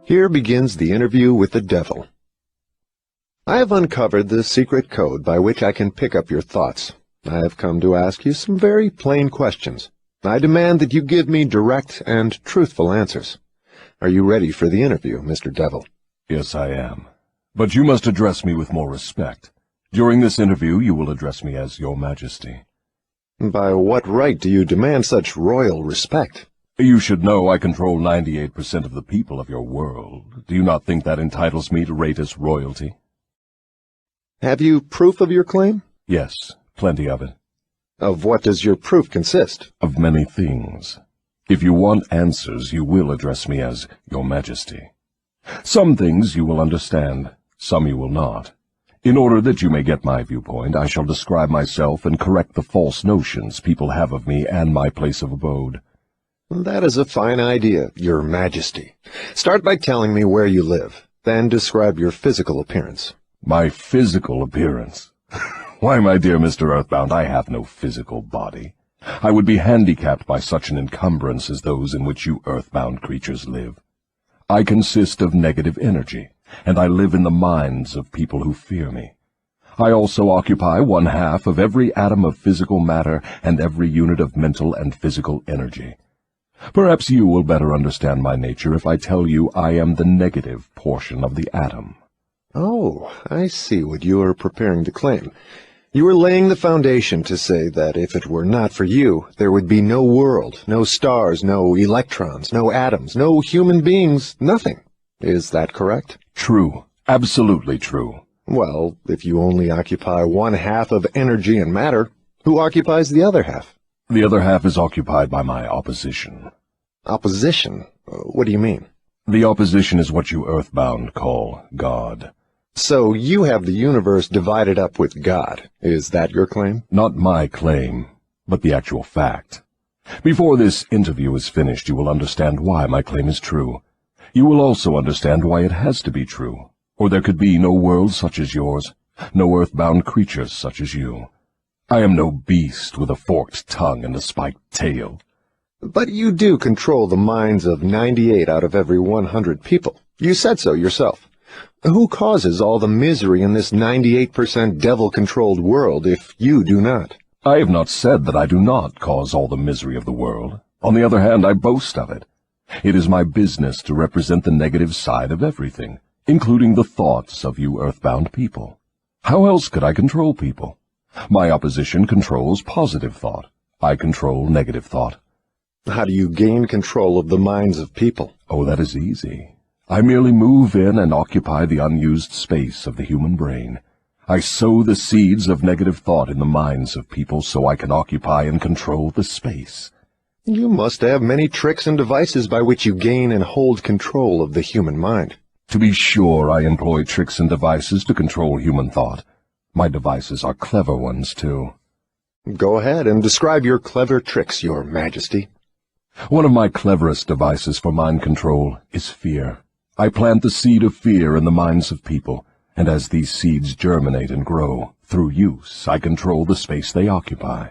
Here begins the interview with the devil. I have uncovered the secret code by which I can pick up your thoughts. I have come to ask you some very plain questions. I demand that you give me direct and truthful answers. Are you ready for the interview, Mr. Devil? Yes, I am. But you must address me with more respect. During this interview, you will address me as Your Majesty. By what right do you demand such royal respect? You should know I control 98% of the people of your world. Do you not think that entitles me to rate as royalty? Have you proof of your claim? Yes, plenty of it. Of what does your proof consist? Of many things. If you want answers, you will address me as Your Majesty. Some things you will understand, some you will not. In order that you may get my viewpoint, I shall describe myself and correct the false notions people have of me and my place of abode. That is a fine idea, Your Majesty. Start by telling me where you live, then describe your physical appearance. My physical appearance? Why, my dear Mr. Earthbound, I have no physical body. I would be handicapped by such an encumbrance as those in which you earthbound creatures live. I consist of negative energy, and I live in the minds of people who fear me. I also occupy 1/2 of every atom of physical matter and every unit of mental and physical energy. Perhaps you will better understand my nature if I tell you I am the negative portion of the atom. Oh, I see what you are preparing to claim. You are laying the foundation to say that if it were not for you, there would be no world, no stars, no electrons, no atoms, no human beings, nothing. Is that correct? True. Absolutely true. Well, if you only occupy 1/2 of energy and matter, who occupies the other half? The other half is occupied by my opposition. Opposition? What do you mean? The opposition is what you earthbound call God. So you have the universe divided up with God. Is that your claim? Not my claim, but the actual fact. Before this interview is finished, you will understand why my claim is true. You will also understand why it has to be true, or there could be no world such as yours, no earthbound creatures such as you. I am no beast with a forked tongue and a spiked tail. But you do control the minds of 98 out of every 100 people. You said so yourself. Who causes all the misery in this 98% devil-controlled world if you do not? I have not said that I do not cause all the misery of the world. On the other hand, I boast of it. It is my business to represent the negative side of everything, including the thoughts of you earthbound people. How else could I control people? My opposition controls positive thought. I control negative thought. How do you gain control of the minds of people? Oh, that is easy. I merely move in and occupy the unused space of the human brain. I sow the seeds of negative thought in the minds of people so I can occupy and control the space. You must have many tricks and devices by which you gain and hold control of the human mind. To be sure, I employ tricks and devices to control human thought. My devices are clever ones, too. Go ahead and describe your clever tricks, Your Majesty. One of my cleverest devices for mind control is fear. I plant the seed of fear in the minds of people, and as these seeds germinate and grow, through use, I control the space they occupy.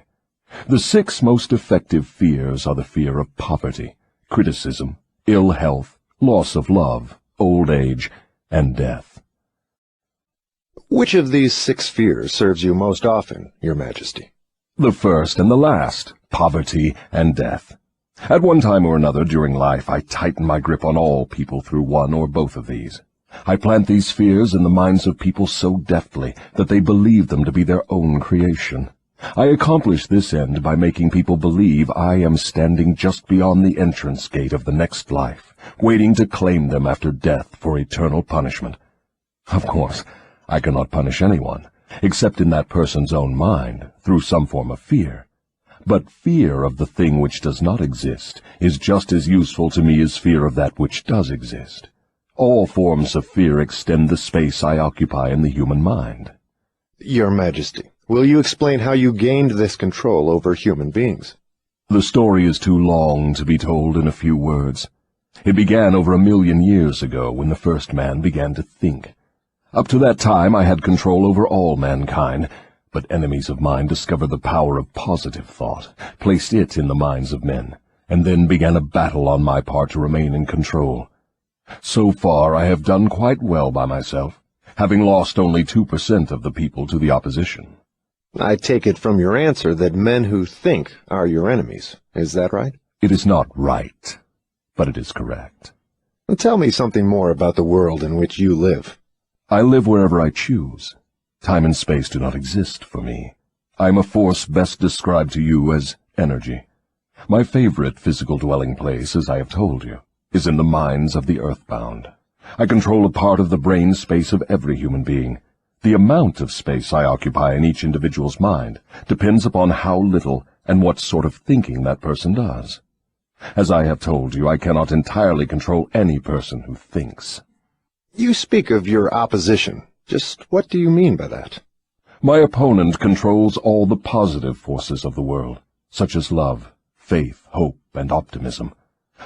The 6 most effective fears are the fear of poverty, criticism, ill health, loss of love, old age, and death. Which of these 6 fears serves you most often, Your Majesty? The first and the last, poverty and death. At one time or another during life, I tighten my grip on all people through one or both of these. I plant these fears in the minds of people so deftly that they believe them to be their own creation. I accomplish this end by making people believe I am standing just beyond the entrance gate of the next life, waiting to claim them after death for eternal punishment. Of course, I cannot punish anyone, except in that person's own mind, through some form of fear. But fear of the thing which does not exist is just as useful to me as fear of that which does exist. All forms of fear extend the space I occupy in the human mind. Your Majesty, will you explain how you gained this control over human beings? The story is too long to be told in a few words. It began over 1,000,000 years ago when the first man began to think. Up to that time I had control over all mankind, but enemies of mine discovered the power of positive thought, placed it in the minds of men, and then began a battle on my part to remain in control. So far I have done quite well by myself, having lost only 2% of the people to the opposition. I take it from your answer that men who think are your enemies. Is that right? It is not right, but it is correct. Tell me something more about the world in which you live. I live wherever I choose. Time and space do not exist for me. I am a force best described to you as energy. My favorite physical dwelling place, as I have told you, is in the minds of the earthbound. I control a part of the brain space of every human being. The amount of space I occupy in each individual's mind depends upon how little and what sort of thinking that person does. As I have told you, I cannot entirely control any person who thinks. You speak of your opposition. Just what do you mean by that? My opponent controls all the positive forces of the world, such as love, faith, hope, and optimism.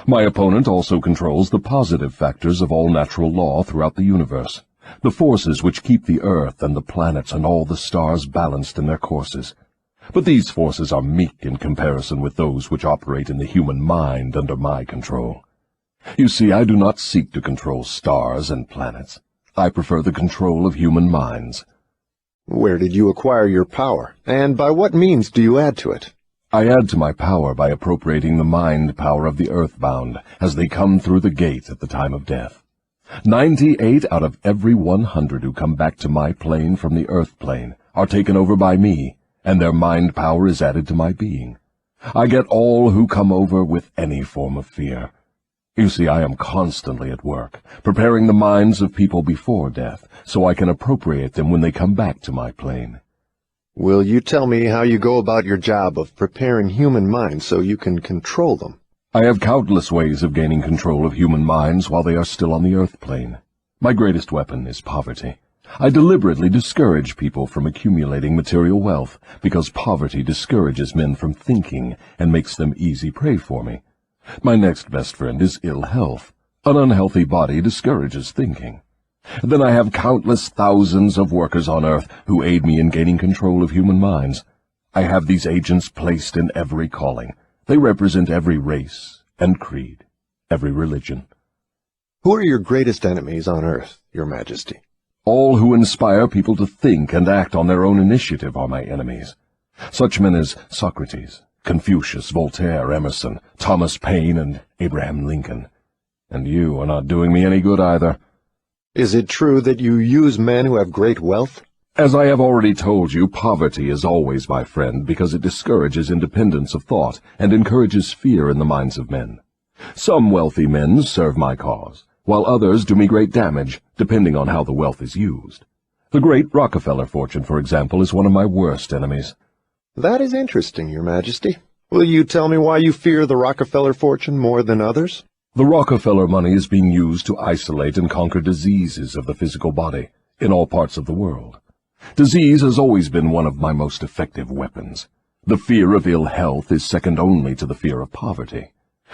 My opponent also controls the positive factors of all natural law throughout the universe, the forces which keep the earth and the planets and all the stars balanced in their courses. But these forces are meek in comparison with those which operate in the human mind under my control. You see, I do not seek to control stars and planets. I prefer the control of human minds. Where did you acquire your power, and by what means do you add to it? I add to my power by appropriating the mind power of the earthbound as they come through the gate at the time of death. 98 out of every 100 who come back to my plane from the earth plane are taken over by me, and their mind power is added to my being. I get all who come over with any form of fear. You see, I am constantly at work, preparing the minds of people before death, so I can appropriate them when they come back to my plane. Will you tell me how you go about your job of preparing human minds so you can control them? I have countless ways of gaining control of human minds while they are still on the earth plane. My greatest weapon is poverty. I deliberately discourage people from accumulating material wealth, because poverty discourages men from thinking and makes them easy prey for me. My next best friend is ill health. An unhealthy body discourages thinking. Then I have countless thousands of workers on earth who aid me in gaining control of human minds. I have these agents placed in every calling. They represent every race and creed, every religion. Who are your greatest enemies on earth, Your Majesty? All who inspire people to think and act on their own initiative are my enemies. Such men as Socrates, Confucius, Voltaire, Emerson, Thomas Paine, and Abraham Lincoln. And you are not doing me any good either. Is it true that you use men who have great wealth? As I have already told you, poverty is always my friend because it discourages independence of thought and encourages fear in the minds of men. Some wealthy men serve my cause, while others do me great damage, depending on how the wealth is used. The great Rockefeller fortune, for example, is one of my worst enemies. That is interesting, Your Majesty. Will you tell me why you fear the Rockefeller fortune more than others? The Rockefeller money is being used to isolate and conquer diseases of the physical body in all parts of the world. Disease has always been one of my most effective weapons. The fear of ill health is second only to the fear of poverty.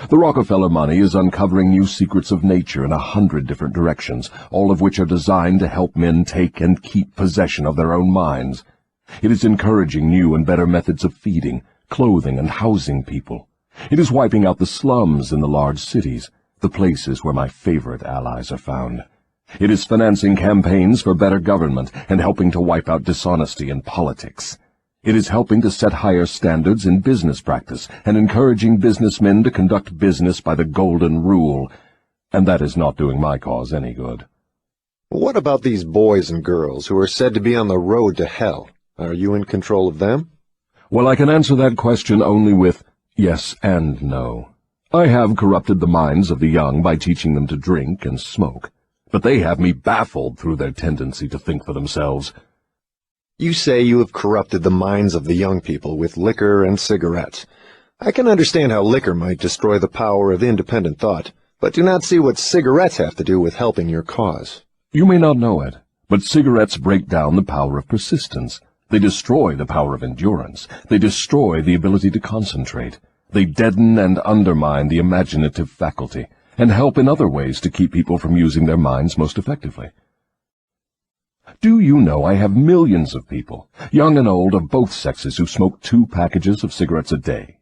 The Rockefeller money is uncovering new secrets of nature in 100 different directions, all of which are designed to help men take and keep possession of their own minds. It is encouraging new and better methods of feeding, clothing, and housing people. It is wiping out the slums in the large cities, the places where my favorite allies are found. It is financing campaigns for better government and helping to wipe out dishonesty in politics. It is helping to set higher standards in business practice and encouraging businessmen to conduct business by the golden rule, and that is not doing my cause any good. What about these boys and girls who are said to be on the road to hell? Are you in control of them? Well, I can answer that question only with yes and no. I have corrupted the minds of the young by teaching them to drink and smoke, but they have me baffled through their tendency to think for themselves. You say you have corrupted the minds of the young people with liquor and cigarettes. I can understand how liquor might destroy the power of independent thought, but do not see what cigarettes have to do with helping your cause. You may not know it, but cigarettes break down the power of persistence. They destroy the power of endurance. They destroy the ability to concentrate. They deaden and undermine the imaginative faculty, and help in other ways to keep people from using their minds most effectively. Do you know I have millions of people, young and old of both sexes, who smoke 2 packages of cigarettes a day?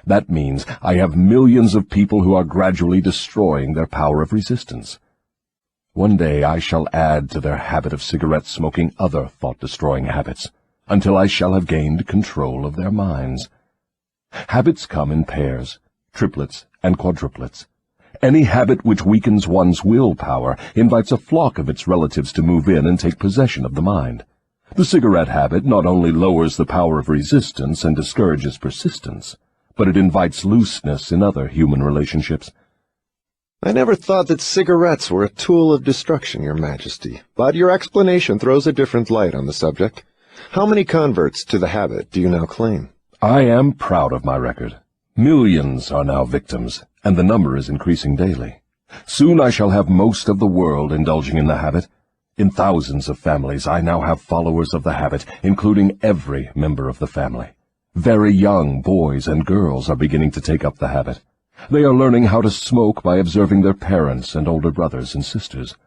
That means I have millions of people who are gradually destroying their power of resistance. One day I shall add to their habit of cigarette smoking other thought-destroying habits, until I shall have gained control of their minds. Habits come in pairs, triplets, and quadruplets. Any habit which weakens one's willpower invites a flock of its relatives to move in and take possession of the mind. The cigarette habit not only lowers the power of resistance and discourages persistence, but it invites looseness in other human relationships. I never thought that cigarettes were a tool of destruction, Your Majesty, but your explanation throws a different light on the subject. How many converts to the habit do you now claim? I am proud of my record. Millions are now victims, and the number is increasing daily. Soon I shall have most of the world indulging in the habit. In thousands of families I now have followers of the habit, including every member of the family. Very young boys and girls are beginning to take up the habit. They are learning how to smoke by observing their parents and older brothers and sisters.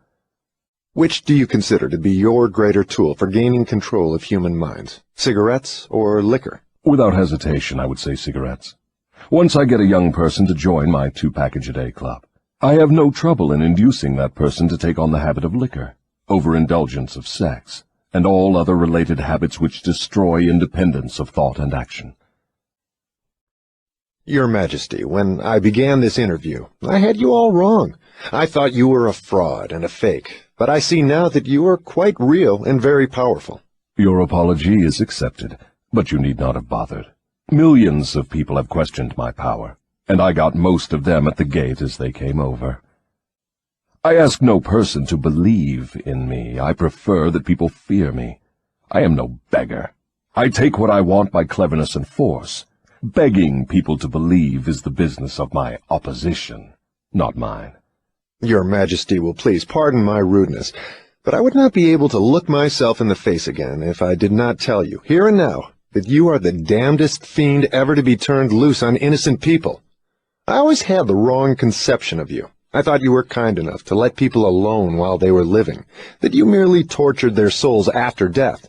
Which do you consider to be your greater tool for gaining control of human minds, cigarettes or liquor? Without hesitation, I would say cigarettes. Once I get a young person to join my 2-package-a-day club, I have no trouble in inducing that person to take on the habit of liquor, overindulgence of sex, and all other related habits which destroy independence of thought and action. Your Majesty, when I began this interview, I had you all wrong. I thought you were a fraud and a fake, but I see now that you are quite real and very powerful. Your apology is accepted, but you need not have bothered. Millions of people have questioned my power, and I got most of them at the gate as they came over. I ask no person to believe in me. I prefer that people fear me. I am no beggar. I take what I want by cleverness and force. Begging people to believe is the business of my opposition, not mine. Your Majesty will please pardon my rudeness, but I would not be able to look myself in the face again if I did not tell you, here and now, that you are the damnedest fiend ever to be turned loose on innocent people. I always had the wrong conception of you. I thought you were kind enough to let people alone while they were living, that you merely tortured their souls after death.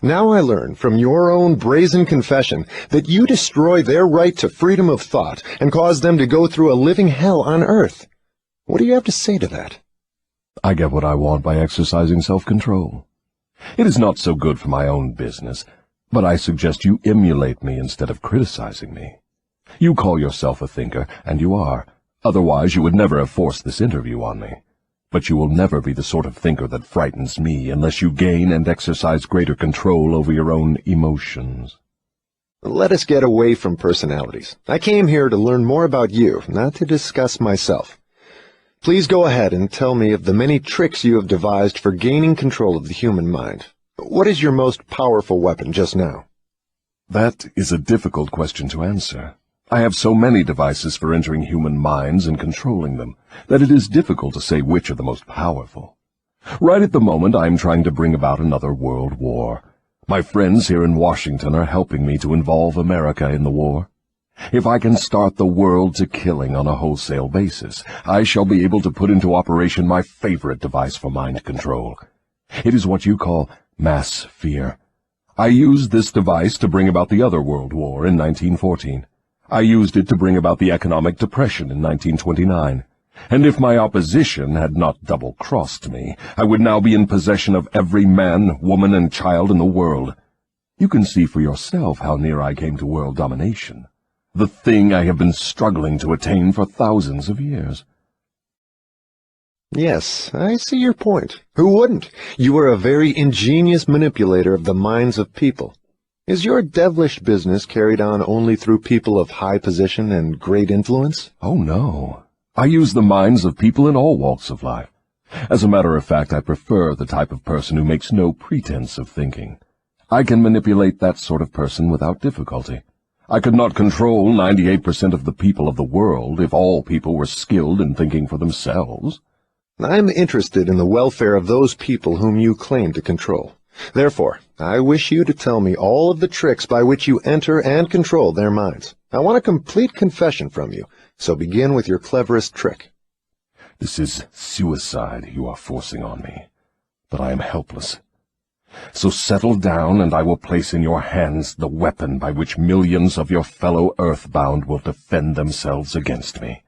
Now I learn from your own brazen confession that you destroy their right to freedom of thought and cause them to go through a living hell on earth. What do you have to say to that? I get what I want by exercising self-control. It is not so good for my own business, but I suggest you emulate me instead of criticizing me. You call yourself a thinker, and you are. Otherwise you would never have forced this interview on me. But you will never be the sort of thinker that frightens me unless you gain and exercise greater control over your own emotions. Let us get away from personalities. I came here to learn more about you, not to discuss myself. Please go ahead and tell me of the many tricks you have devised for gaining control of the human mind. What is your most powerful weapon just now? That is a difficult question to answer. I have so many devices for entering human minds and controlling them that it is difficult to say which are the most powerful. Right at the moment I am trying to bring about another world war. My friends here in Washington are helping me to involve America in the war. If I can start the world to killing on a wholesale basis, I shall be able to put into operation my favorite device for mind control. It is what you call mass fear. I used this device to bring about the other World War in 1914. I used it to bring about the economic depression in 1929. And if my opposition had not double-crossed me, I would now be in possession of every man, woman, and child in the world. You can see for yourself how near I came to world domination, the thing I have been struggling to attain for thousands of years. Yes, I see your point. Who wouldn't? You are a very ingenious manipulator of the minds of people. Is your devilish business carried on only through people of high position and great influence? Oh, no. I use the minds of people in all walks of life. As a matter of fact, I prefer the type of person who makes no pretense of thinking. I can manipulate that sort of person without difficulty. I could not control 98% of the people of the world if all people were skilled in thinking for themselves. I'm interested in the welfare of those people whom you claim to control. Therefore, I wish you to tell me all of the tricks by which you enter and control their minds. I want a complete confession from you, so begin with your cleverest trick. This is suicide you are forcing on me, but I am helpless. So settle down, and I will place in your hands the weapon by which millions of your fellow earthbound will defend themselves against me.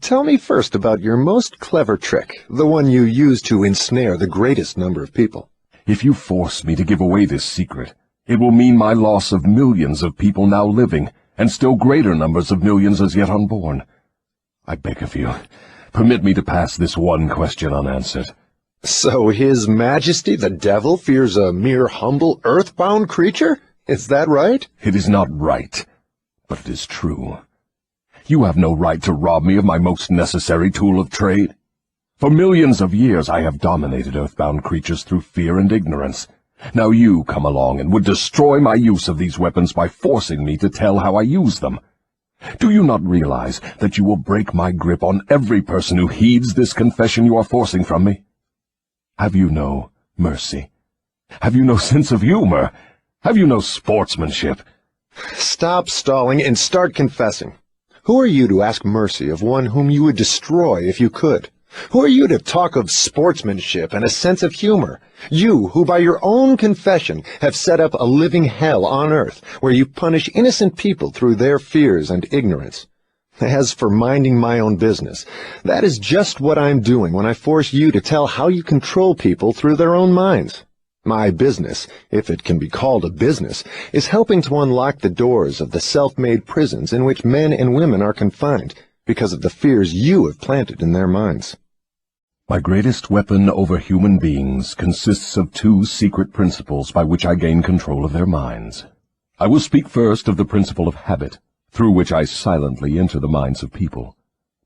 Tell me first about your most clever trick, the one you use to ensnare the greatest number of people. If you force me to give away this secret, it will mean my loss of millions of people now living, and still greater numbers of millions as yet unborn. I beg of you, permit me to pass this one question unanswered. So His Majesty the Devil fears a mere humble earthbound creature? Is that right? It is not right, but it is true. You have no right to rob me of my most necessary tool of trade. For millions of years I have dominated earthbound creatures through fear and ignorance. Now you come along and would destroy my use of these weapons by forcing me to tell how I use them. Do you not realize that you will break my grip on every person who heeds this confession you are forcing from me? Have you no mercy? Have you no sense of humor? Have you no sportsmanship? Stop stalling and start confessing. Who are you to ask mercy of one whom you would destroy if you could? Who are you to talk of sportsmanship and a sense of humor? You, who by your own confession have set up a living hell on earth, where you punish innocent people through their fears and ignorance. As for minding my own business, that is just what I'm doing when I force you to tell how you control people through their own minds. My business, if it can be called a business, is helping to unlock the doors of the self-made prisons in which men and women are confined because of the fears you have planted in their minds. My greatest weapon over human beings consists of two secret principles by which I gain control of their minds. I will speak first of the principle of habit, through which I silently enter the minds of people.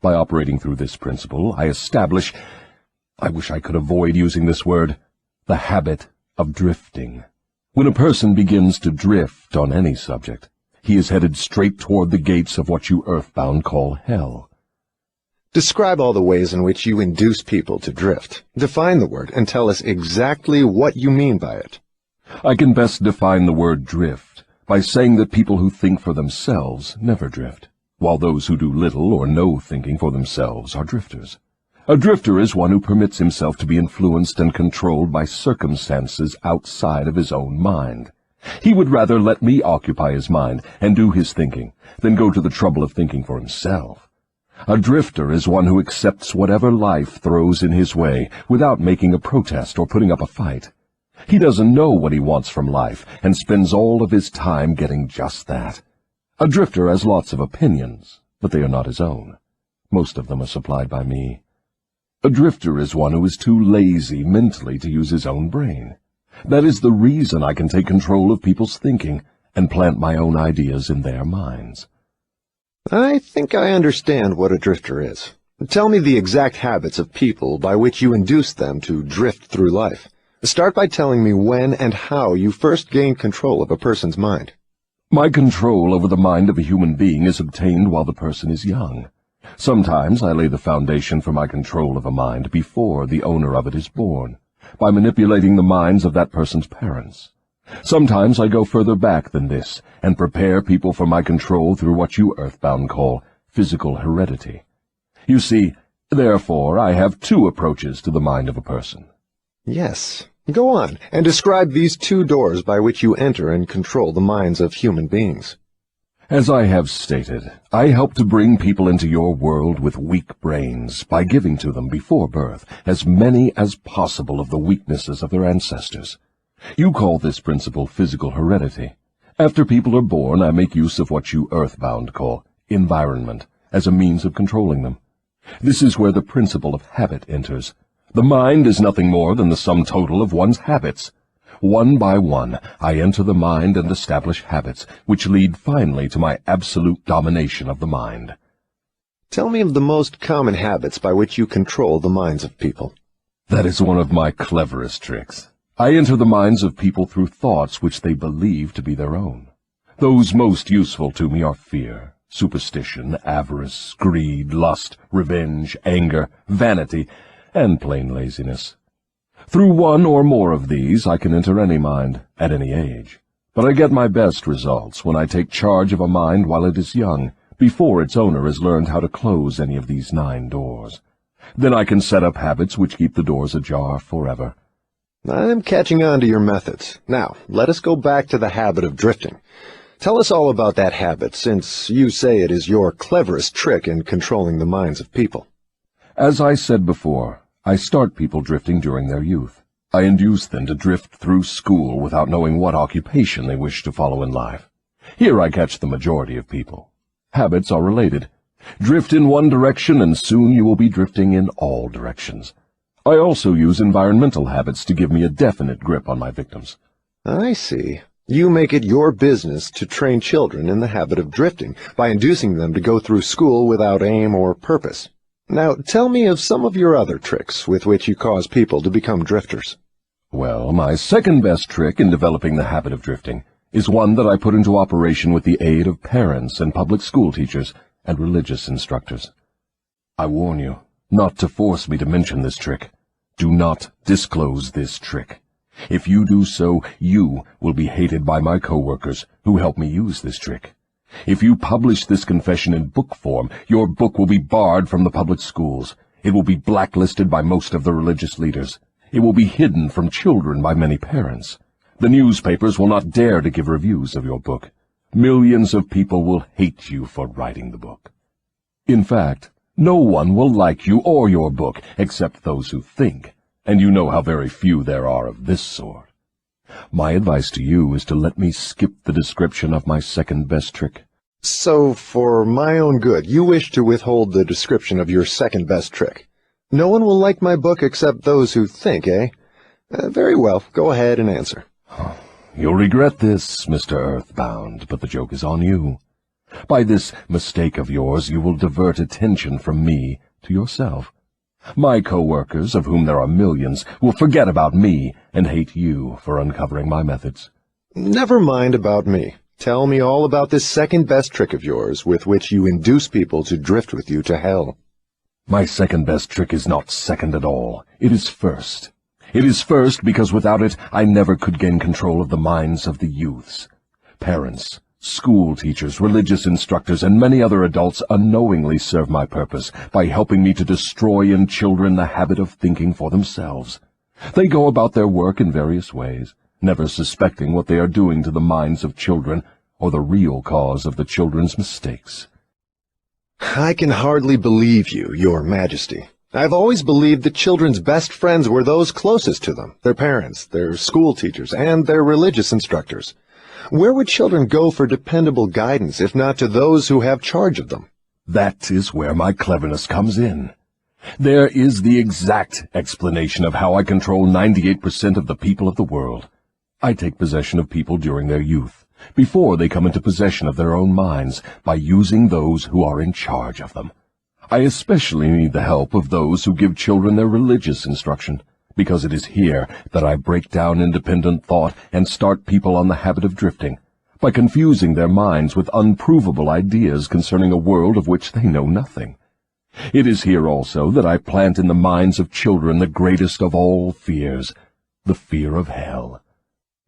By operating through this principle, I establish, I wish I could avoid using this word, the habit of drifting. When a person begins to drift on any subject, he is headed straight toward the gates of what you earthbound call hell. Describe all the ways in which you induce people to drift. Define the word and tell us exactly what you mean by it. I can best define the word drift by saying that people who think for themselves never drift, while those who do little or no thinking for themselves are drifters. A drifter is one who permits himself to be influenced and controlled by circumstances outside of his own mind. He would rather let me occupy his mind and do his thinking than go to the trouble of thinking for himself. A drifter is one who accepts whatever life throws in his way without making a protest or putting up a fight. He doesn't know what he wants from life and spends all of his time getting just that. A drifter has lots of opinions, but they are not his own. Most of them are supplied by me. A drifter is one who is too lazy mentally to use his own brain. That is the reason I can take control of people's thinking and plant my own ideas in their minds. I think I understand what a drifter is. Tell me the exact habits of people by which you induce them to drift through life. Start by telling me when and how you first gained control of a person's mind. My control over the mind of a human being is obtained while the person is young. Sometimes I lay the foundation for my control of a mind before the owner of it is born, by manipulating the minds of that person's parents. Sometimes I go further back than this and prepare people for my control through what you earthbound call physical heredity. You see, therefore, I have two approaches to the mind of a person. Yes. Go on, and describe these two doors by which you enter and control the minds of human beings. As I have stated, I help to bring people into your world with weak brains by giving to them before birth as many as possible of the weaknesses of their ancestors. You call this principle physical heredity. After people are born, I make use of what you earthbound call environment as a means of controlling them. This is where the principle of habit enters. The mind is nothing more than the sum total of one's habits. One by one, I enter the mind and establish habits, which lead finally to my absolute domination of the mind. Tell me of the most common habits by which you control the minds of people. That is one of my cleverest tricks. I enter the minds of people through thoughts which they believe to be their own. Those most useful to me are fear, superstition, avarice, greed, lust, revenge, anger, vanity, and plain laziness. Through one or more of these I can enter any mind, at any age. But I get my best results when I take charge of a mind while it is young, before its owner has learned how to close any of these 9 doors. Then I can set up habits which keep the doors ajar forever. I'm catching on to your methods. Now, let us go back to the habit of drifting. Tell us all about that habit, since you say it is your cleverest trick in controlling the minds of people. As I said before, I start people drifting during their youth. I induce them to drift through school without knowing what occupation they wish to follow in life. Here I catch the majority of people. Habits are related. Drift in one direction and soon you will be drifting in all directions. I also use environmental habits to give me a definite grip on my victims. I see. You make it your business to train children in the habit of drifting by inducing them to go through school without aim or purpose. Now, tell me of some of your other tricks with which you cause people to become drifters. Well, my second best trick in developing the habit of drifting is one that I put into operation with the aid of parents and public school teachers and religious instructors. I warn you not to force me to mention this trick. Do not disclose this trick. If you do so, you will be hated by my co-workers who help me use this trick. If you publish this confession in book form, your book will be barred from the public schools. It will be blacklisted by most of the religious leaders. It will be hidden from children by many parents. The newspapers will not dare to give reviews of your book. Millions of people will hate you for writing the book. In fact, no one will like you or your book except those who think, and you know how very few there are of this sort. My advice to you is to let me skip the description of my second best trick. So, for my own good, you wish to withhold the description of your second best trick. No one will like my book except those who think, eh? Very well, go ahead and answer. You'll regret this, Mr. Earthbound, but the joke is on you. By this mistake of yours, you will divert attention from me to yourself. My co-workers, of whom there are millions, will forget about me and hate you for uncovering my methods. Never mind about me. Tell me all about this second best trick of yours with which you induce people to drift with you to hell. My second best trick is not second at all. It is first. It is first because without it I never could gain control of the minds of the youths. Parents, school teachers, religious instructors, and many other adults unknowingly serve my purpose by helping me to destroy in children the habit of thinking for themselves. They go about their work in various ways, never suspecting what they are doing to the minds of children or the real cause of the children's mistakes. I can hardly believe you, Your Majesty. I've always believed that children's best friends were those closest to them, their parents, their school teachers, and their religious instructors. Where would children go for dependable guidance if not to those who have charge of them? That is where my cleverness comes in. There is the exact explanation of how I control 98% of the people of the world. I take possession of people during their youth, before they come into possession of their own minds, by using those who are in charge of them. I especially need the help of those who give children their religious instruction, because it is here that I break down independent thought and start people on the habit of drifting, by confusing their minds with unprovable ideas concerning a world of which they know nothing. It is here also that I plant in the minds of children the greatest of all fears, the fear of hell.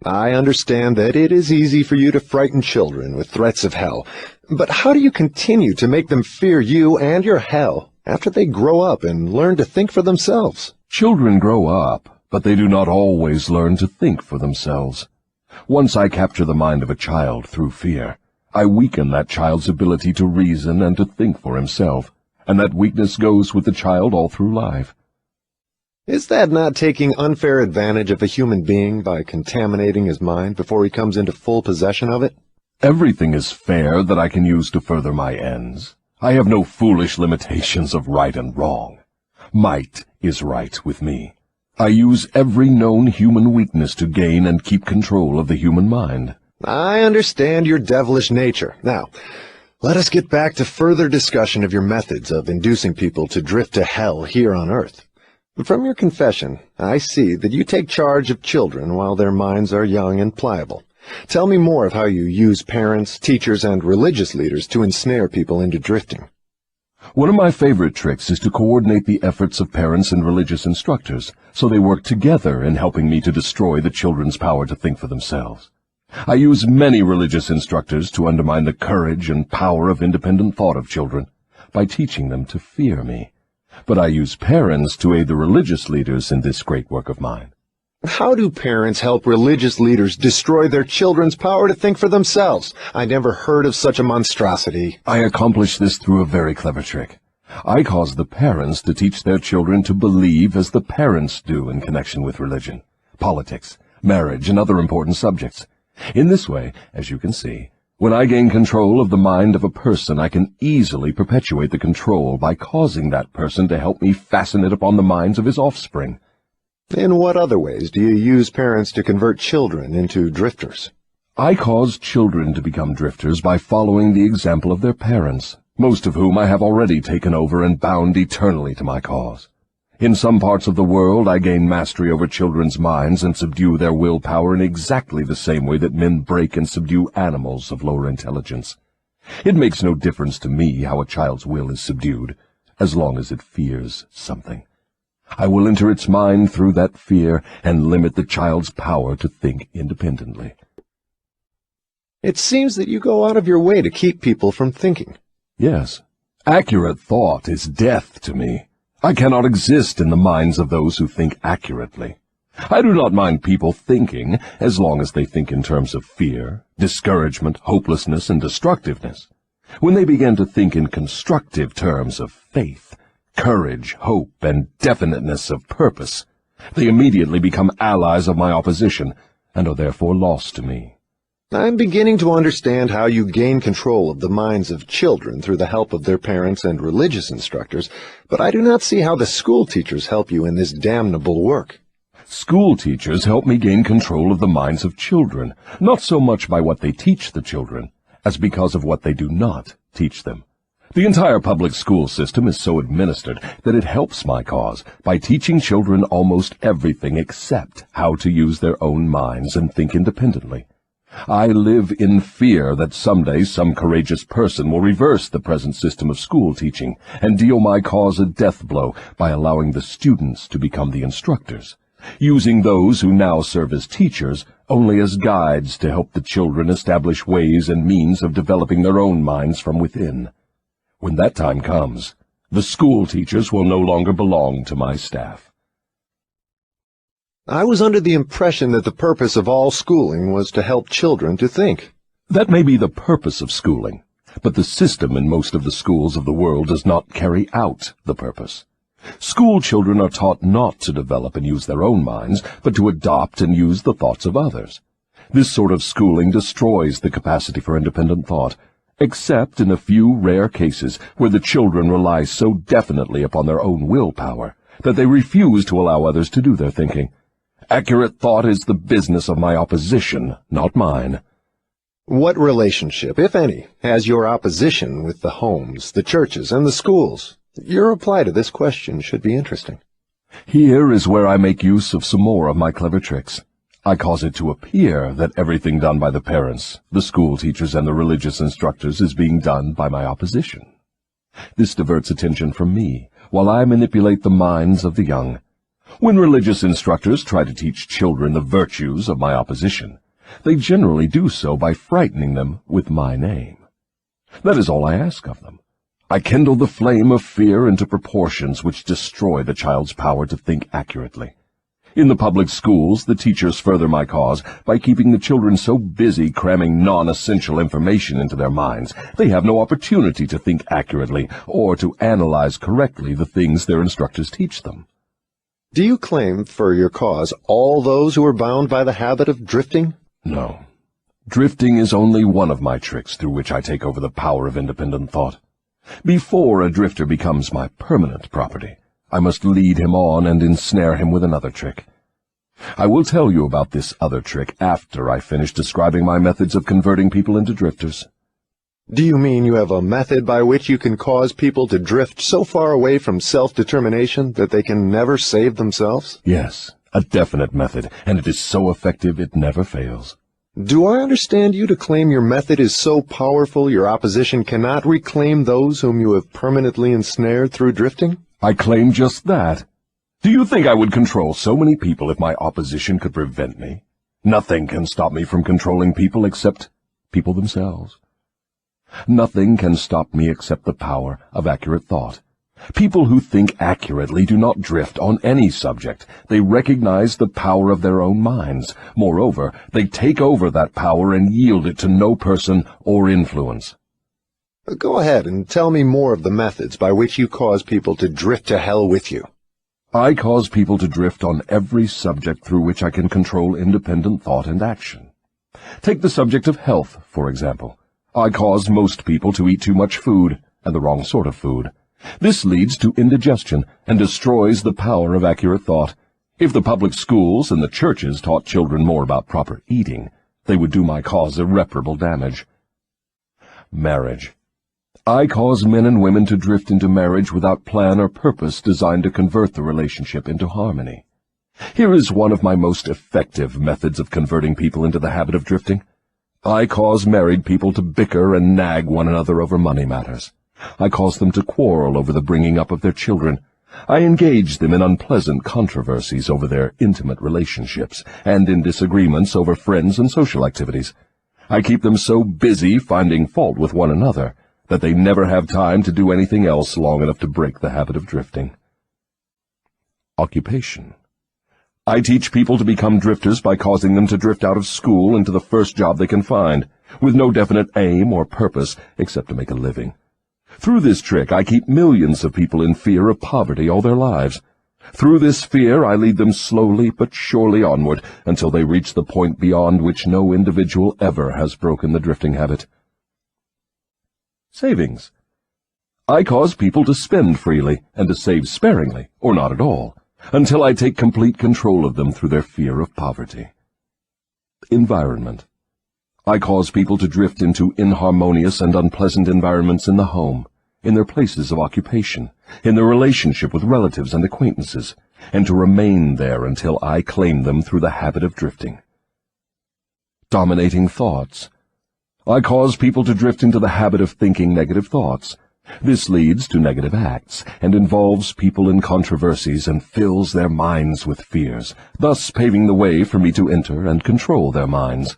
I understand that it is easy for you to frighten children with threats of hell, but how do you continue to make them fear you and your hell after they grow up and learn to think for themselves? Children grow up, but they do not always learn to think for themselves. Once I capture the mind of a child through fear, I weaken that child's ability to reason and to think for himself, and that weakness goes with the child all through life. Is that not taking unfair advantage of a human being by contaminating his mind before he comes into full possession of it? Everything is fair that I can use to further my ends. I have no foolish limitations of right and wrong. Might is right with me. I use every known human weakness to gain and keep control of the human mind. I understand your devilish nature. Now, let us get back to further discussion of your methods of inducing people to drift to hell here on earth. From your confession, I see that you take charge of children while their minds are young and pliable. Tell me more of how you use parents, teachers, and religious leaders to ensnare people into drifting. One of my favorite tricks is to coordinate the efforts of parents and religious instructors, so they work together in helping me to destroy the children's power to think for themselves. I use many religious instructors to undermine the courage and power of independent thought of children by teaching them to fear me. But I use parents to aid the religious leaders in this great work of mine. How do parents help religious leaders destroy their children's power to think for themselves? I never heard of such a monstrosity. I accomplish this through a very clever trick. I cause the parents to teach their children to believe as the parents do in connection with religion, politics, marriage, and other important subjects. In this way, as you can see, when I gain control of the mind of a person, I can easily perpetuate the control by causing that person to help me fasten it upon the minds of his offspring. In what other ways do you use parents to convert children into drifters? I cause children to become drifters by following the example of their parents, most of whom I have already taken over and bound eternally to my cause. In some parts of the world I gain mastery over children's minds and subdue their willpower in exactly the same way that men break and subdue animals of lower intelligence. It makes no difference to me how a child's will is subdued, as long as it fears something. I will enter its mind through that fear and limit the child's power to think independently. It seems that you go out of your way to keep people from thinking. Yes, accurate thought is death to me. I cannot exist in the minds of those who think accurately. I do not mind people thinking, as long as they think in terms of fear, discouragement, hopelessness, and destructiveness. When they begin to think in constructive terms of faith, courage, hope, and definiteness of purpose, they immediately become allies of my opposition, and are therefore lost to me. I'm beginning to understand how you gain control of the minds of children through the help of their parents and religious instructors, but I do not see how the school teachers help you in this damnable work. School teachers help me gain control of the minds of children, not so much by what they teach the children, as because of what they do not teach them. The entire public school system is so administered that it helps my cause by teaching children almost everything except how to use their own minds and think independently. I live in fear that someday some courageous person will reverse the present system of school teaching and deal my cause a death blow by allowing the students to become the instructors, using those who now serve as teachers only as guides to help the children establish ways and means of developing their own minds from within. When that time comes, the school teachers will no longer belong to my staff. I was under the impression that the purpose of all schooling was to help children to think. That may be the purpose of schooling, but the system in most of the schools of the world does not carry out the purpose. School children are taught not to develop and use their own minds, but to adopt and use the thoughts of others. This sort of schooling destroys the capacity for independent thought, except in a few rare cases where the children rely so definitely upon their own willpower that they refuse to allow others to do their thinking. Accurate thought is the business of my opposition, not mine. What relationship, if any, has your opposition with the homes, the churches, and the schools? Your reply to this question should be interesting. Here is where I make use of some more of my clever tricks. I cause it to appear that everything done by the parents, the school teachers, and the religious instructors is being done by my opposition. This diverts attention from me, while I manipulate the minds of the young. When religious instructors try to teach children the virtues of my opposition, they generally do so by frightening them with my name. That is all I ask of them. I kindle the flame of fear into proportions which destroy the child's power to think accurately. In the public schools, the teachers further my cause by keeping the children so busy cramming non-essential information into their minds, they have no opportunity to think accurately or to analyze correctly the things their instructors teach them. Do you claim for your cause all those who are bound by the habit of drifting? No. Drifting is only one of my tricks through which I take over the power of independent thought. Before a drifter becomes my permanent property, I must lead him on and ensnare him with another trick. I will tell you about this other trick after I finish describing my methods of converting people into drifters. Do you mean you have a method by which you can cause people to drift so far away from self-determination that they can never save themselves? Yes, a definite method, and it is so effective it never fails. Do I understand you to claim your method is so powerful your opposition cannot reclaim those whom you have permanently ensnared through drifting? I claim just that. Do you think I would control so many people if my opposition could prevent me? Nothing can stop me from controlling people except people themselves. Nothing can stop me except the power of accurate thought. People who think accurately do not drift on any subject. They recognize the power of their own minds. Moreover, they take over that power and yield it to no person or influence. Go ahead and tell me more of the methods by which you cause people to drift to hell with you. I cause people to drift on every subject through which I can control independent thought and action. Take the subject of health, for example. I cause most people to eat too much food, and the wrong sort of food. This leads to indigestion and destroys the power of accurate thought. If the public schools and the churches taught children more about proper eating, they would do my cause irreparable damage. Marriage. I cause men and women to drift into marriage without plan or purpose designed to convert the relationship into harmony. Here is one of my most effective methods of converting people into the habit of drifting. I cause married people to bicker and nag one another over money matters. I cause them to quarrel over the bringing up of their children. I engage them in unpleasant controversies over their intimate relationships and in disagreements over friends and social activities. I keep them so busy finding fault with one another that they never have time to do anything else long enough to break the habit of drifting. Occupation. I teach people to become drifters by causing them to drift out of school into the first job they can find, with no definite aim or purpose except to make a living. Through this trick, I keep millions of people in fear of poverty all their lives. Through this fear, I lead them slowly but surely onward until they reach the point beyond which no individual ever has broken the drifting habit. Savings. I cause people to spend freely and to save sparingly, or not at all, until I take complete control of them through their fear of poverty. Environment. I cause people to drift into inharmonious and unpleasant environments in the home, in their places of occupation, in their relationship with relatives and acquaintances, and to remain there until I claim them through the habit of drifting. Dominating thoughts. I cause people to drift into the habit of thinking negative thoughts. This leads to negative acts, and involves people in controversies and fills their minds with fears, thus paving the way for me to enter and control their minds.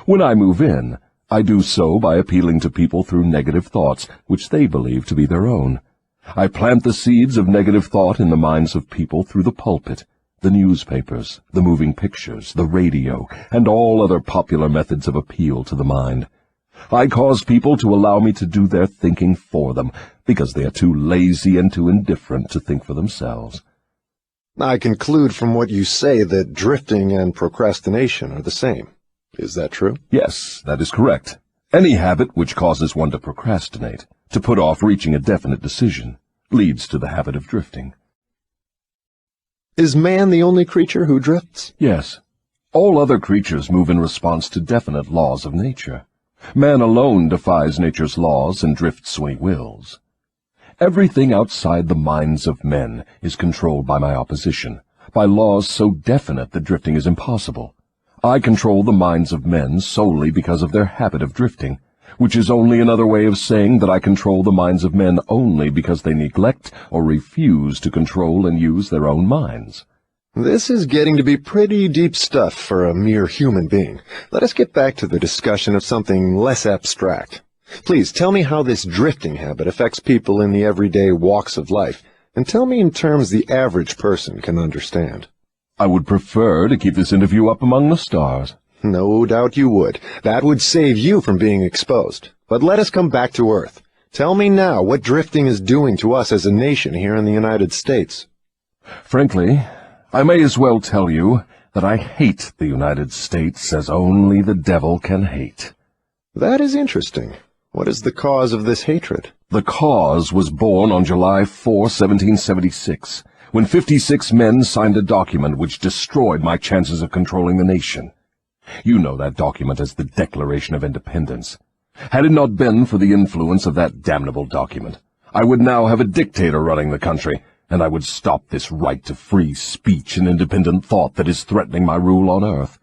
When I move in, I do so by appealing to people through negative thoughts, which they believe to be their own. I plant the seeds of negative thought in the minds of people through the pulpit, the newspapers, the moving pictures, the radio, and all other popular methods of appeal to the mind. I cause people to allow me to do their thinking for them, because they are too lazy and too indifferent to think for themselves. I conclude from what you say that drifting and procrastination are the same. Is that true? Yes, that is correct. Any habit which causes one to procrastinate, to put off reaching a definite decision, leads to the habit of drifting. Is man the only creature who drifts? Yes. All other creatures move in response to definite laws of nature. Man alone defies nature's laws and drifts when he wills. Everything outside the minds of men is controlled by my opposition, by laws so definite that drifting is impossible. I control the minds of men solely because of their habit of drifting, which is only another way of saying that I control the minds of men only because they neglect or refuse to control and use their own minds. This is getting to be pretty deep stuff for a mere human being. Let us get back to the discussion of something less abstract. Please tell me how this drifting habit affects people in the everyday walks of life, and tell me in terms the average person can understand. I would prefer to keep this interview up among the stars. No doubt you would. That would save you from being exposed. But let us come back to Earth. Tell me now what drifting is doing to us as a nation here in the United States. Frankly, I may as well tell you that I hate the United States as only the devil can hate. That is interesting. What is the cause of this hatred? The cause was born on July 4, 1776. When 56 men signed a document which destroyed my chances of controlling the nation. You know that document as the Declaration of Independence. Had it not been for the influence of that damnable document, I would now have a dictator running the country, and I would stop this right to free speech and independent thought that is threatening my rule on earth.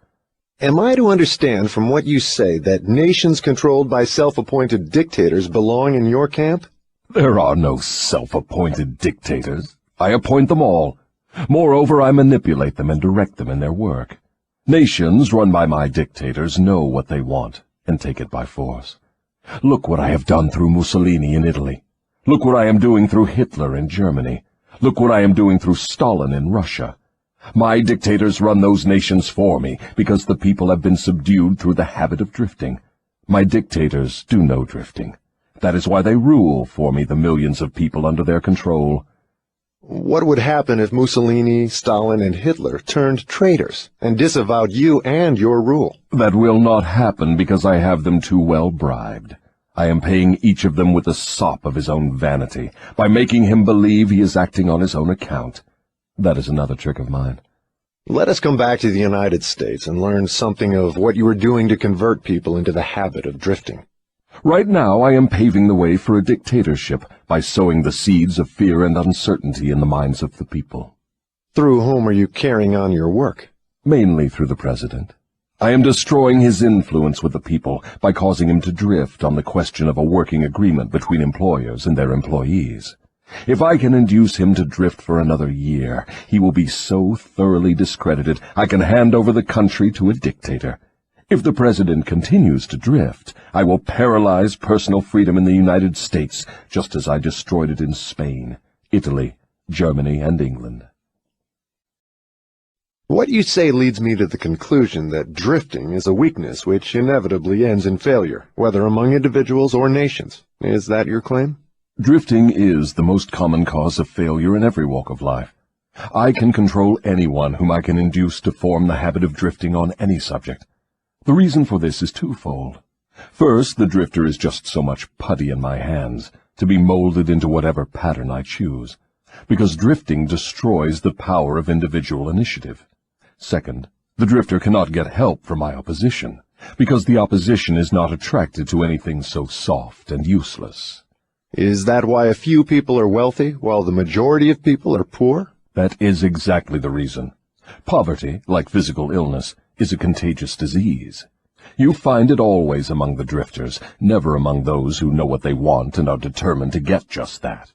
Am I to understand from what you say that nations controlled by self-appointed dictators belong in your camp? There are no self-appointed dictators. I appoint them all. Moreover, I manipulate them and direct them in their work. Nations run by my dictators know what they want and take it by force. Look what I have done through Mussolini in Italy. Look what I am doing through Hitler in Germany. Look what I am doing through Stalin in Russia. My dictators run those nations for me because the people have been subdued through the habit of drifting. My dictators do no drifting. That is why they rule for me the millions of people under their control. What would happen if Mussolini, Stalin, and Hitler turned traitors and disavowed you and your rule? That will not happen because I have them too well bribed. I am paying each of them with the sop of his own vanity, by making him believe he is acting on his own account. That is another trick of mine. Let us come back to the United States and learn something of what you are doing to convert people into the habit of drifting. Right now I am paving the way for a dictatorship by sowing the seeds of fear and uncertainty in the minds of the people. Through whom are you carrying on your work? Mainly through the president. I am destroying his influence with the people by causing him to drift on the question of a working agreement between employers and their employees. If I can induce him to drift for another year, he will be so thoroughly discredited I can hand over the country to a dictator. If the president continues to drift, I will paralyze personal freedom in the United States, just as I destroyed it in Spain, Italy, Germany, and England. What you say leads me to the conclusion that drifting is a weakness which inevitably ends in failure, whether among individuals or nations. Is that your claim? Drifting is the most common cause of failure in every walk of life. I can control anyone whom I can induce to form the habit of drifting on any subject. The reason for this is twofold. First, the drifter is just so much putty in my hands, to be molded into whatever pattern I choose, because drifting destroys the power of individual initiative. Second, the drifter cannot get help from my opposition, because the opposition is not attracted to anything so soft and useless. Is that why a few people are wealthy, while the majority of people are poor? That is exactly the reason. Poverty, like physical illness, is a contagious disease. You find it always among the drifters, never among those who know what they want and are determined to get just that.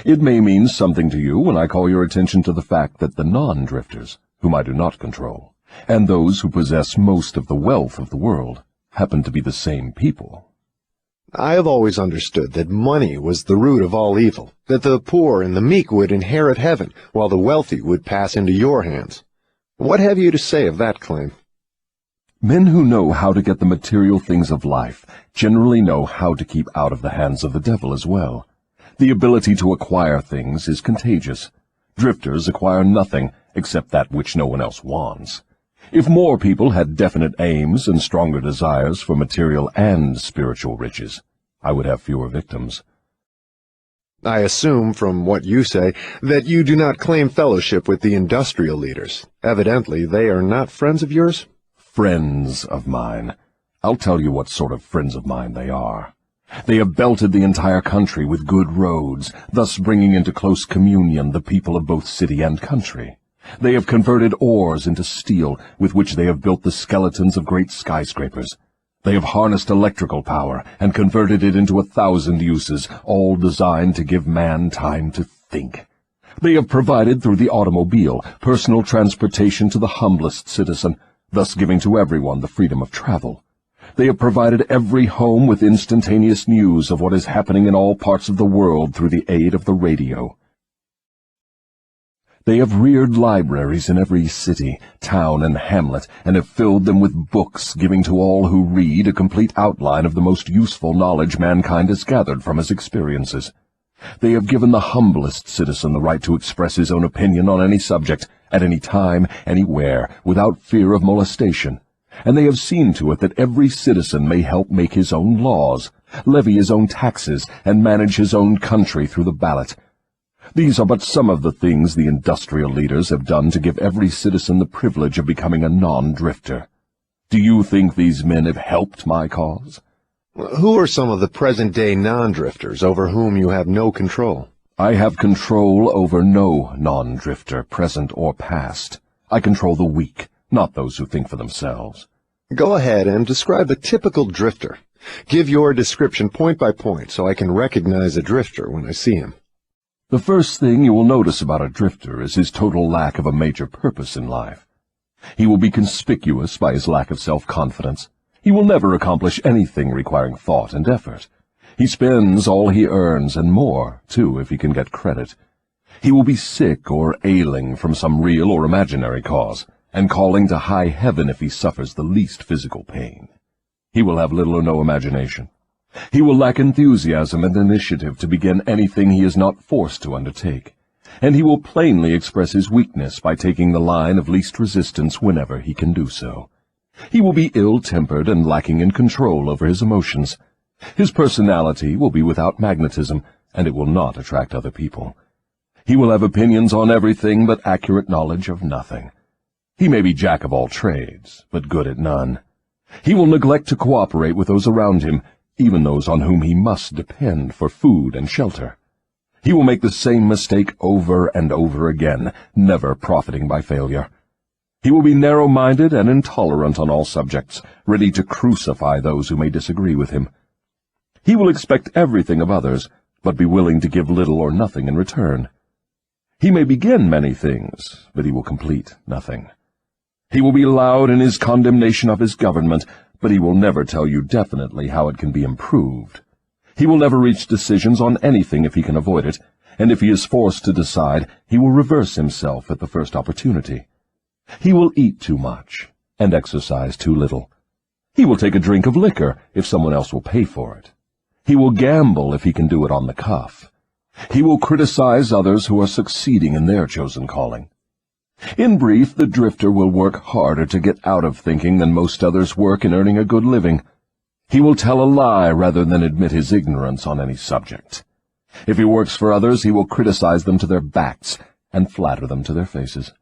It may mean something to you when I call your attention to the fact that the non-drifters, whom I do not control, and those who possess most of the wealth of the world, happen to be the same people. I have always understood that money was the root of all evil, that the poor and the meek would inherit heaven, while the wealthy would pass into your hands. What have you to say of that claim? Men who know how to get the material things of life generally know how to keep out of the hands of the devil as well. The ability to acquire things is contagious. Drifters acquire nothing except that which no one else wants. If more people had definite aims and stronger desires for material and spiritual riches, I would have fewer victims. I assume, from what you say, that you do not claim fellowship with the industrial leaders. Evidently, they are not friends of yours? Friends of mine. I'll tell you what sort of friends of mine they are. They have belted the entire country with good roads, thus bringing into close communion the people of both city and country. They have converted ores into steel, with which they have built the skeletons of great skyscrapers. They have harnessed electrical power and converted it into 1,000 uses, all designed to give man time to think. They have provided through the automobile personal transportation to the humblest citizen, thus giving to everyone the freedom of travel. They have provided every home with instantaneous news of what is happening in all parts of the world through the aid of the radio. They have reared libraries in every city, town, and hamlet, and have filled them with books, giving to all who read a complete outline of the most useful knowledge mankind has gathered from his experiences. They have given the humblest citizen the right to express his own opinion on any subject, at any time, anywhere, without fear of molestation. And they have seen to it that every citizen may help make his own laws, levy his own taxes, and manage his own country through the ballot. These are but some of the things the industrial leaders have done to give every citizen the privilege of becoming a non-drifter. Do you think these men have helped my cause? Who are some of the present-day non-drifters over whom you have no control? I have control over no non-drifter, present or past. I control the weak, not those who think for themselves. Go ahead and describe a typical drifter. Give your description point by point so I can recognize a drifter when I see him. The first thing you will notice about a drifter is his total lack of a major purpose in life. He will be conspicuous by his lack of self-confidence. He will never accomplish anything requiring thought and effort. He spends all he earns, and more, too, if he can get credit. He will be sick or ailing from some real or imaginary cause, and calling to high heaven if he suffers the least physical pain. He will have little or no imagination. He will lack enthusiasm and initiative to begin anything he is not forced to undertake, and he will plainly express his weakness by taking the line of least resistance whenever he can do so. He will be ill-tempered and lacking in control over his emotions. His personality will be without magnetism, and it will not attract other people. He will have opinions on everything but accurate knowledge of nothing. He may be jack of all trades, but good at none. He will neglect to cooperate with those around him, even those on whom he must depend for food and shelter. He will make the same mistake over and over again, never profiting by failure. He will be narrow-minded and intolerant on all subjects, ready to crucify those who may disagree with him. He will expect everything of others, but be willing to give little or nothing in return. He may begin many things, but he will complete nothing. He will be loud in his condemnation of his government, but he will never tell you definitely how it can be improved. He will never reach decisions on anything if he can avoid it, and if he is forced to decide, he will reverse himself at the first opportunity. He will eat too much and exercise too little. He will take a drink of liquor if someone else will pay for it. He will gamble if he can do it on the cuff. He will criticize others who are succeeding in their chosen calling. In brief, the drifter will work harder to get out of thinking than most others work in earning a good living. He will tell a lie rather than admit his ignorance on any subject. If he works for others, he will criticize them to their backs and flatter them to their faces.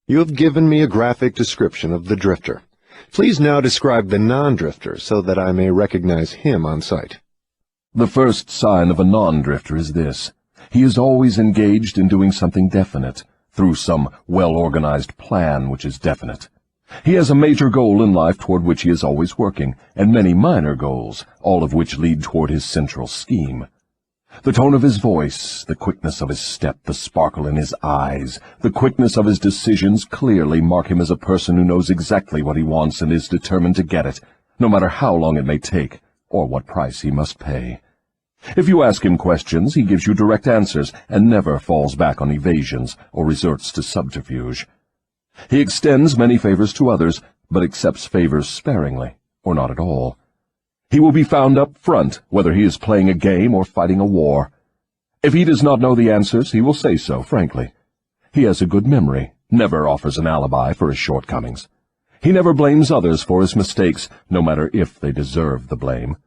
You have given me a graphic description of the drifter. Please now describe the non-drifter so that I may recognize him on sight. The first sign of a non-drifter is this. He is always engaged in doing something definite, through some well-organized plan which is definite. He has a major goal in life toward which he is always working, and many minor goals, all of which lead toward his central scheme. The tone of his voice, the quickness of his step, the sparkle in his eyes, the quickness of his decisions clearly mark him as a person who knows exactly what he wants and is determined to get it, no matter how long it may take, or what price he must pay. If you ask him questions, he gives you direct answers and never falls back on evasions or resorts to subterfuge. He extends many favors to others, but accepts favors sparingly, or not at all. He will be found up front, whether he is playing a game or fighting a war. If he does not know the answers, he will say so, frankly. He has a good memory, never offers an alibi for his shortcomings. He never blames others for his mistakes, no matter if they deserve the blame.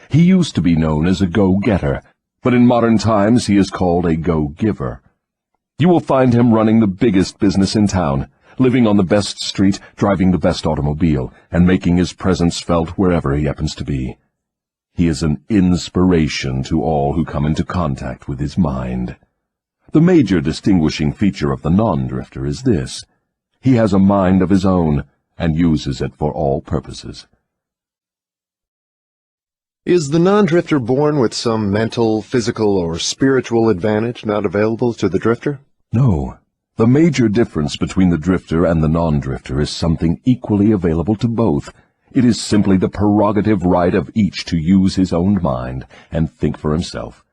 He used to be known as a go-getter, but in modern times he is called a go-giver. You will find him running the biggest business in town, living on the best street, driving the best automobile, and making his presence felt wherever he happens to be. He is an inspiration to all who come into contact with his mind. The major distinguishing feature of the non-drifter is this. He has a mind of his own, and uses it for all purposes. Is the non-drifter born with some mental, physical, or spiritual advantage not available to the drifter? No. The major difference between the drifter and the non-drifter is something equally available to both. It is simply the prerogative right of each to use his own mind and think for himself.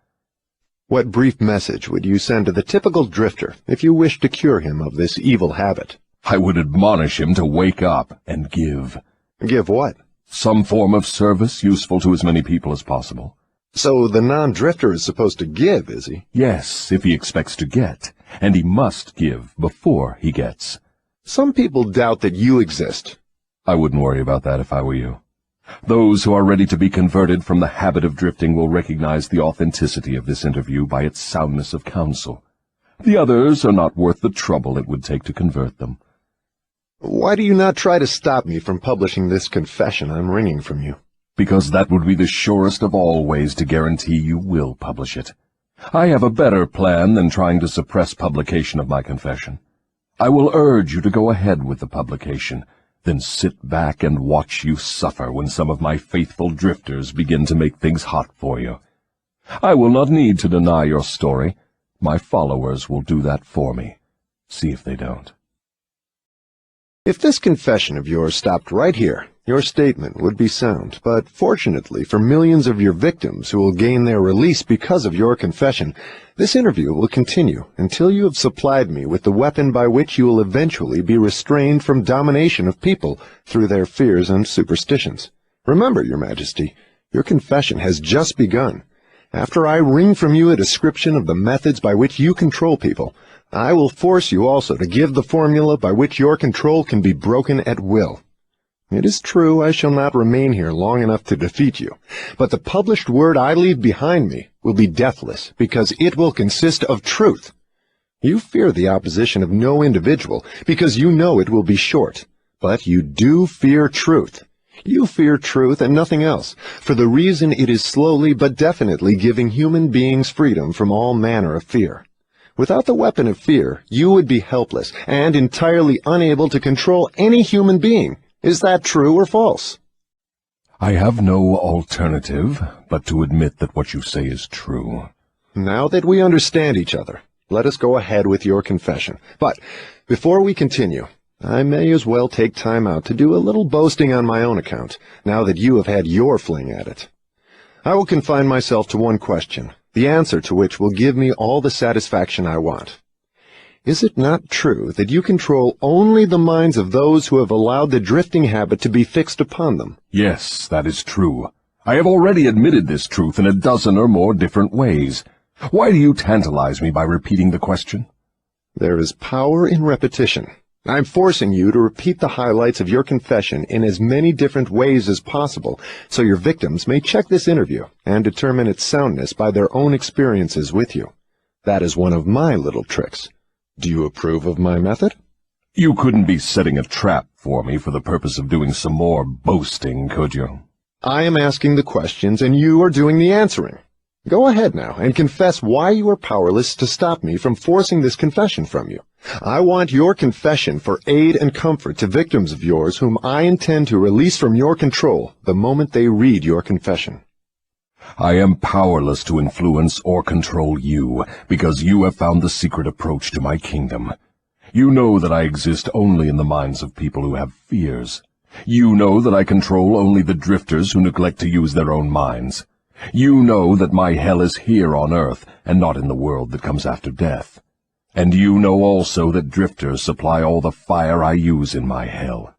What brief message would you send to the typical drifter if you wished to cure him of this evil habit? I would admonish him to wake up and give. Give what? Some form of service useful to as many people as possible. So the non-drifter is supposed to give, is he? Yes, if he expects to get, and he must give before he gets. Some people doubt that you exist. I wouldn't worry about that if I were you. Those who are ready to be converted from the habit of drifting will recognize the authenticity of this interview by its soundness of counsel. The others are not worth the trouble it would take to convert them. Why do you not try to stop me from publishing this confession I'm wringing from you? Because that would be the surest of all ways to guarantee you will publish it. I have a better plan than trying to suppress publication of my confession. I will urge you to go ahead with the publication, then sit back and watch you suffer when some of my faithful drifters begin to make things hot for you. I will not need to deny your story. My followers will do that for me. See if they don't. If this confession of yours stopped right here, Your statement would be sound, but fortunately for millions of your victims who will gain their release because of your confession, this interview will continue until you have supplied me with the weapon by which you will eventually be restrained from domination of people through their fears and superstitions. Remember, Your Majesty, your confession has just begun. After I wring from you a description of the methods by which you control people, I will force you also to give the formula by which your control can be broken at will. It is true I shall not remain here long enough to defeat you, but the published word I leave behind me will be deathless, because it will consist of truth. You fear the opposition of no individual, because you know it will be short, but you do fear truth. You fear truth and nothing else, for the reason it is slowly but definitely giving human beings freedom from all manner of fear. Without the weapon of fear, you would be helpless and entirely unable to control any human being. Is that true or false? I have no alternative but to admit that what you say is true. Now that we understand each other, let us go ahead with your confession. But before we continue, I may as well take time out to do a little boasting on my own account, now that you have had your fling at it. I will confine myself to one question, the answer to which will give me all the satisfaction I want. Is it not true that you control only the minds of those who have allowed the drifting habit to be fixed upon them? Yes, that is true. I have already admitted this truth in a dozen or more different ways. Why do you tantalize me by repeating the question? There is power in repetition. I'm forcing you to repeat the highlights of your confession in as many different ways as possible, so your victims may check this interview and determine its soundness by their own experiences with you. That is one of my little tricks. Do you approve of my method? You couldn't be setting a trap for me for the purpose of doing some more boasting, could you? I am asking the questions and you are doing the answering. Go ahead now and confess why you are powerless to stop me from forcing this confession from you. I want your confession for aid and comfort to victims of yours whom I intend to release from your control the moment they read your confession. I am powerless to influence or control you, because you have found the secret approach to my kingdom. You know that I exist only in the minds of people who have fears. You know that I control only the drifters who neglect to use their own minds. You know that my hell is here on earth, and not in the world that comes after death. And you know also that drifters supply all the fire I use in my hell.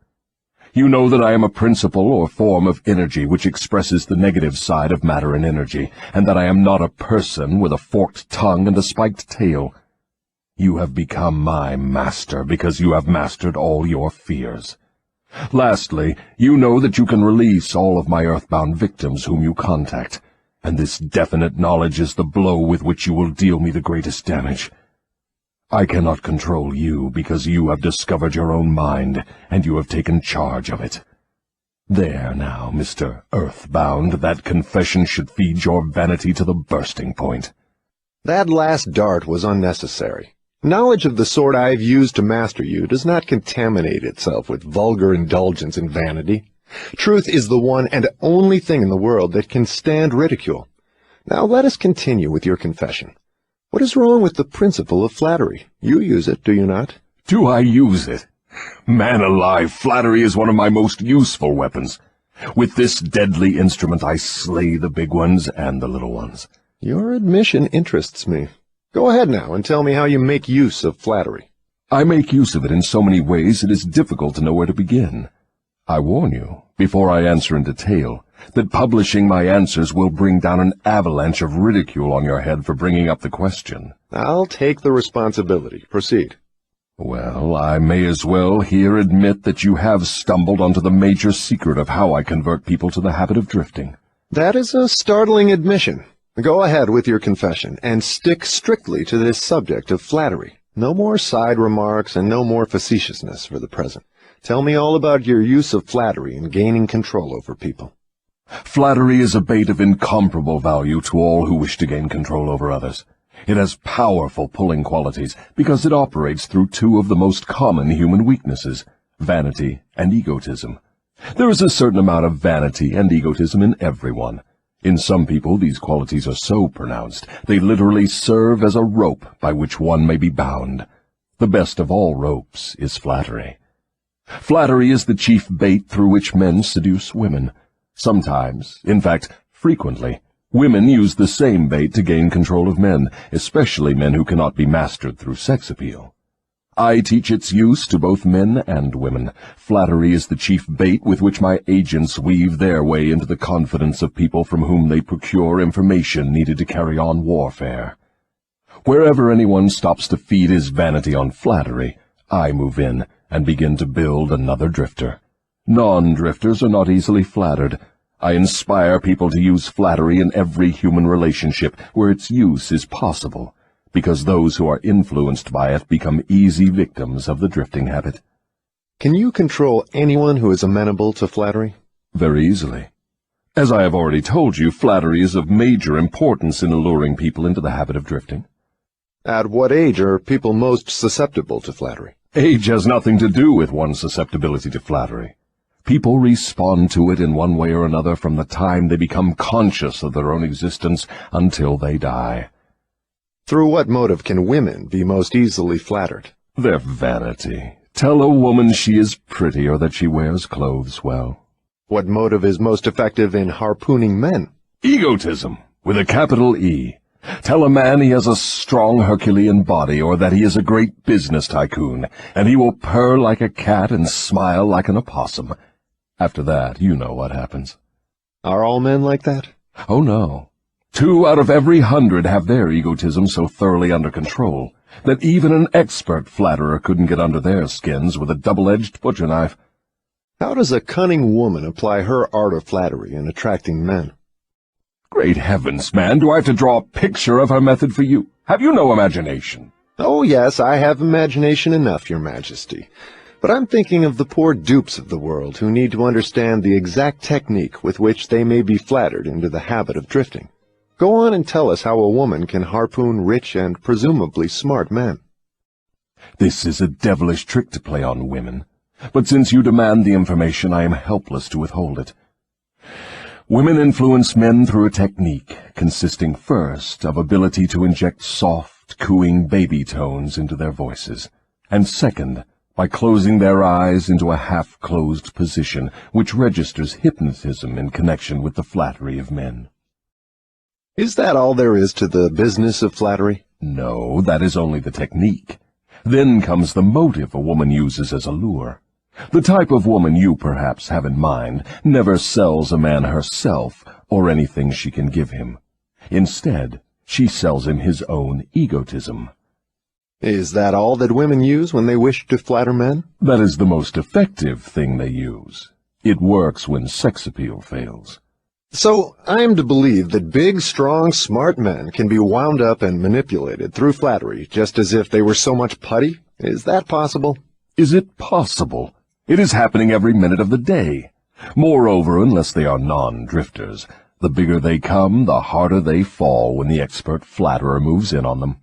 You know that I am a principle or form of energy which expresses the negative side of matter and energy, and that I am not a person with a forked tongue and a spiked tail. You have become my master because you have mastered all your fears. Lastly, you know that you can release all of my earthbound victims whom you contact, and this definite knowledge is the blow with which you will deal me the greatest damage. I cannot control you because you have discovered your own mind, and you have taken charge of it. There now, Mr. Earthbound, that confession should feed your vanity to the bursting point. That last dart was unnecessary. Knowledge of the sort I have used to master you does not contaminate itself with vulgar indulgence and vanity. Truth is the one and only thing in the world that can stand ridicule. Now let us continue with your confession. What is wrong with the principle of flattery? You use it, do you not? Do I use it? Man alive, flattery is one of my most useful weapons. With this deadly instrument I slay the big ones and the little ones. Your admission interests me. Go ahead now and tell me how you make use of flattery. I make use of it in so many ways it is difficult to know where to begin. I warn you, before I answer in detail, that publishing my answers will bring down an avalanche of ridicule on your head for bringing up the question. I'll take the responsibility. Proceed. Well, I may as well here admit that you have stumbled onto the major secret of how I convert people to the habit of drifting. That is a startling admission. Go ahead with your confession, and stick strictly to this subject of flattery. No more side remarks and no more facetiousness for the present. Tell me all about your use of flattery in gaining control over people. Flattery is a bait of incomparable value to all who wish to gain control over others. It has powerful pulling qualities because it operates through two of the most common human weaknesses, vanity and egotism. There is a certain amount of vanity and egotism in everyone. In some people these qualities are so pronounced they literally serve as a rope by which one may be bound. The best of all ropes is flattery. Flattery is the chief bait through which men seduce women. Sometimes, in fact, frequently, women use the same bait to gain control of men, especially men who cannot be mastered through sex appeal. I teach its use to both men and women. Flattery is the chief bait with which my agents weave their way into the confidence of people from whom they procure information needed to carry on warfare. Wherever anyone stops to feed his vanity on flattery, I move in and begin to build another drifter. Non-drifters are not easily flattered. I inspire people to use flattery in every human relationship where its use is possible, because those who are influenced by it become easy victims of the drifting habit. Can you control anyone who is amenable to flattery? Very easily. As I have already told you, flattery is of major importance in alluring people into the habit of drifting. At what age are people most susceptible to flattery? Age has nothing to do with one's susceptibility to flattery. People respond to it in one way or another from the time they become conscious of their own existence until they die. Through what motive can women be most easily flattered? Their vanity. Tell a woman she is pretty or that she wears clothes well. What motive is most effective in harpooning men? Egotism, with a capital E. Tell a man he has a strong Herculean body or that he is a great business tycoon, and he will purr like a cat and smile like an opossum. After that, you know what happens. Are all men like that? Oh, no. 2 out of every 100 have their egotism so thoroughly under control that even an expert flatterer couldn't get under their skins with a double-edged butcher knife. How does a cunning woman apply her art of flattery in attracting men? Great heavens, man, do I have to draw a picture of her method for you? Have you no imagination? Oh, yes, I have imagination enough, Your Majesty. But I'm thinking of the poor dupes of the world who need to understand the exact technique with which they may be flattered into the habit of drifting. Go on and tell us how a woman can harpoon rich and presumably smart men. This is a devilish trick to play on women, but since you demand the information, I am helpless to withhold it. Women influence men through a technique consisting first of ability to inject soft, cooing baby tones into their voices, and second, by closing their eyes into a half-closed position which registers hypnotism in connection with the flattery of men. Is that all there is to the business of flattery? No, that is only the technique. Then comes the motive a woman uses as a lure. The type of woman you perhaps have in mind never sells a man herself or anything she can give him. Instead, she sells him his own egotism. Is that all that women use when they wish to flatter men? That is the most effective thing they use. It works when sex appeal fails. So, I am to believe that big, strong, smart men can be wound up and manipulated through flattery just as if they were so much putty? Is that possible? Is it possible? It is happening every minute of the day. Moreover, unless they are non-drifters, the bigger they come, the harder they fall when the expert flatterer moves in on them.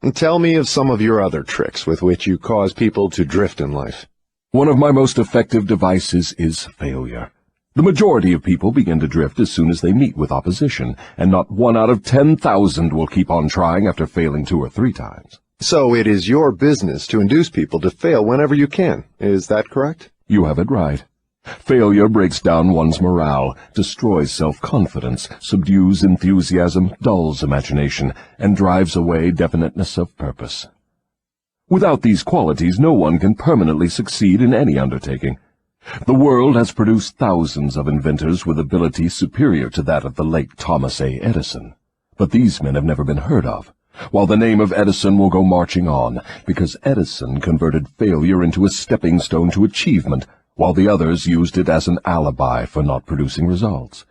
And tell me of some of your other tricks with which you cause people to drift in life. One of my most effective devices is failure. The majority of people begin to drift as soon as they meet with opposition, and not 1 out of 10,000 will keep on trying after failing 2 or 3 times. So it is your business to induce people to fail whenever you can. Is that correct? You have it right. Failure breaks down one's morale, destroys self-confidence, subdues enthusiasm, dulls imagination, and drives away definiteness of purpose. Without these qualities, no one can permanently succeed in any undertaking. The world has produced thousands of inventors with ability superior to that of the late Thomas A. Edison, but these men have never been heard of, while the name of Edison will go marching on, because Edison converted failure into a stepping stone to achievement, while the others used it as an alibi for not producing results.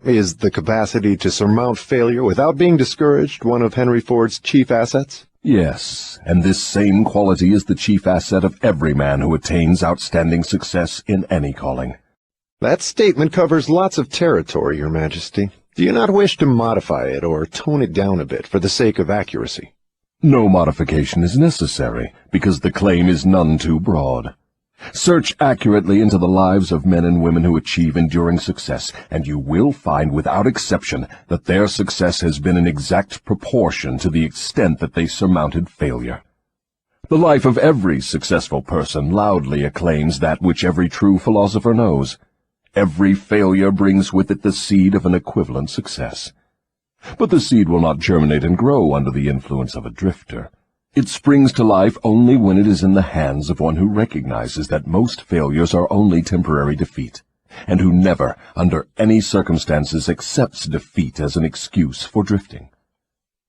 Is the capacity to surmount failure without being discouraged one of Henry Ford's chief assets? Yes, and this same quality is the chief asset of every man who attains outstanding success in any calling. That statement covers lots of territory, Your Majesty. Do you not wish to modify it or tone it down a bit for the sake of accuracy? No modification is necessary, because the claim is none too broad. Search accurately into the lives of men and women who achieve enduring success, and you will find without exception that their success has been in exact proportion to the extent that they surmounted failure. The life of every successful person loudly acclaims that which every true philosopher knows. Every failure brings with it the seed of an equivalent success. But the seed will not germinate and grow under the influence of a drifter. It springs to life only when it is in the hands of one who recognizes that most failures are only temporary defeat, and who never, under any circumstances, accepts defeat as an excuse for drifting.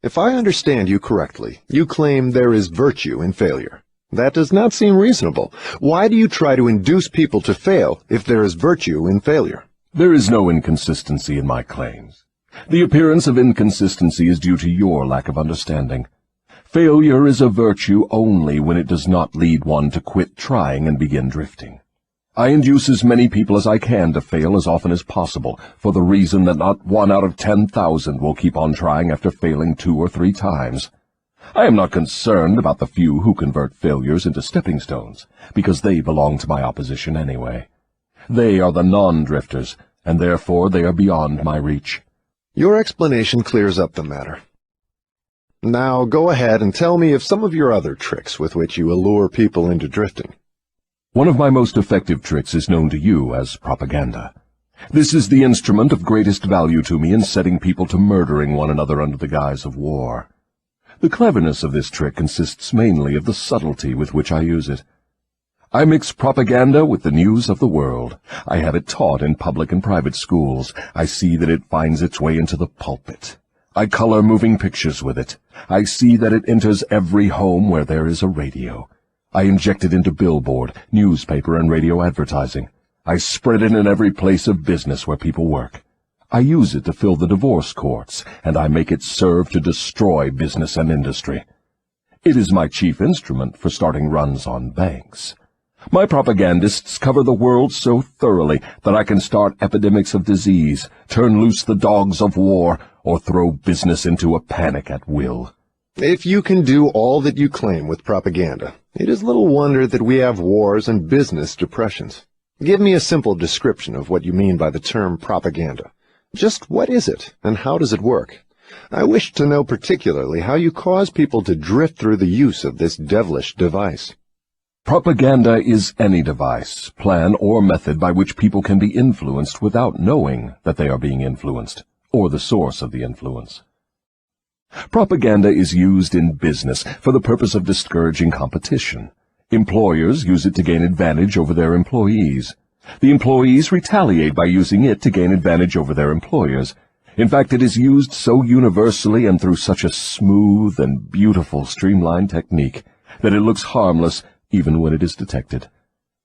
If I understand you correctly, you claim there is virtue in failure. That does not seem reasonable. Why do you try to induce people to fail if there is virtue in failure? There is no inconsistency in my claims. The appearance of inconsistency is due to your lack of understanding. Failure is a virtue only when it does not lead one to quit trying and begin drifting. I induce as many people as I can to fail as often as possible, for the reason that not 1 out of 10,000 will keep on trying after failing 2 or 3 times. I am not concerned about the few who convert failures into stepping stones, because they belong to my opposition anyway. They are the non-drifters, and therefore they are beyond my reach. Your explanation clears up the matter. Now go ahead and tell me of some of your other tricks with which you allure people into drifting. One of my most effective tricks is known to you as propaganda. This is the instrument of greatest value to me in setting people to murdering one another under the guise of war. The cleverness of this trick consists mainly of the subtlety with which I use it. I mix propaganda with the news of the world. I have it taught in public and private schools. I see that it finds its way into the pulpit. I color moving pictures with it. I see that it enters every home where there is a radio. I inject it into billboard, newspaper, and radio advertising. I spread it in every place of business where people work. I use it to fill the divorce courts, and I make it serve to destroy business and industry. It is my chief instrument for starting runs on banks. My propagandists cover the world so thoroughly that I can start epidemics of disease, turn loose the dogs of war, or throw business into a panic at will. If you can do all that you claim with propaganda, it is little wonder that we have wars and business depressions. Give me a simple description of what you mean by the term propaganda. Just what is it, and how does it work? I wish to know particularly how you cause people to drift through the use of this devilish device. Propaganda is any device, plan, or method by which people can be influenced without knowing that they are being influenced, or the source of the influence. Propaganda is used in business for the purpose of discouraging competition. Employers use it to gain advantage over their employees. The employees retaliate by using it to gain advantage over their employers. In fact, it is used so universally and through such a smooth and beautiful streamlined technique that it looks harmless even when it is detected.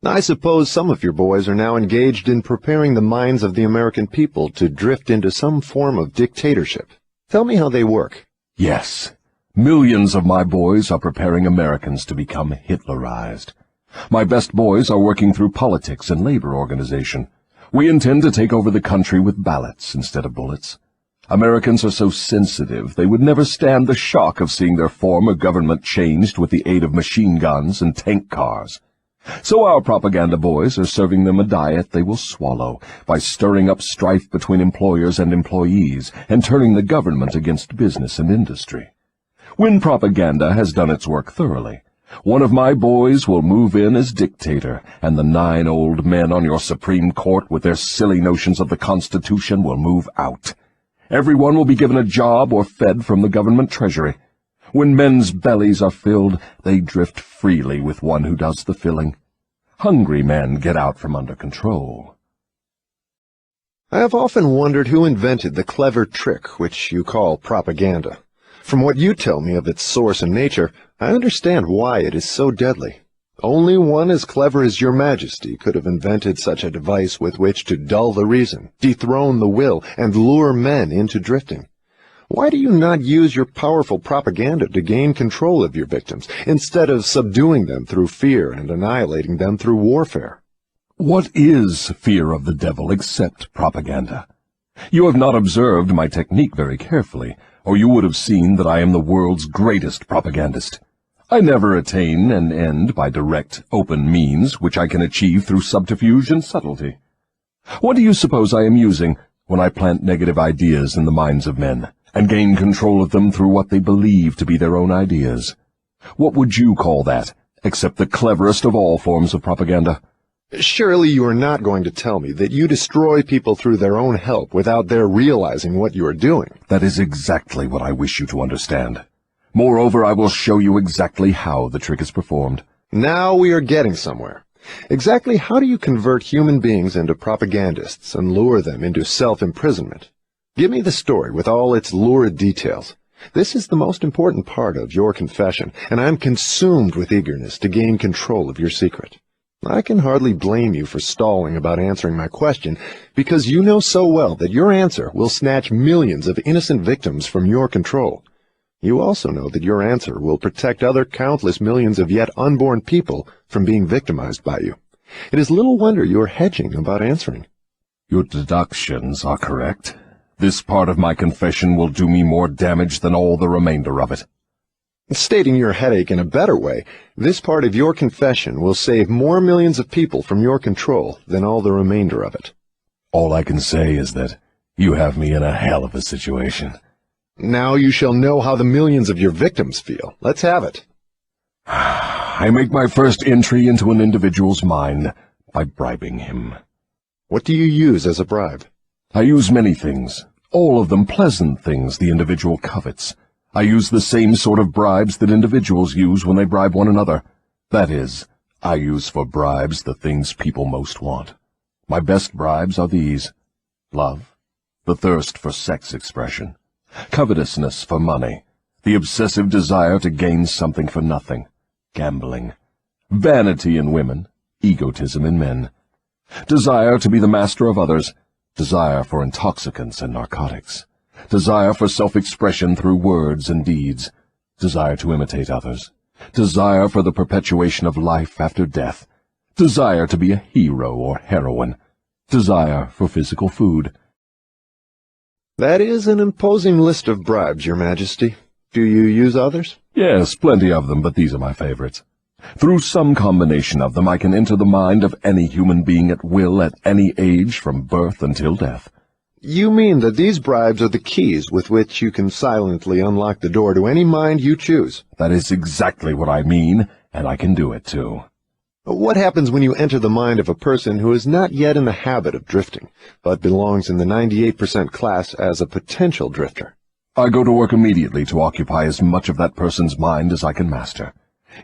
I suppose some of your boys are now engaged in preparing the minds of the American people to drift into some form of dictatorship. Tell me how they work. Yes, millions of my boys are preparing Americans to become Hitlerized. My best boys are working through politics and labor organization. We intend to take over the country with ballots instead of bullets. Americans are so sensitive they would never stand the shock of seeing their form of government changed with the aid of machine guns and tank cars. So our propaganda boys are serving them a diet they will swallow by stirring up strife between employers and employees and turning the government against business and industry. When propaganda has done its work thoroughly, one of my boys will move in as dictator, and the 9 old men on your Supreme Court with their silly notions of the Constitution will move out. Everyone will be given a job or fed from the government treasury. When men's bellies are filled, they drift freely with one who does the filling. Hungry men get out from under control. I have often wondered who invented the clever trick which you call propaganda. From what you tell me of its source and nature, I understand why it is so deadly. Only one as clever as your Majesty could have invented such a device with which to dull the reason, dethrone the will, and lure men into drifting. Why do you not use your powerful propaganda to gain control of your victims, instead of subduing them through fear and annihilating them through warfare? What is fear of the devil except propaganda? You have not observed my technique very carefully, or you would have seen that I am the world's greatest propagandist. I never attain an end by direct, open means which I can achieve through subterfuge and subtlety. What do you suppose I am using when I plant negative ideas in the minds of men, and gain control of them through what they believe to be their own ideas? What would you call that, except the cleverest of all forms of propaganda? Surely you are not going to tell me that you destroy people through their own help without their realizing what you are doing. That is exactly what I wish you to understand. Moreover, I will show you exactly how the trick is performed. Now we are getting somewhere. Exactly how do you convert human beings into propagandists and lure them into self-imprisonment? Give me the story with all its lurid details. This is the most important part of your confession, and I am consumed with eagerness to gain control of your secret. I can hardly blame you for stalling about answering my question, because you know so well that your answer will snatch millions of innocent victims from your control. You also know that your answer will protect other countless millions of yet unborn people from being victimized by you. It is little wonder you are hedging about answering. Your deductions are correct. This part of my confession will do me more damage than all the remainder of it. Stating your headache in a better way, this part of your confession will save more millions of people from your control than all the remainder of it. All I can say is that you have me in a hell of a situation. Now you shall know how the millions of your victims feel. Let's have it. I make my first entry into an individual's mind by bribing him. What do you use as a bribe? I use many things, all of them pleasant things the individual covets. I use the same sort of bribes that individuals use when they bribe one another. That is, I use for bribes the things people most want. My best bribes are these: love, the thirst for sex expression, covetousness for money, the obsessive desire to gain something for nothing, gambling, vanity in women, egotism in men, desire to be the master of others, desire for intoxicants and narcotics, desire for self-expression through words and deeds, desire to imitate others, desire for the perpetuation of life after death, desire to be a hero or heroine, desire for physical food. That is an imposing list of bribes, Your Majesty. Do you use others? Yes, plenty of them, but these are my favorites. Through some combination of them, I can enter the mind of any human being at will at any age from birth until death. You mean that these bribes are the keys with which you can silently unlock the door to any mind you choose? That is exactly what I mean, and I can do it too. What happens when you enter the mind of a person who is not yet in the habit of drifting, but belongs in the 98% class as a potential drifter? I go to work immediately to occupy as much of that person's mind as I can master.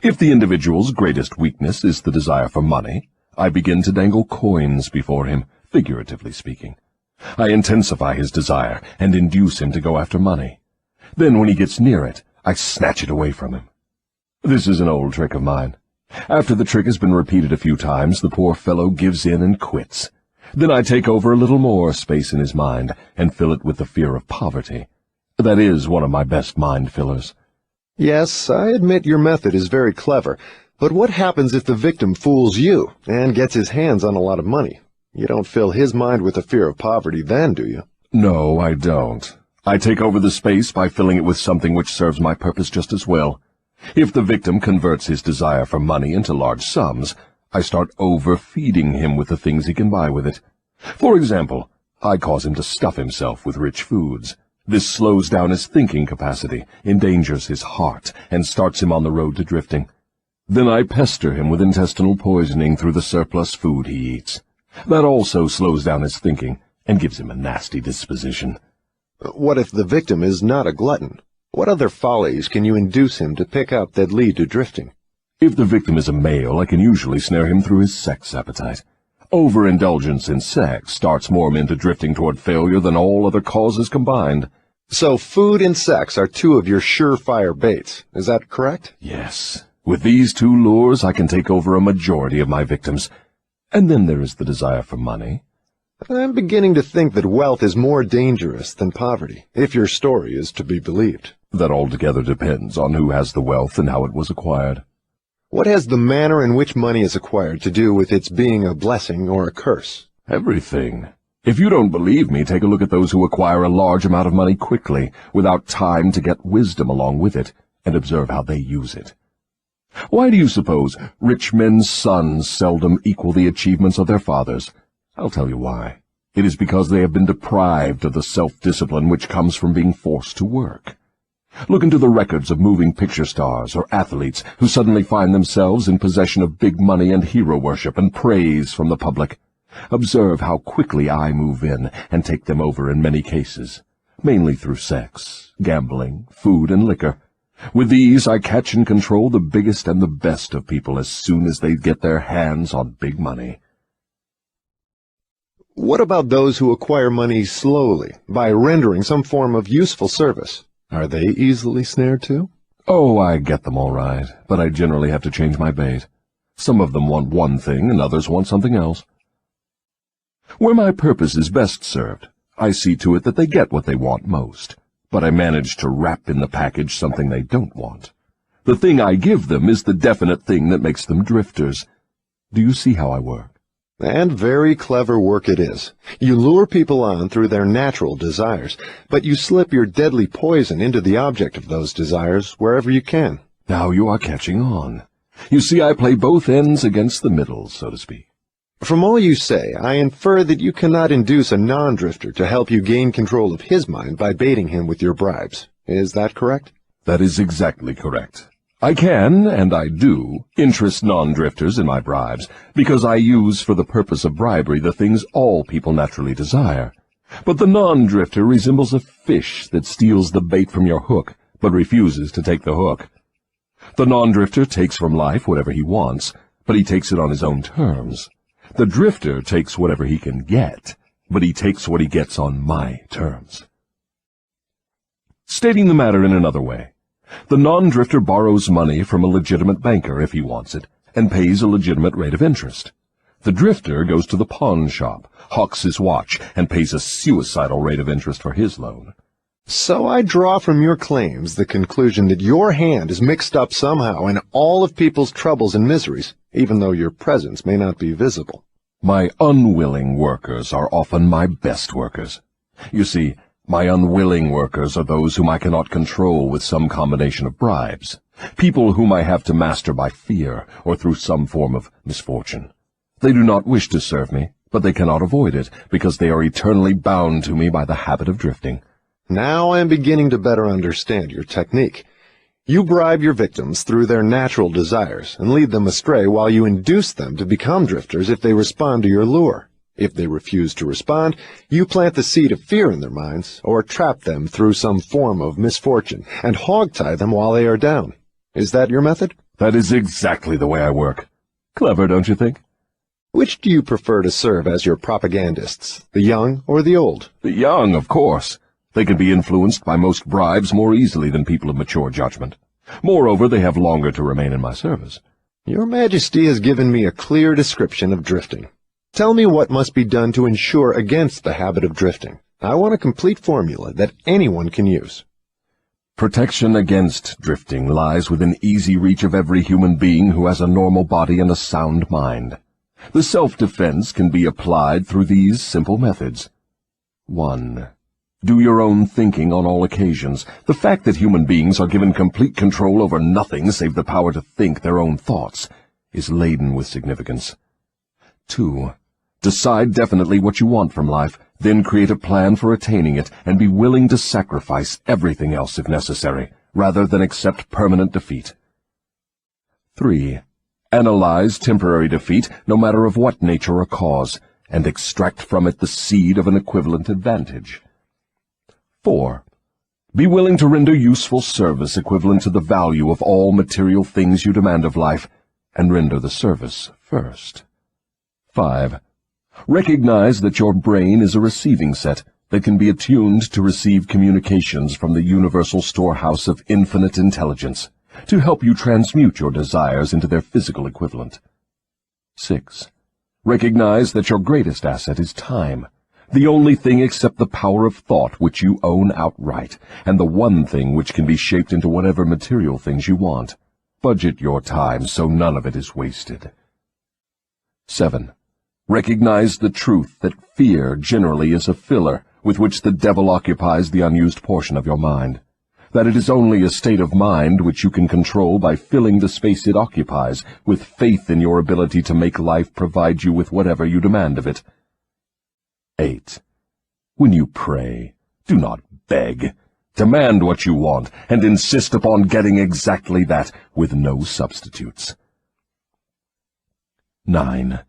If the individual's greatest weakness is the desire for money, I begin to dangle coins before him, figuratively speaking. I intensify his desire and induce him to go after money. Then when he gets near it, I snatch it away from him. This is an old trick of mine. After the trick has been repeated a few times, the poor fellow gives in and quits. Then I take over a little more space in his mind and fill it with the fear of poverty. That is one of my best mind fillers. Yes, I admit your method is very clever, but what happens if the victim fools you and gets his hands on a lot of money? You don't fill his mind with the fear of poverty then, do you? No, I don't. I take over the space by filling it with something which serves my purpose just as well. If the victim converts his desire for money into large sums, I start overfeeding him with the things he can buy with it. For example, I cause him to stuff himself with rich foods. This slows down his thinking capacity, endangers his heart, and starts him on the road to drifting. Then I pester him with intestinal poisoning through the surplus food he eats. That also slows down his thinking and gives him a nasty disposition. What if the victim is not a glutton? What other follies can you induce him to pick up that lead to drifting? If the victim is a male, I can usually snare him through his sex appetite. Overindulgence in sex starts more men to drifting toward failure than all other causes combined. So food and sex are two of your surefire baits. Is that correct? Yes. With these two lures, I can take over a majority of my victims. And then there is the desire for money. I'm beginning to think that wealth is more dangerous than poverty, if your story is to be believed. That altogether depends on who has the wealth and how it was acquired. What has the manner in which money is acquired to do with its being a blessing or a curse? Everything. If you don't believe me, take a look at those who acquire a large amount of money quickly, without time to get wisdom along with it, and observe how they use it. Why do you suppose rich men's sons seldom equal the achievements of their fathers? I'll tell you why. It is because they have been deprived of the self-discipline which comes from being forced to work. Look into the records of moving picture stars or athletes who suddenly find themselves in possession of big money and hero worship and praise from the public. Observe how quickly I move in and take them over in many cases, mainly through sex, gambling, food, and liquor. With these, I catch and control the biggest and the best of people as soon as they get their hands on big money. What about those who acquire money slowly, by rendering some form of useful service? Are they easily snared too? Oh, I get them all right, but I generally have to change my bait. Some of them want one thing and others want something else. Where my purpose is best served, I see to it that they get what they want most, but I manage to wrap in the package something they don't want. The thing I give them is the definite thing that makes them drifters. Do you see how I work? And very clever work it is. You lure people on through their natural desires, but you slip your deadly poison into the object of those desires wherever you can. Now you are catching on. You see, I play both ends against the middle, so to speak. From all you say, I infer that you cannot induce a non-drifter to help you gain control of his mind by baiting him with your bribes. Is that correct? That is exactly correct. I can, and I do, interest non-drifters in my bribes, because I use for the purpose of bribery the things all people naturally desire. But the non-drifter resembles a fish that steals the bait from your hook, but refuses to take the hook. The non-drifter takes from life whatever he wants, but he takes it on his own terms. The drifter takes whatever he can get, but he takes what he gets on my terms. Stating the matter in another way, the non-drifter borrows money from a legitimate banker if he wants it, and pays a legitimate rate of interest. The drifter goes to the pawn shop, hawks his watch, and pays a suicidal rate of interest for his loan. So I draw from your claims the conclusion that your hand is mixed up somehow in all of people's troubles and miseries, even though your presence may not be visible. My unwilling workers are often my best workers. You see, my unwilling workers are those whom I cannot control with some combination of bribes, people whom I have to master by fear or through some form of misfortune. They do not wish to serve me, but they cannot avoid it, because they are eternally bound to me by the habit of drifting. Now I am beginning to better understand your technique. You bribe your victims through their natural desires and lead them astray while you induce them to become drifters if they respond to your lure. If they refuse to respond, you plant the seed of fear in their minds, or trap them through some form of misfortune, and hog-tie them while they are down. Is that your method? That is exactly the way I work. Clever, don't you think? Which do you prefer to serve as your propagandists, the young or the old? The young, of course. They can be influenced by most bribes more easily than people of mature judgment. Moreover, they have longer to remain in my service. Your Majesty has given me a clear description of drifting. Tell me what must be done to ensure against the habit of drifting. I want a complete formula that anyone can use. Protection against drifting lies within easy reach of every human being who has a normal body and a sound mind. The self-defense can be applied through these simple methods. 1. Do your own thinking on all occasions. The fact that human beings are given complete control over nothing save the power to think their own thoughts is laden with significance. 2. Decide definitely what you want from life, then create a plan for attaining it, and be willing to sacrifice everything else if necessary, rather than accept permanent defeat. 3. Analyze temporary defeat, no matter of what nature or cause, and extract from it the seed of an equivalent advantage. 4. Be willing to render useful service equivalent to the value of all material things you demand of life, and render the service first. 5. Recognize that your brain is a receiving set that can be attuned to receive communications from the universal storehouse of infinite intelligence, to help you transmute your desires into their physical equivalent. 6. Recognize that your greatest asset is time, the only thing except the power of thought which you own outright, and the one thing which can be shaped into whatever material things you want. Budget your time so none of it is wasted. 7. Recognize the truth that fear generally is a filler with which the devil occupies the unused portion of your mind, that it is only a state of mind which you can control by filling the space it occupies with faith in your ability to make life provide you with whatever you demand of it. 8. When you pray, do not beg. Demand what you want, and insist upon getting exactly that, with no substitutes. 9.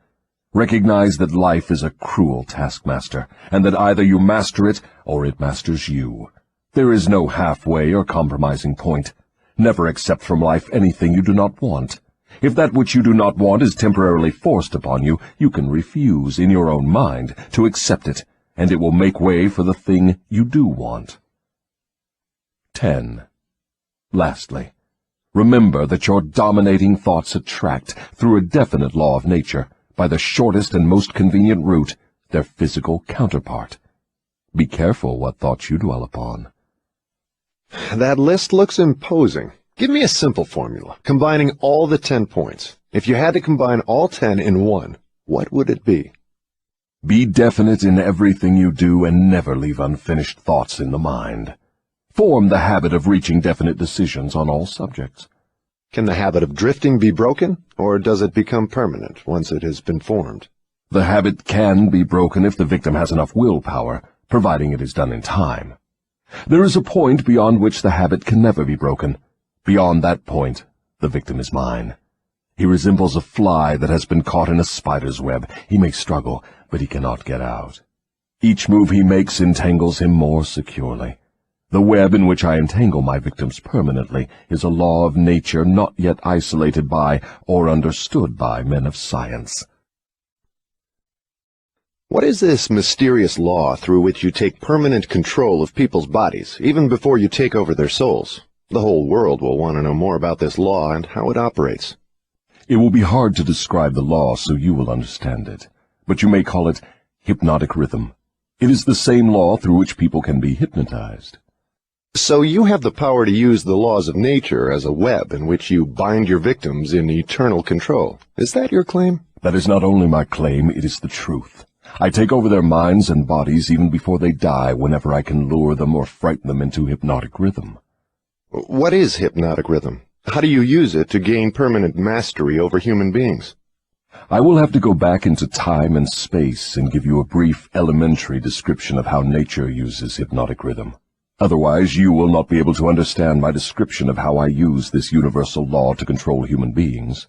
Recognize that life is a cruel taskmaster, and that either you master it, or it masters you. There is no halfway or compromising point. Never accept from life anything you do not want. If that which you do not want is temporarily forced upon you, you can refuse, in your own mind, to accept it, and it will make way for the thing you do want. 10. Lastly, remember that your dominating thoughts attract, through a definite law of nature, by the shortest and most convenient route, their physical counterpart. Be careful what thoughts you dwell upon. That list looks imposing. Give me a simple formula, combining all the 10 points. If you had to combine all 10 in one, what would it be? Be definite in everything you do, and never leave unfinished thoughts in the mind. Form the habit of reaching definite decisions on all subjects. Can the habit of drifting be broken, or does it become permanent once it has been formed? The habit can be broken if the victim has enough willpower, providing it is done in time. There is a point beyond which the habit can never be broken. Beyond that point, the victim is mine. He resembles a fly that has been caught in a spider's web. He may struggle, but he cannot get out. Each move he makes entangles him more securely. The web in which I entangle my victims permanently is a law of nature not yet isolated by or understood by men of science. What is this mysterious law through which you take permanent control of people's bodies, even before you take over their souls? The whole world will want to know more about this law and how it operates. It will be hard to describe the law so you will understand it, but you may call it hypnotic rhythm. It is the same law through which people can be hypnotized. So you have the power to use the laws of nature as a web in which you bind your victims in eternal control. Is that your claim? That is not only my claim, it is the truth. I take over their minds and bodies even before they die whenever I can lure them or frighten them into hypnotic rhythm. What is hypnotic rhythm? How do you use it to gain permanent mastery over human beings? I will have to go back into time and space and give you a brief, elementary description of how nature uses hypnotic rhythm. Otherwise, you will not be able to understand my description of how I use this universal law to control human beings.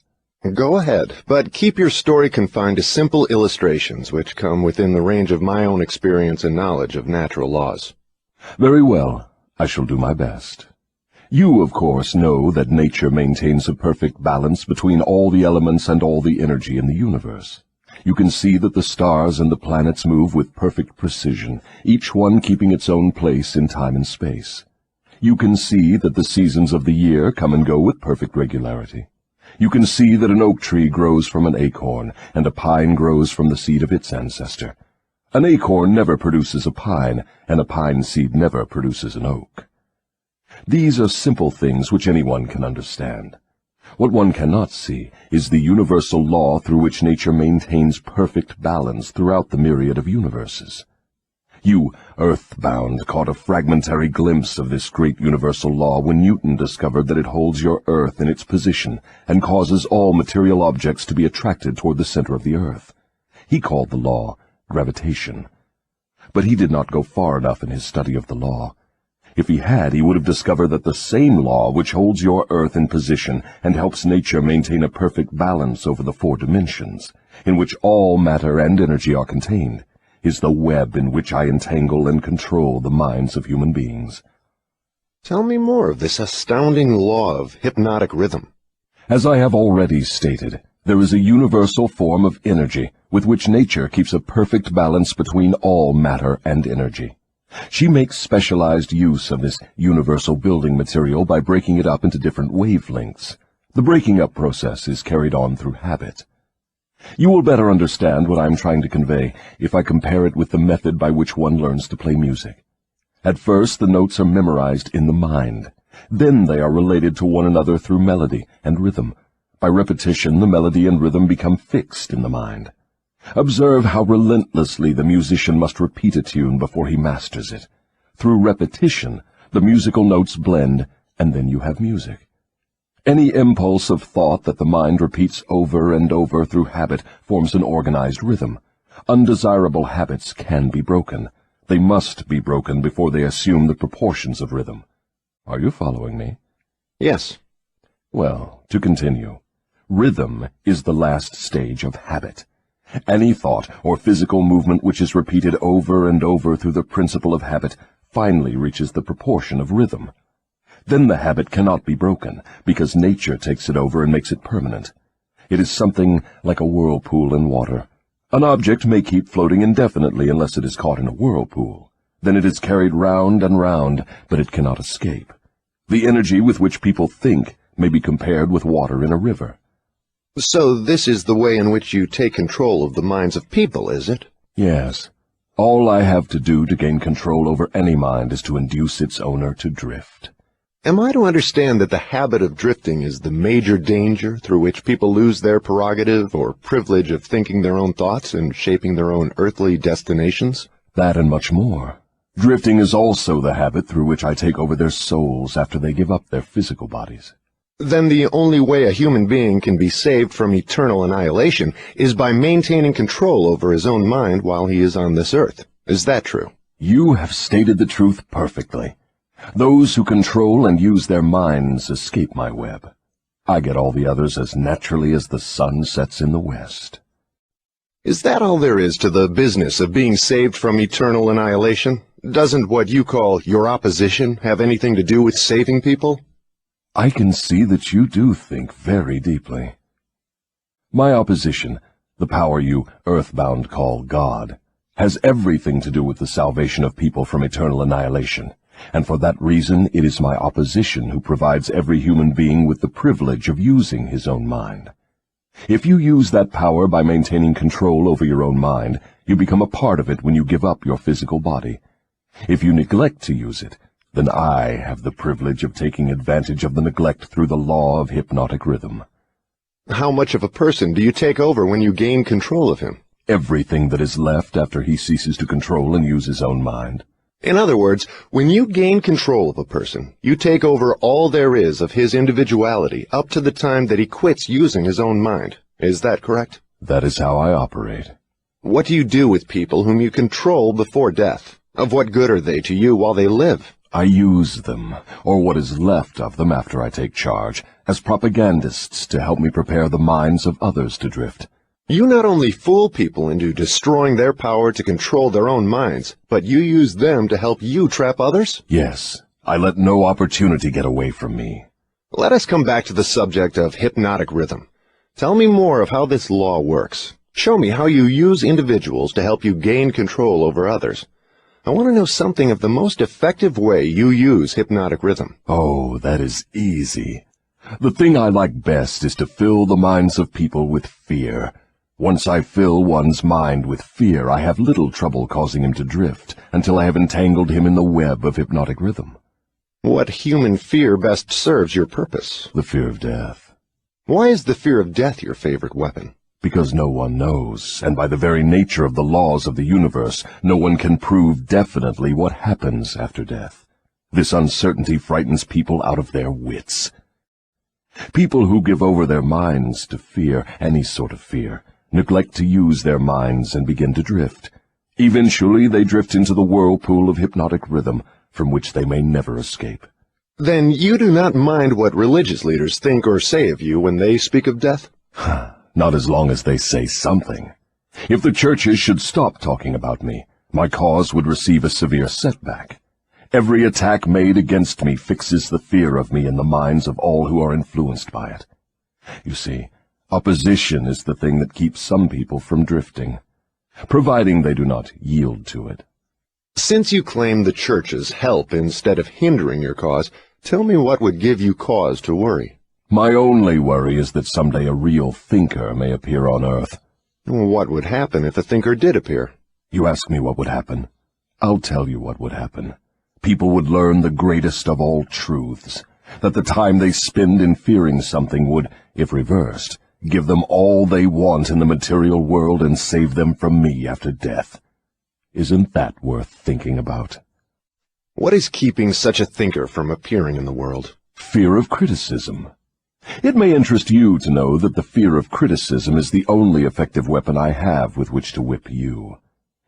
Go ahead, but keep your story confined to simple illustrations which come within the range of my own experience and knowledge of natural laws. Very well. I shall do my best. You, of course, know that nature maintains a perfect balance between all the elements and all the energy in the universe. You can see that the stars and the planets move with perfect precision, each one keeping its own place in time and space. You can see that the seasons of the year come and go with perfect regularity. You can see that an oak tree grows from an acorn, and a pine grows from the seed of its ancestor. An acorn never produces a pine, and a pine seed never produces an oak. These are simple things which anyone can understand. What one cannot see is the universal law through which nature maintains perfect balance throughout the myriad of universes. You, earthbound, caught a fragmentary glimpse of this great universal law when Newton discovered that it holds your earth in its position and causes all material objects to be attracted toward the center of the earth. He called the law gravitation. But he did not go far enough in his study of the law. If he had, he would have discovered that the same law which holds your earth in position and helps nature maintain a perfect balance over the 4 dimensions, in which all matter and energy are contained, is the web in which I entangle and control the minds of human beings. Tell me more of this astounding law of hypnotic rhythm. As I have already stated, there is a universal form of energy with which nature keeps a perfect balance between all matter and energy. She makes specialized use of this universal building material by breaking it up into different wavelengths. The breaking up process is carried on through habit. You will better understand what I am trying to convey if I compare it with the method by which one learns to play music. At first, the notes are memorized in the mind. Then they are related to one another through melody and rhythm. By repetition, the melody and rhythm become fixed in the mind. Observe how relentlessly the musician must repeat a tune before he masters it. Through repetition, the musical notes blend, and then you have music. Any impulse of thought that the mind repeats over and over through habit forms an organized rhythm. Undesirable habits can be broken, They must be broken before they assume the proportions of rhythm. Are you following me? Yes. Well, to continue, rhythm is the last stage of habit. Any thought or physical movement which is repeated over and over through the principle of habit finally reaches the proportion of rhythm. Then the habit cannot be broken, because nature takes it over and makes it permanent. It is something like a whirlpool in water. An object may keep floating indefinitely unless it is caught in a whirlpool. Then it is carried round and round, but it cannot escape. The energy with which people think may be compared with water in a river. So this is the way in which you take control of the minds of people, is it? Yes. All I have to do to gain control over any mind is to induce its owner to drift. Am I to understand that the habit of drifting is the major danger through which people lose their prerogative or privilege of thinking their own thoughts and shaping their own earthly destinations? That and much more. Drifting is also the habit through which I take over their souls after they give up their physical bodies. Then the only way a human being can be saved from eternal annihilation is by maintaining control over his own mind while he is on this earth. Is that true? You have stated the truth perfectly. Those who control and use their minds escape my web. I get all the others as naturally as the sun sets in the west. Is that all there is to the business of being saved from eternal annihilation? Doesn't what you call your opposition have anything to do with saving people? I can see that you do think very deeply. My opposition, the power you earthbound call God, has everything to do with the salvation of people from eternal annihilation. And for that reason it is my opposition who provides every human being with the privilege of using his own mind. If you use that power by maintaining control over your own mind, you become a part of it when you give up your physical body. If you neglect to use it, then I have the privilege of taking advantage of the neglect through the law of hypnotic rhythm. How much of a person do you take over when you gain control of him? Everything that is left after he ceases to control and use his own mind. In other words, when you gain control of a person, you take over all there is of his individuality up to the time that he quits using his own mind. Is that correct? That is how I operate. What do you do with people whom you control before death? Of what good are they to you while they live? I use them, or what is left of them after I take charge, as propagandists to help me prepare the minds of others to drift. You not only fool people into destroying their power to control their own minds, but you use them to help you trap others? Yes, I let no opportunity get away from me. Let us come back to the subject of hypnotic rhythm. Tell me more of how this law works. Show me how you use individuals to help you gain control over others. I want to know something of the most effective way you use hypnotic rhythm. Oh, that is easy. The thing I like best is to fill the minds of people with fear. Once I fill one's mind with fear, I have little trouble causing him to drift until I have entangled him in the web of hypnotic rhythm. What human fear best serves your purpose? The fear of death. Why is the fear of death your favorite weapon? Because no one knows, and by the very nature of the laws of the universe, no one can prove definitely what happens after death. This uncertainty frightens people out of their wits. People who give over their minds to fear, any sort of fear, neglect to use their minds and begin to drift. Eventually they drift into the whirlpool of hypnotic rhythm, from which they may never escape. Then you do not mind what religious leaders think or say of you when they speak of death? Not as long as they say something. If the churches should stop talking about me, my cause would receive a severe setback. Every attack made against me fixes the fear of me in the minds of all who are influenced by it. You see, opposition is the thing that keeps some people from drifting, providing they do not yield to it. Since you claim the churches help instead of hindering your cause, tell me what would give you cause to worry. My only worry is that someday a real thinker may appear on earth. What would happen if a thinker did appear? You ask me what would happen. I'll tell you what would happen. People would learn the greatest of all truths, that the time they spend in fearing something would, if reversed, give them all they want in the material world and save them from me after death. Isn't that worth thinking about? What is keeping such a thinker from appearing in the world? Fear of criticism. It may interest you to know that the fear of criticism is the only effective weapon I have with which to whip you.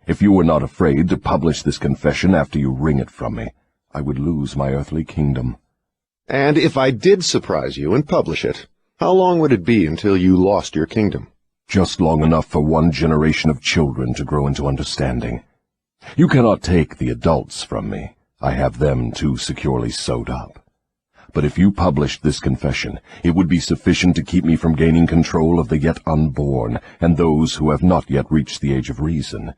If you were not afraid to publish this confession after you wring it from me, I would lose my earthly kingdom. And if I did surprise you and publish it, how long would it be until you lost your kingdom? Just long enough for one generation of children to grow into understanding. You cannot take the adults from me. I have them too securely sewed up. But if you published this confession, it would be sufficient to keep me from gaining control of the yet unborn and those who have not yet reached the age of reason.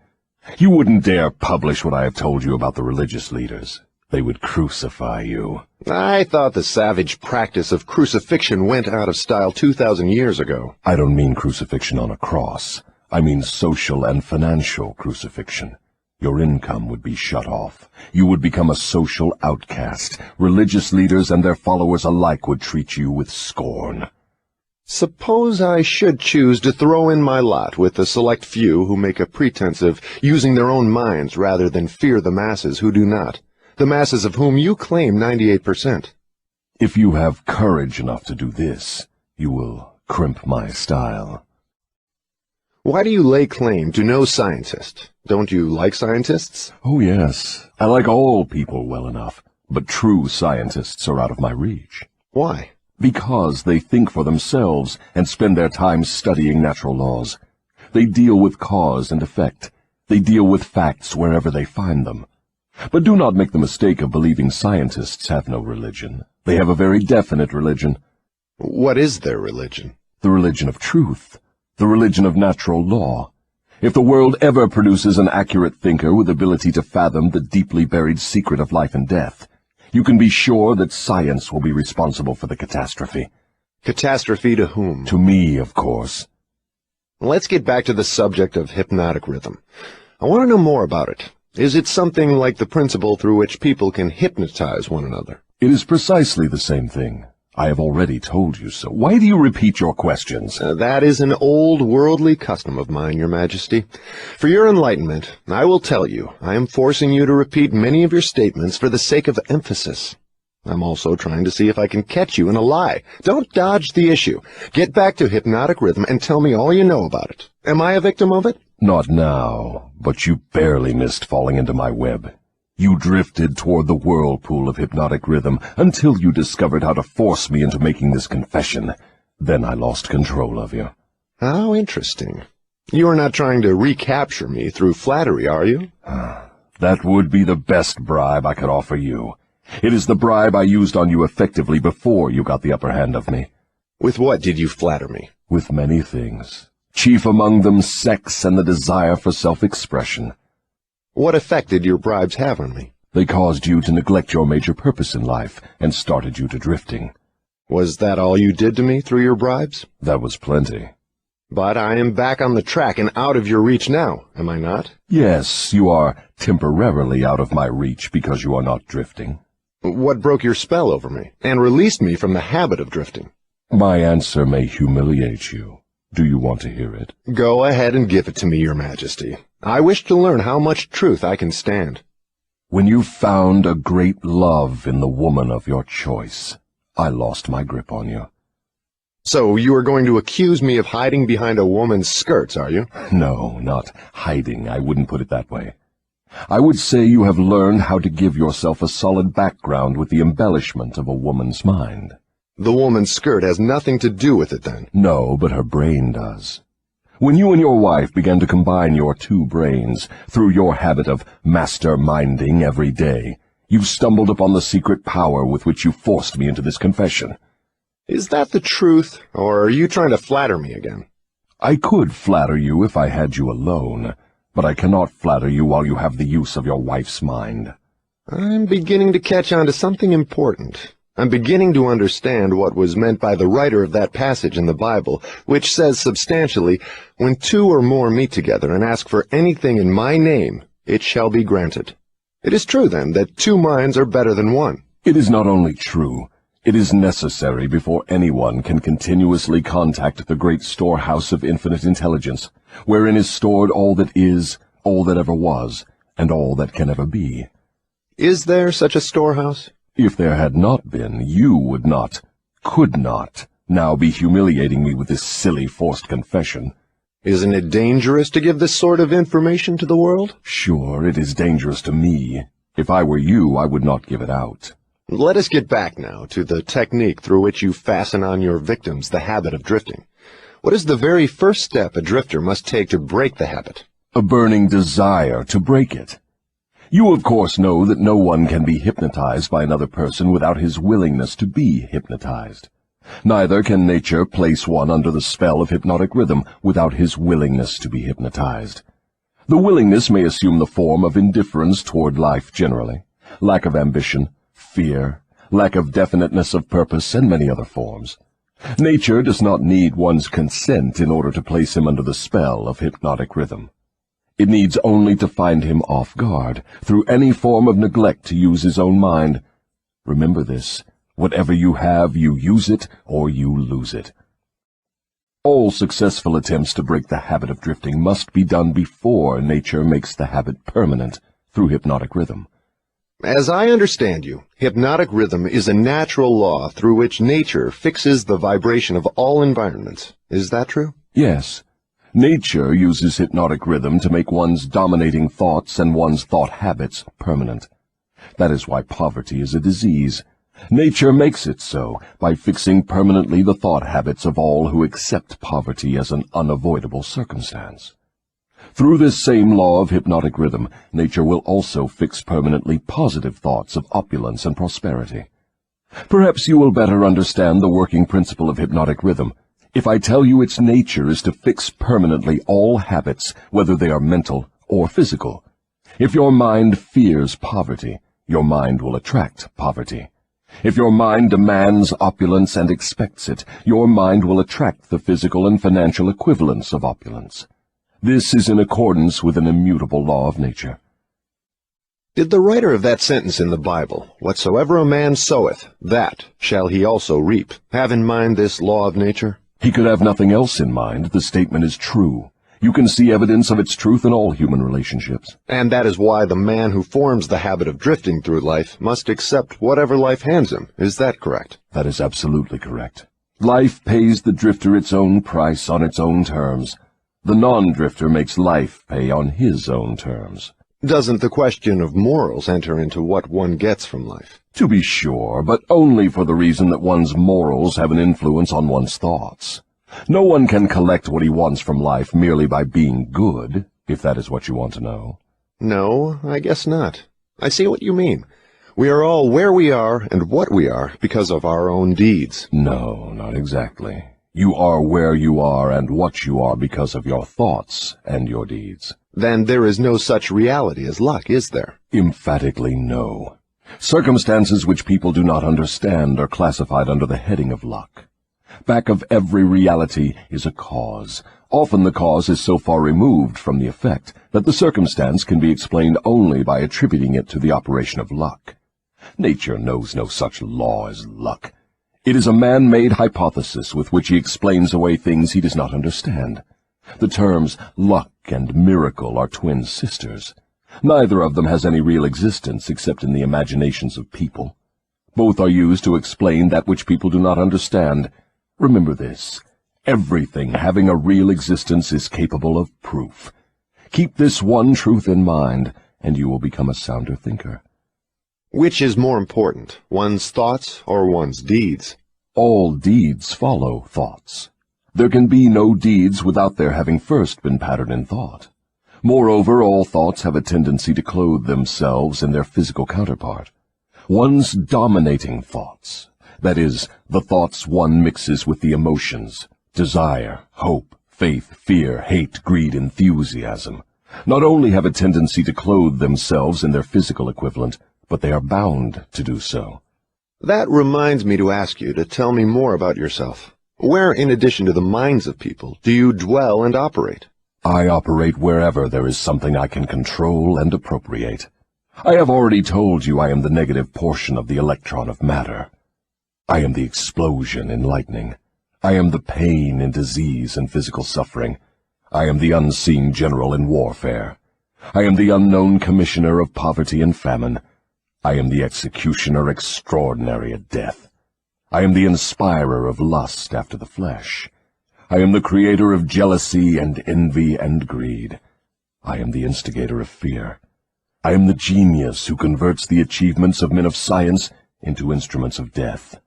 You wouldn't dare publish what I have told you about the religious leaders. They would crucify you. I thought the savage practice of crucifixion went out of style 2,000 years ago. I don't mean crucifixion on a cross. I mean social and financial crucifixion. Your income would be shut off. You would become a social outcast. Religious leaders and their followers alike would treat you with scorn. Suppose I should choose to throw in my lot with the select few who make a pretense of using their own minds rather than fear the masses who do not, the masses of whom you claim 98%. If you have courage enough to do this, you will crimp my style. Why do you lay claim to no scientist? Don't you like scientists? Oh, yes. I like all people well enough, but true scientists are out of my reach. Why? Because they think for themselves and spend their time studying natural laws. They deal with cause and effect. They deal with facts wherever they find them. But do not make the mistake of believing scientists have no religion. They have a very definite religion. What is their religion? The religion of truth. The religion of natural law. If the world ever produces an accurate thinker with ability to fathom the deeply buried secret of life and death, you can be sure that science will be responsible for the catastrophe. Catastrophe to whom? To me, of course. Let's get back to the subject of hypnotic rhythm. I want to know more about it. Is it something like the principle through which people can hypnotize one another? It is precisely the same thing. I have already told you so. Why do you repeat your questions? That is an old worldly custom of mine, Your Majesty. For your enlightenment, I will tell you, I am forcing you to repeat many of your statements for the sake of emphasis. I'm also trying to see if I can catch you in a lie. Don't dodge the issue. Get back to hypnotic rhythm and tell me all you know about it. Am I a victim of it? Not now, but you barely missed falling into my web. You drifted toward the whirlpool of hypnotic rhythm until you discovered how to force me into making this confession. Then I lost control of you. How interesting. You are not trying to recapture me through flattery, are you? That would be the best bribe I could offer you. It is the bribe I used on you effectively before you got the upper hand of me. With what did you flatter me? With many things. Chief among them sex and the desire for self-expression. What effect did your bribes have on me? They caused you to neglect your major purpose in life and started you to drifting. Was that all you did to me through your bribes? That was plenty. But I am back on the track and out of your reach now, am I not? Yes, you are temporarily out of my reach because you are not drifting. What broke your spell over me and released me from the habit of drifting? My answer may humiliate you. Do you want to hear it? Go ahead and give it to me, Your Majesty. I wish to learn how much truth I can stand. When you found a great love in the woman of your choice, I lost my grip on you. So you are going to accuse me of hiding behind a woman's skirts, are you? No, not hiding. I wouldn't put it that way. I would say you have learned how to give yourself a solid background with the embellishment of a woman's mind. The woman's skirt has nothing to do with it, then? No, but her brain does. When you and your wife began to combine your two brains through your habit of master-minding every day, you stumbled upon the secret power with which you forced me into this confession. Is that the truth, or are you trying to flatter me again? I could flatter you if I had you alone, but I cannot flatter you while you have the use of your wife's mind. I'm beginning to catch on to something important. I'm beginning to understand what was meant by the writer of that passage in the Bible, which says substantially, "When two or more meet together and ask for anything in my name, it shall be granted." It is true, then, that two minds are better than one. It is not only true, it is necessary before anyone can continuously contact the great storehouse of infinite intelligence, wherein is stored all that is, all that ever was, and all that can ever be. Is there such a storehouse? If there had not been, you would not, could not, now be humiliating me with this silly forced confession. Isn't it dangerous to give this sort of information to the world? Sure, it is dangerous to me. If I were you, I would not give it out. Let us get back now to the technique through which you fasten on your victims the habit of drifting. What is the very first step a drifter must take to break the habit? A burning desire to break it. You, of course, know that no one can be hypnotized by another person without his willingness to be hypnotized. Neither can nature place one under the spell of hypnotic rhythm without his willingness to be hypnotized. The willingness may assume the form of indifference toward life generally, lack of ambition, fear, lack of definiteness of purpose, and many other forms. Nature does not need one's consent in order to place him under the spell of hypnotic rhythm. It needs only to find him off guard, through any form of neglect to use his own mind. Remember this. Whatever you have, you use it or you lose it. All successful attempts to break the habit of drifting must be done before nature makes the habit permanent through hypnotic rhythm. As I understand you, hypnotic rhythm is a natural law through which nature fixes the vibration of all environments. Is that true? Yes. Nature uses hypnotic rhythm to make one's dominating thoughts and one's thought habits permanent. That is why poverty is a disease. Nature makes it so by fixing permanently the thought habits of all who accept poverty as an unavoidable circumstance. Through this same law of hypnotic rhythm, nature will also fix permanently positive thoughts of opulence and prosperity. Perhaps you will better understand the working principle of hypnotic rhythm if I tell you its nature is to fix permanently all habits, whether they are mental or physical. If your mind fears poverty, your mind will attract poverty. If your mind demands opulence and expects it, your mind will attract the physical and financial equivalents of opulence. This is in accordance with an immutable law of nature. Did the writer of that sentence in the Bible, "Whatsoever a man soweth, that shall he also reap," have in mind this law of nature? He could have nothing else in mind. The statement is true. You can see evidence of its truth in all human relationships. And that is why the man who forms the habit of drifting through life must accept whatever life hands him. Is that correct? That is absolutely correct. Life pays the drifter its own price on its own terms. The non-drifter makes life pay on his own terms. Doesn't the question of morals enter into what one gets from life? To be sure, but only for the reason that one's morals have an influence on one's thoughts. No one can collect what he wants from life merely by being good, if that is what you want to know. No, I guess not. I see what you mean. We are all where we are and what we are because of our own deeds. No, not exactly. You are where you are and what you are because of your thoughts and your deeds. Then there is no such reality as luck, is there? Emphatically no. Circumstances which people do not understand are classified under the heading of luck. Back of every reality is a cause. Often the cause is so far removed from the effect that the circumstance can be explained only by attributing it to the operation of luck. Nature knows no such law as luck. It is a man-made hypothesis with which he explains away things he does not understand. The terms luck and miracle are twin sisters. Neither of them has any real existence except in the imaginations of people. Both are used to explain that which people do not understand. Remember this. Everything having a real existence is capable of proof. Keep this one truth in mind, and you will become a sounder thinker. Which is more important, one's thoughts or one's deeds? All deeds follow thoughts. There can be no deeds without their having first been patterned in thought. Moreover, all thoughts have a tendency to clothe themselves in their physical counterpart. One's dominating thoughts, that is, the thoughts one mixes with the emotions, desire, hope, faith, fear, hate, greed, enthusiasm, not only have a tendency to clothe themselves in their physical equivalent, but they are bound to do so. That reminds me to ask you to tell me more about yourself. Where, in addition to the minds of people, do you dwell and operate? I operate wherever there is something I can control and appropriate. I have already told you I am the negative portion of the electron of matter. I am the explosion in lightning. I am the pain in disease and physical suffering. I am the unseen general in warfare. I am the unknown commissioner of poverty and famine. I am the executioner extraordinary at death. I am the inspirer of lust after the flesh. I am the creator of jealousy and envy and greed. I am the instigator of fear. I am the genius who converts the achievements of men of science into instruments of death.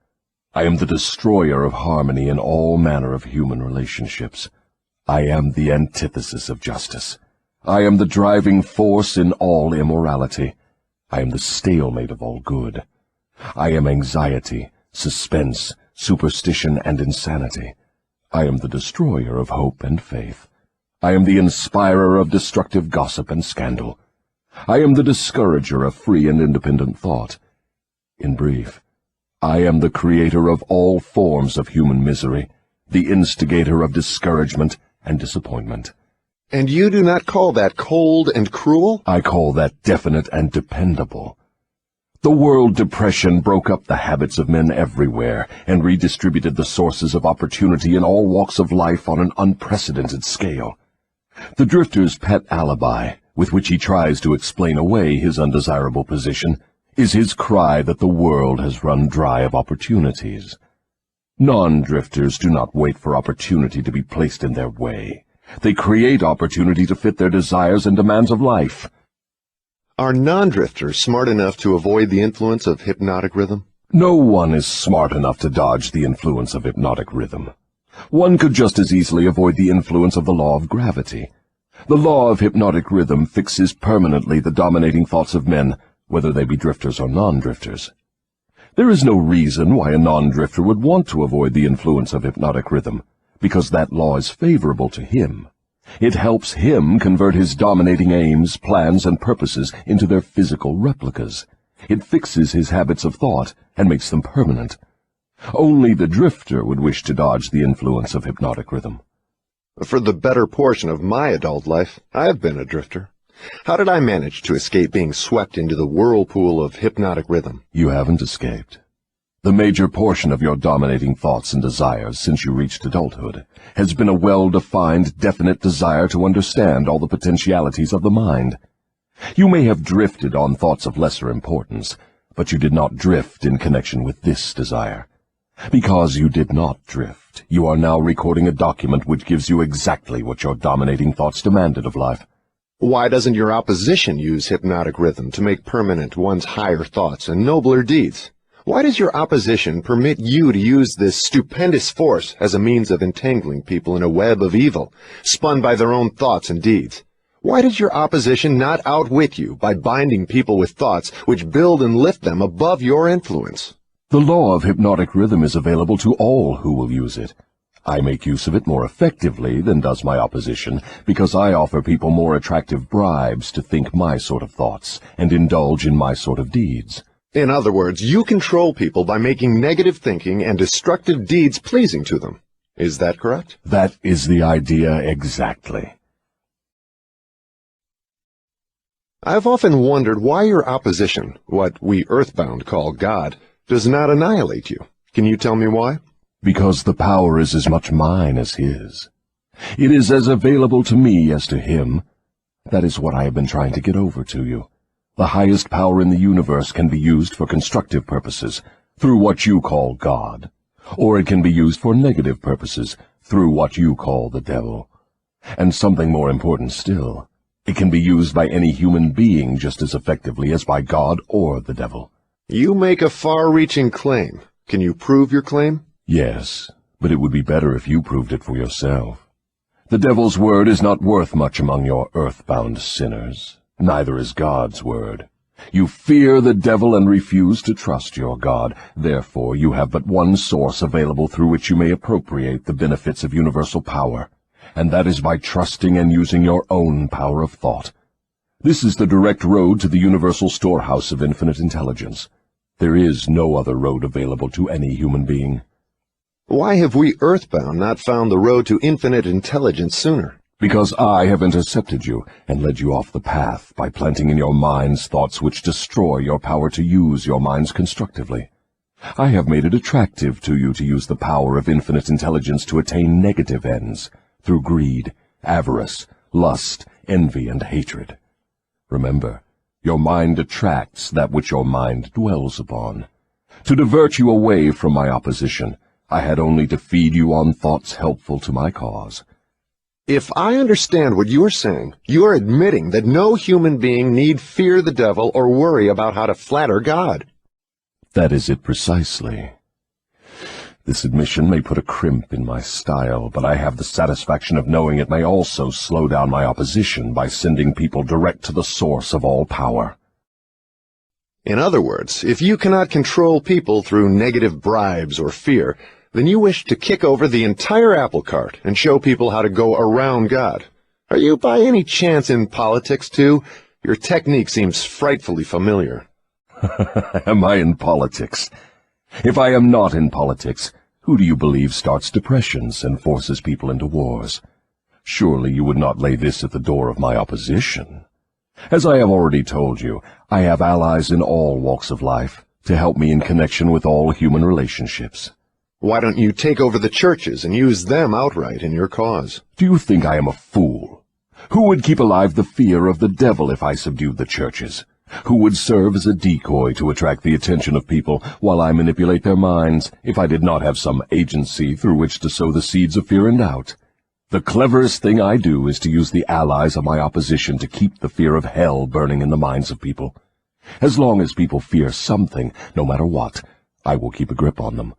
I am the destroyer of harmony in all manner of human relationships. I am the antithesis of justice. I am the driving force in all immorality. I am the stalemate of all good. I am anxiety, suspense, superstition, and insanity. I am the destroyer of hope and faith. I am the inspirer of destructive gossip and scandal. I am the discourager of free and independent thought. In brief, I am the creator of all forms of human misery, the instigator of discouragement and disappointment. And you do not call that cold and cruel? I call that definite and dependable. The world depression broke up the habits of men everywhere and redistributed the sources of opportunity in all walks of life on an unprecedented scale. The drifter's pet alibi, with which he tries to explain away his undesirable position, is his cry that the world has run dry of opportunities. Non-drifters do not wait for opportunity to be placed in their way. They create opportunity to fit their desires and demands of life. Are non-drifters smart enough to avoid the influence of hypnotic rhythm? No one is smart enough to dodge the influence of hypnotic rhythm. One could just as easily avoid the influence of the law of gravity. The law of hypnotic rhythm fixes permanently the dominating thoughts of men, whether they be drifters or non-drifters. There is no reason why a non-drifter would want to avoid the influence of hypnotic rhythm, because that law is favorable to him. It helps him convert his dominating aims, plans, and purposes into their physical replicas. It fixes his habits of thought and makes them permanent. Only the drifter would wish to dodge the influence of hypnotic rhythm. For the better portion of my adult life, I have been a drifter. How did I manage to escape being swept into the whirlpool of hypnotic rhythm? You haven't escaped. The major portion of your dominating thoughts and desires since you reached adulthood has been a well-defined, definite desire to understand all the potentialities of the mind. You may have drifted on thoughts of lesser importance, but you did not drift in connection with this desire. Because you did not drift, you are now recording a document which gives you exactly what your dominating thoughts demanded of life. Why doesn't your opposition use hypnotic rhythm to make permanent one's higher thoughts and nobler deeds? Why does your opposition permit you to use this stupendous force as a means of entangling people in a web of evil, spun by their own thoughts and deeds? Why does your opposition not outwit you by binding people with thoughts which build and lift them above your influence? The law of hypnotic rhythm is available to all who will use it. I make use of it more effectively than does my opposition, because I offer people more attractive bribes to think my sort of thoughts and indulge in my sort of deeds. In other words, you control people by making negative thinking and destructive deeds pleasing to them. Is that correct? That is the idea exactly. I've often wondered why your opposition, what we earthbound call God, does not annihilate you. Can you tell me why? Because the power is as much mine as his. It is as available to me as to him. That is what I have been trying to get over to you. The highest power in the universe can be used for constructive purposes, through what you call God, or it can be used for negative purposes, through what you call the devil. And something more important still, it can be used by any human being just as effectively as by God or the devil. You make a far-reaching claim. Can you prove your claim? Yes, but it would be better if you proved it for yourself. The devil's word is not worth much among your earthbound sinners. Neither is God's word. You fear the devil and refuse to trust your God. Therefore, you have but one source available through which you may appropriate the benefits of universal power, and that is by trusting and using your own power of thought. This is the direct road to the universal storehouse of infinite intelligence. There is no other road available to any human being. Why have we earthbound not found the road to infinite intelligence sooner? Because I have intercepted you and led you off the path by planting in your minds thoughts which destroy your power to use your minds constructively. I have made it attractive to you to use the power of infinite intelligence to attain negative ends, through greed, avarice, lust, envy, and hatred. Remember, your mind attracts that which your mind dwells upon. To divert you away from my opposition, I had only to feed you on thoughts helpful to my cause. If I understand what you're saying, you're admitting that no human being need fear the devil or worry about how to flatter God. That is it precisely. This admission may put a crimp in my style, but I have the satisfaction of knowing it may also slow down my opposition by sending people direct to the source of all power. In other words, if you cannot control people through negative bribes or fear, then you wish to kick over the entire apple cart and show people how to go around God. Are you by any chance in politics, too? Your technique seems frightfully familiar. Am I in politics? If I am not in politics, who do you believe starts depressions and forces people into wars? Surely you would not lay this at the door of my opposition. As I have already told you, I have allies in all walks of life to help me in connection with all human relationships. Why don't you take over the churches and use them outright in your cause? Do you think I am a fool? Who would keep alive the fear of the devil if I subdued the churches? Who would serve as a decoy to attract the attention of people while I manipulate their minds if I did not have some agency through which to sow the seeds of fear and doubt? The cleverest thing I do is to use the allies of my opposition to keep the fear of hell burning in the minds of people. As long as people fear something, no matter what, I will keep a grip on them.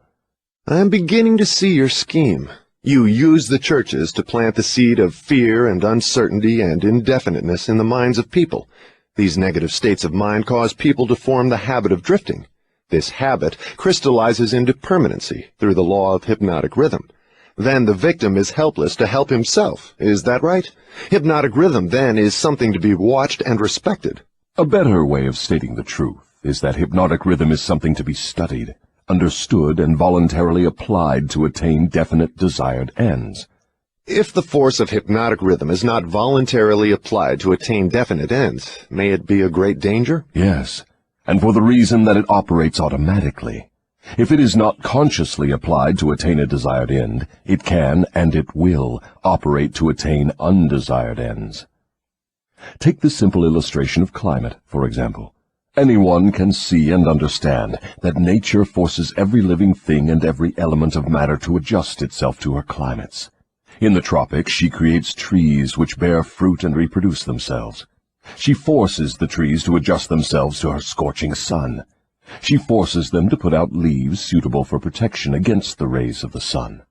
I'm beginning to see your scheme. You use the churches to plant the seed of fear and uncertainty and indefiniteness in the minds of people. These negative states of mind cause people to form the habit of drifting. This habit crystallizes into permanency through the law of hypnotic rhythm. Then the victim is helpless to help himself. Is that right? Hypnotic rhythm, then, is something to be watched and respected. A better way of stating the truth is that hypnotic rhythm is something to be studied, understood, and voluntarily applied to attain definite desired ends. If the force of hypnotic rhythm is not voluntarily applied to attain definite ends, may it be a great danger? Yes, and for the reason that it operates automatically. If it is not consciously applied to attain a desired end, it can, and it will, operate to attain undesired ends. Take the simple illustration of climate, for example. Anyone can see and understand that nature forces every living thing and every element of matter to adjust itself to her climates. In the tropics, she creates trees which bear fruit and reproduce themselves. She forces the trees to adjust themselves to her scorching sun. She forces them to put out leaves suitable for protection against the rays of the sun.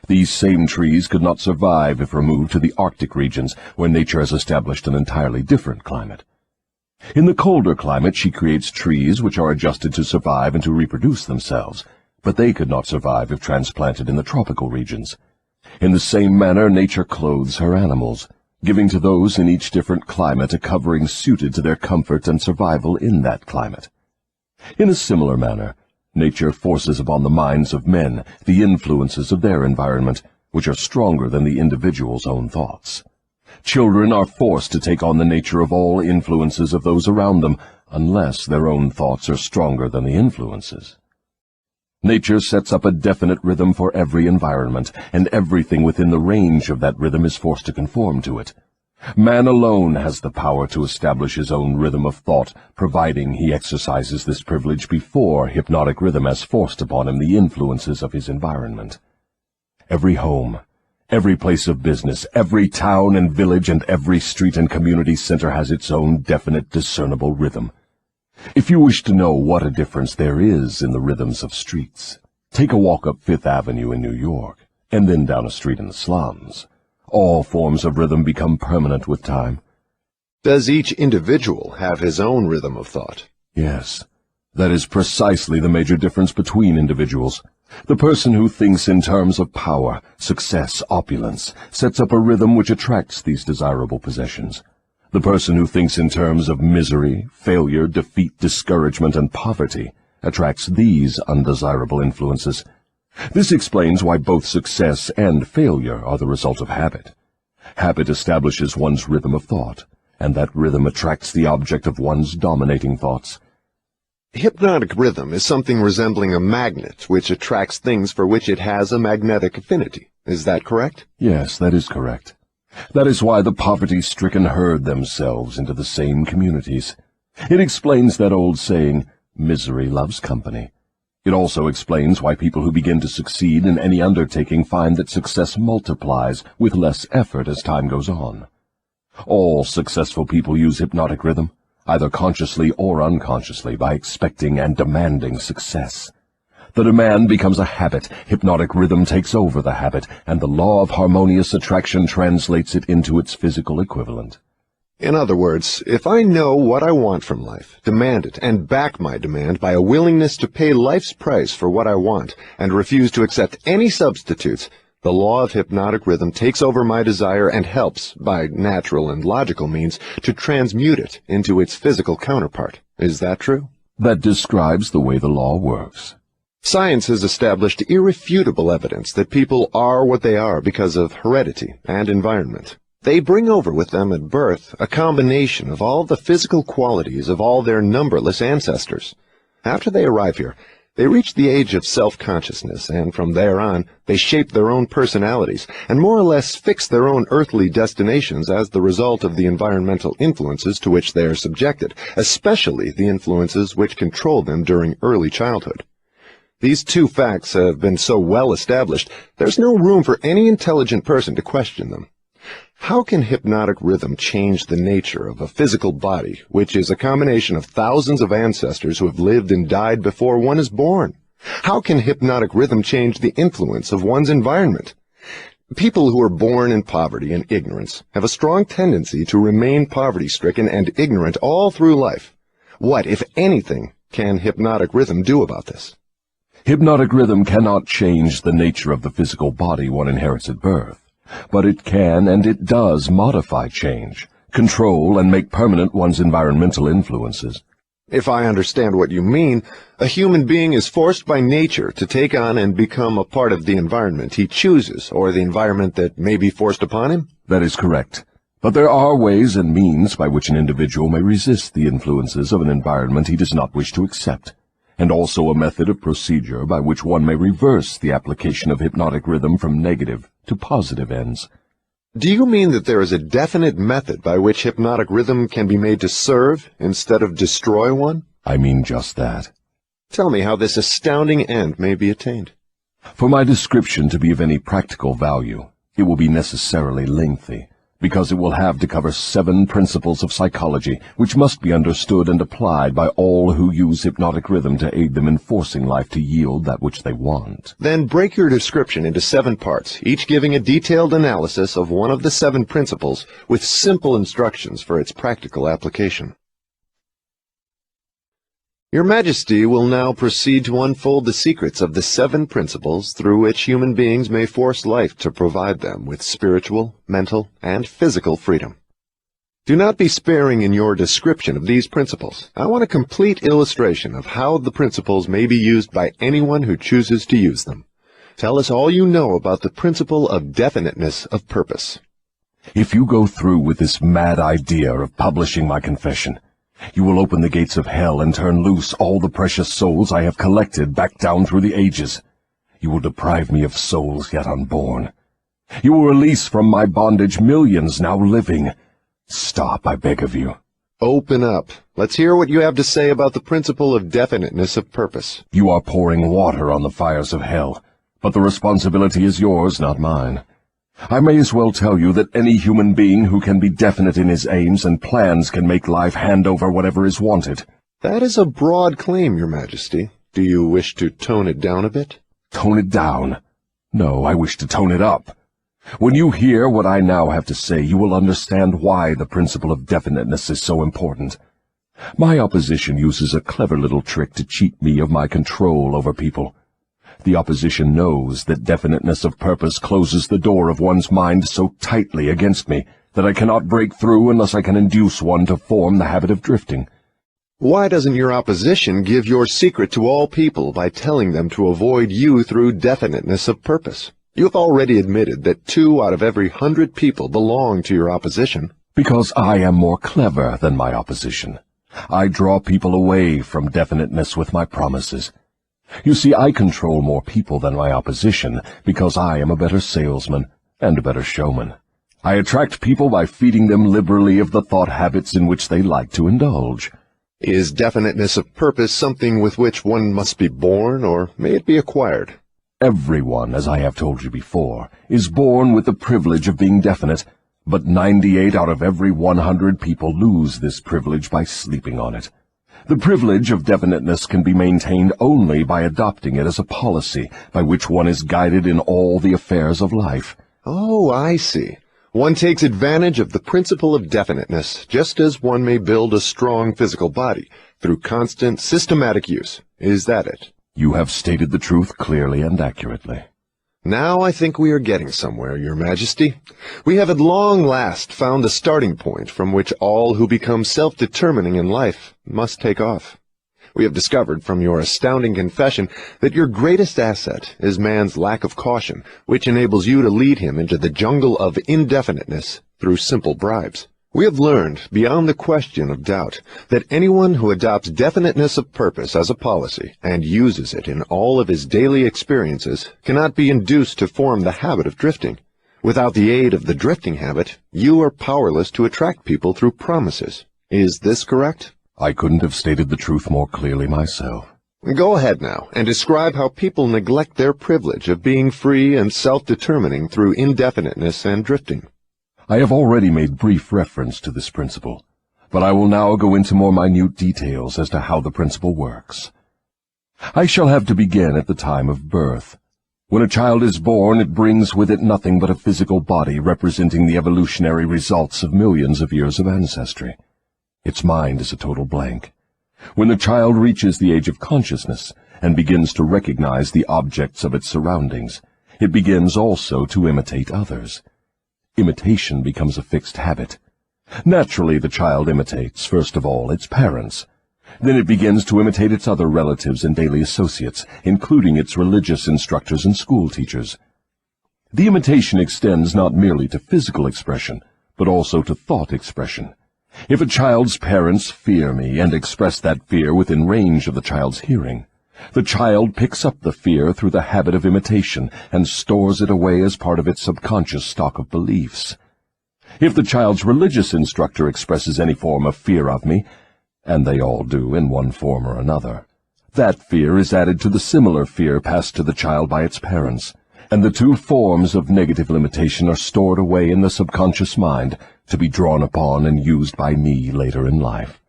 These same trees could not survive if removed to the Arctic regions, where nature has established an entirely different climate. In the colder climate, she creates trees which are adjusted to survive and to reproduce themselves, but they could not survive if transplanted in the tropical regions. In the same manner, nature clothes her animals, giving to those in each different climate a covering suited to their comfort and survival in that climate. In a similar manner, nature forces upon the minds of men the influences of their environment, which are stronger than the individual's own thoughts. Children are forced to take on the nature of all influences of those around them, unless their own thoughts are stronger than the influences. Nature sets up a definite rhythm for every environment, and everything within the range of that rhythm is forced to conform to it. Man alone has the power to establish his own rhythm of thought, providing he exercises this privilege before hypnotic rhythm has forced upon him the influences of his environment. Every home, every place of business, every town and village, and every street and community center has its own definite, discernible rhythm. If you wish to know what a difference there is in the rhythms of streets, take a walk up Fifth Avenue in New York, and then down a street in the slums. All forms of rhythm become permanent with time. Does each individual have his own rhythm of thought? Yes, that is precisely the major difference between individuals. The person who thinks in terms of power, success, opulence, sets up a rhythm which attracts these desirable possessions. The person who thinks in terms of misery, failure, defeat, discouragement, and poverty attracts these undesirable influences. This explains why both success and failure are the result of habit. Habit establishes one's rhythm of thought, and that rhythm attracts the object of one's dominating thoughts. Hypnotic rhythm is something resembling a magnet which attracts things for which it has a magnetic affinity. Is that correct? Yes, that is correct. That is why the poverty-stricken herd themselves into the same communities. It explains that old saying, misery loves company. It also explains why people who begin to succeed in any undertaking find that success multiplies with less effort as time goes on. All successful people use hypnotic rhythm, either consciously or unconsciously, by expecting and demanding success. The demand becomes a habit, hypnotic rhythm takes over the habit, and the law of harmonious attraction translates it into its physical equivalent. In other words, if I know what I want from life, demand it, and back my demand by a willingness to pay life's price for what I want, and refuse to accept any substitutes, the law of hypnotic rhythm takes over my desire and helps, by natural and logical means, to transmute it into its physical counterpart. Is that true? That describes the way the law works. Science has established irrefutable evidence that people are what they are because of heredity and environment. They bring over with them at birth a combination of all the physical qualities of all their numberless ancestors. After they arrive here, they reach the age of self-consciousness, and from there on, they shape their own personalities and more or less fix their own earthly destinations as the result of the environmental influences to which they are subjected, especially the influences which control them during early childhood. These two facts have been so well established, there's no room for any intelligent person to question them. How can hypnotic rhythm change the nature of a physical body, which is a combination of thousands of ancestors who have lived and died before one is born? How can hypnotic rhythm change the influence of one's environment? People who are born in poverty and ignorance have a strong tendency to remain poverty-stricken and ignorant all through life. What, if anything, can hypnotic rhythm do about this? Hypnotic rhythm cannot change the nature of the physical body one inherits at birth. But it can, and it does, modify change, control, and make permanent one's environmental influences. If I understand what you mean, a human being is forced by nature to take on and become a part of the environment he chooses, or the environment that may be forced upon him? That is correct. But there are ways and means by which an individual may resist the influences of an environment he does not wish to accept, and also a method of procedure by which one may reverse the application of hypnotic rhythm from negative to positive ends. Do you mean that there is a definite method by which hypnotic rhythm can be made to serve instead of destroy one? I mean just that. Tell me how this astounding end may be attained. For my description to be of any practical value, it will be necessarily lengthy, because it will have to cover 7 principles of psychology, which must be understood and applied by all who use hypnotic rhythm to aid them in forcing life to yield that which they want. Then break your description into 7 parts, each giving a detailed analysis of one of the 7 principles with simple instructions for its practical application. Your Majesty will now proceed to unfold the secrets of the 7 principles through which human beings may force life to provide them with spiritual, mental, and physical freedom. Do not be sparing in your description of these principles. I want a complete illustration of how the principles may be used by anyone who chooses to use them. Tell us all you know about the principle of definiteness of purpose. If you go through with this mad idea of publishing my confession, you will open the gates of hell and turn loose all the precious souls I have collected back down through the ages. You will deprive me of souls yet unborn. You will release from my bondage millions now living. Stop, I beg of you. Open up. Let's hear what you have to say about the principle of definiteness of purpose. You are pouring water on the fires of hell, but the responsibility is yours, not mine. I may as well tell you that any human being who can be definite in his aims and plans can make life hand over whatever is wanted. That is a broad claim, Your Majesty. Do you wish to tone it down a bit? Tone it down? No, I wish to tone it up. When you hear what I now have to say, you will understand why the principle of definiteness is so important. My opposition uses a clever little trick to cheat me of my control over people. The opposition knows that definiteness of purpose closes the door of one's mind so tightly against me that I cannot break through unless I can induce one to form the habit of drifting. Why doesn't your opposition give your secret to all people by telling them to avoid you through definiteness of purpose? You have already admitted that 2 out of every 100 people belong to your opposition. Because I am more clever than my opposition. I draw people away from definiteness with my promises. You see, I control more people than my opposition because I am a better salesman and a better showman. I attract people by feeding them liberally of the thought habits in which they like to indulge. Is definiteness of purpose something with which one must be born, or may it be acquired? Everyone, as I have told you before, is born with the privilege of being definite, but 98 out of every 100 people lose this privilege by sleeping on it. The privilege of definiteness can be maintained only by adopting it as a policy by which one is guided in all the affairs of life. Oh, I see. One takes advantage of the principle of definiteness, just as one may build a strong physical body, through constant, systematic use. Is that it? You have stated the truth clearly and accurately. Now I think we are getting somewhere, Your Majesty. We have at long last found the starting point from which all who become self-determining in life must take off. We have discovered from your astounding confession that your greatest asset is man's lack of caution, which enables you to lead him into the jungle of indefiniteness through simple bribes. We have learned, beyond the question of doubt, that anyone who adopts definiteness of purpose as a policy and uses it in all of his daily experiences cannot be induced to form the habit of drifting. Without the aid of the drifting habit, you are powerless to attract people through promises. Is this correct? I couldn't have stated the truth more clearly myself. Go ahead now and describe how people neglect their privilege of being free and self-determining through indefiniteness and drifting. I have already made brief reference to this principle, but I will now go into more minute details as to how the principle works. I shall have to begin at the time of birth. When a child is born, it brings with it nothing but a physical body representing the evolutionary results of millions of years of ancestry. Its mind is a total blank. When the child reaches the age of consciousness and begins to recognize the objects of its surroundings, it begins also to imitate others. Imitation becomes a fixed habit. Naturally, the child imitates, first of all, its parents. Then it begins to imitate its other relatives and daily associates, including its religious instructors and school teachers. The imitation extends not merely to physical expression, but also to thought expression. If a child's parents fear me and express that fear within range of the child's hearing, the child picks up the fear through the habit of imitation and stores it away as part of its subconscious stock of beliefs. If the child's religious instructor expresses any form of fear of me, and they all do in one form or another, that fear is added to the similar fear passed to the child by its parents, and the two forms of negative limitation are stored away in the subconscious mind to be drawn upon and used by me later in life.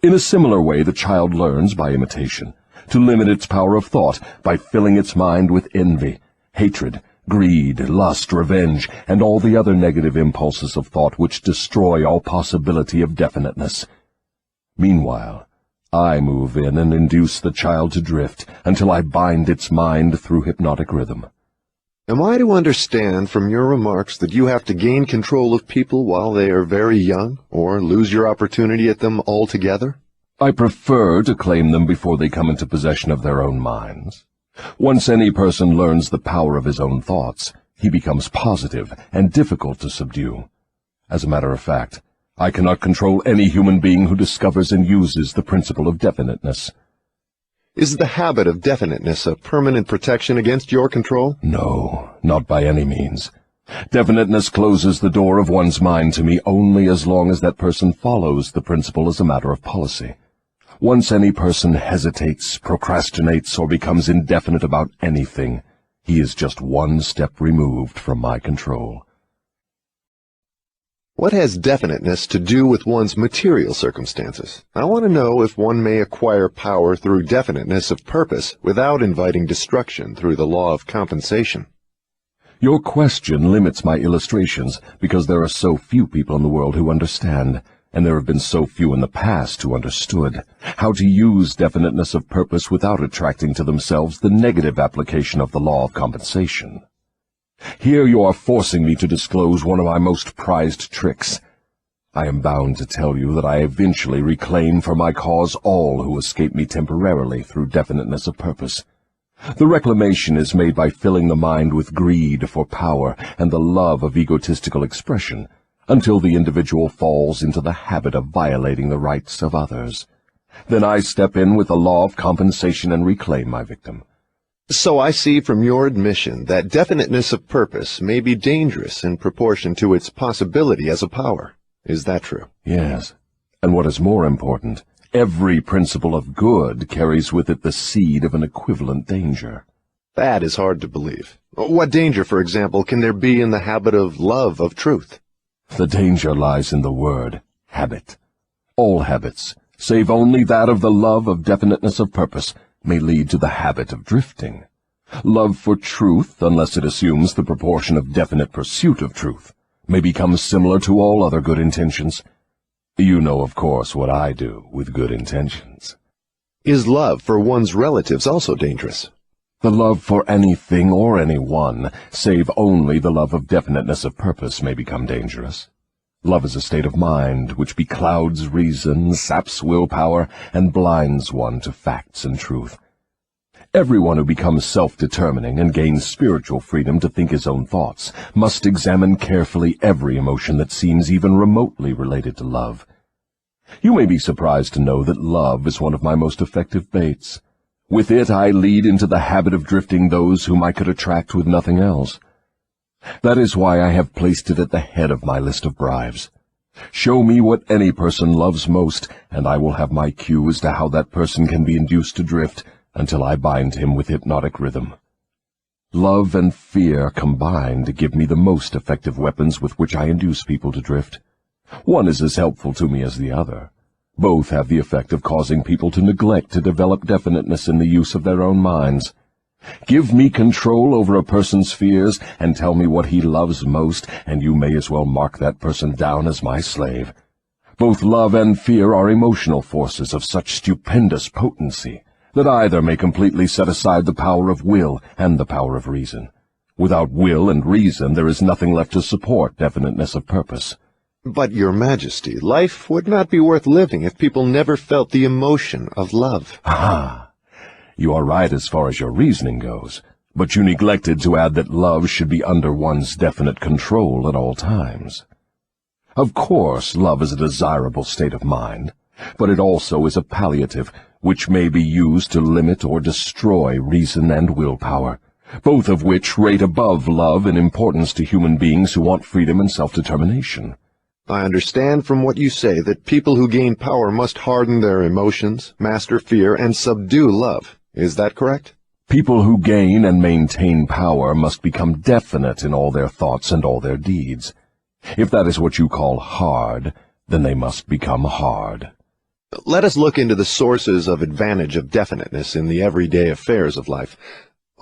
In a similar way, the child learns by imitation to limit its power of thought by filling its mind with envy, hatred, greed, lust, revenge, and all the other negative impulses of thought which destroy all possibility of definiteness. Meanwhile, I move in and induce the child to drift until I bind its mind through hypnotic rhythm. Am I to understand from your remarks that you have to gain control of people while they are very young, or lose your opportunity at them altogether? I prefer to claim them before they come into possession of their own minds. Once any person learns the power of his own thoughts, he becomes positive and difficult to subdue. As a matter of fact, I cannot control any human being who discovers and uses the principle of definiteness. Is the habit of definiteness a permanent protection against your control? No, not by any means. Definiteness closes the door of one's mind to me only as long as that person follows the principle as a matter of policy. Once any person hesitates, procrastinates, or becomes indefinite about anything, he is just one step removed from my control. What has definiteness to do with one's material circumstances? I want to know if one may acquire power through definiteness of purpose without inviting destruction through the law of compensation. Your question limits my illustrations because there are so few people in the world who understand, and there have been so few in the past who understood, how to use definiteness of purpose without attracting to themselves the negative application of the law of compensation. Here you are forcing me to disclose one of my most prized tricks. I am bound to tell you that I eventually reclaim for my cause all who escape me temporarily through definiteness of purpose. The reclamation is made by filling the mind with greed for power and the love of egotistical expression, until the individual falls into the habit of violating the rights of others. Then I step in with the law of compensation and reclaim my victim. So I see from your admission that definiteness of purpose may be dangerous in proportion to its possibility as a power. Is that true? Yes, and what is more important, Every principle of good carries with it the seed of an equivalent danger. That is hard to believe. What danger, for example, can there be in the habit of love of truth? The danger lies in the word habit. All habits, save only that of the love of definiteness of purpose, may lead to the habit of drifting. Love for truth, unless it assumes the proportion of definite pursuit of truth, may become similar to all other good intentions. You know, of course, what I do with good intentions. Is love for one's relatives also dangerous? The love for anything or anyone, save only the love of definiteness of purpose, may become dangerous. Love is a state of mind which beclouds reason, saps willpower, and blinds one to facts and truth. Everyone who becomes self-determining and gains spiritual freedom to think his own thoughts must examine carefully every emotion that seems even remotely related to love. You may be surprised to know that love is one of my most effective baits. With it I lead into the habit of drifting those whom I could attract with nothing else. That is why I have placed it at the head of my list of bribes. Show me what any person loves most, and I will have my cue as to how that person can be induced to drift, until I bind him with hypnotic rhythm. Love and fear combine to give me the most effective weapons with which I induce people to drift. One is as helpful to me as the other. Both have the effect of causing people to neglect to develop definiteness in the use of their own minds. Give me control over a person's fears, and tell me what he loves most, and you may as well mark that person down as my slave. Both love and fear are emotional forces of such stupendous potency that either may completely set aside the power of will and the power of reason. Without will and reason, there is nothing left to support definiteness of purpose. But, Your Majesty, life would not be worth living if people never felt the emotion of love. Ah, you are right as far as your reasoning goes, but you neglected to add that love should be under one's definite control at all times. Of course, love is a desirable state of mind, but it also is a palliative, which may be used to limit or destroy reason and willpower, both of which rate above love in importance to human beings who want freedom and self-determination. I understand from what you say that people who gain power must harden their emotions, master fear, and subdue love. Is that correct? People who gain and maintain power must become definite in all their thoughts and all their deeds. If that is what you call hard, then they must become hard. Let us look into the sources of advantage of definiteness in the everyday affairs of life.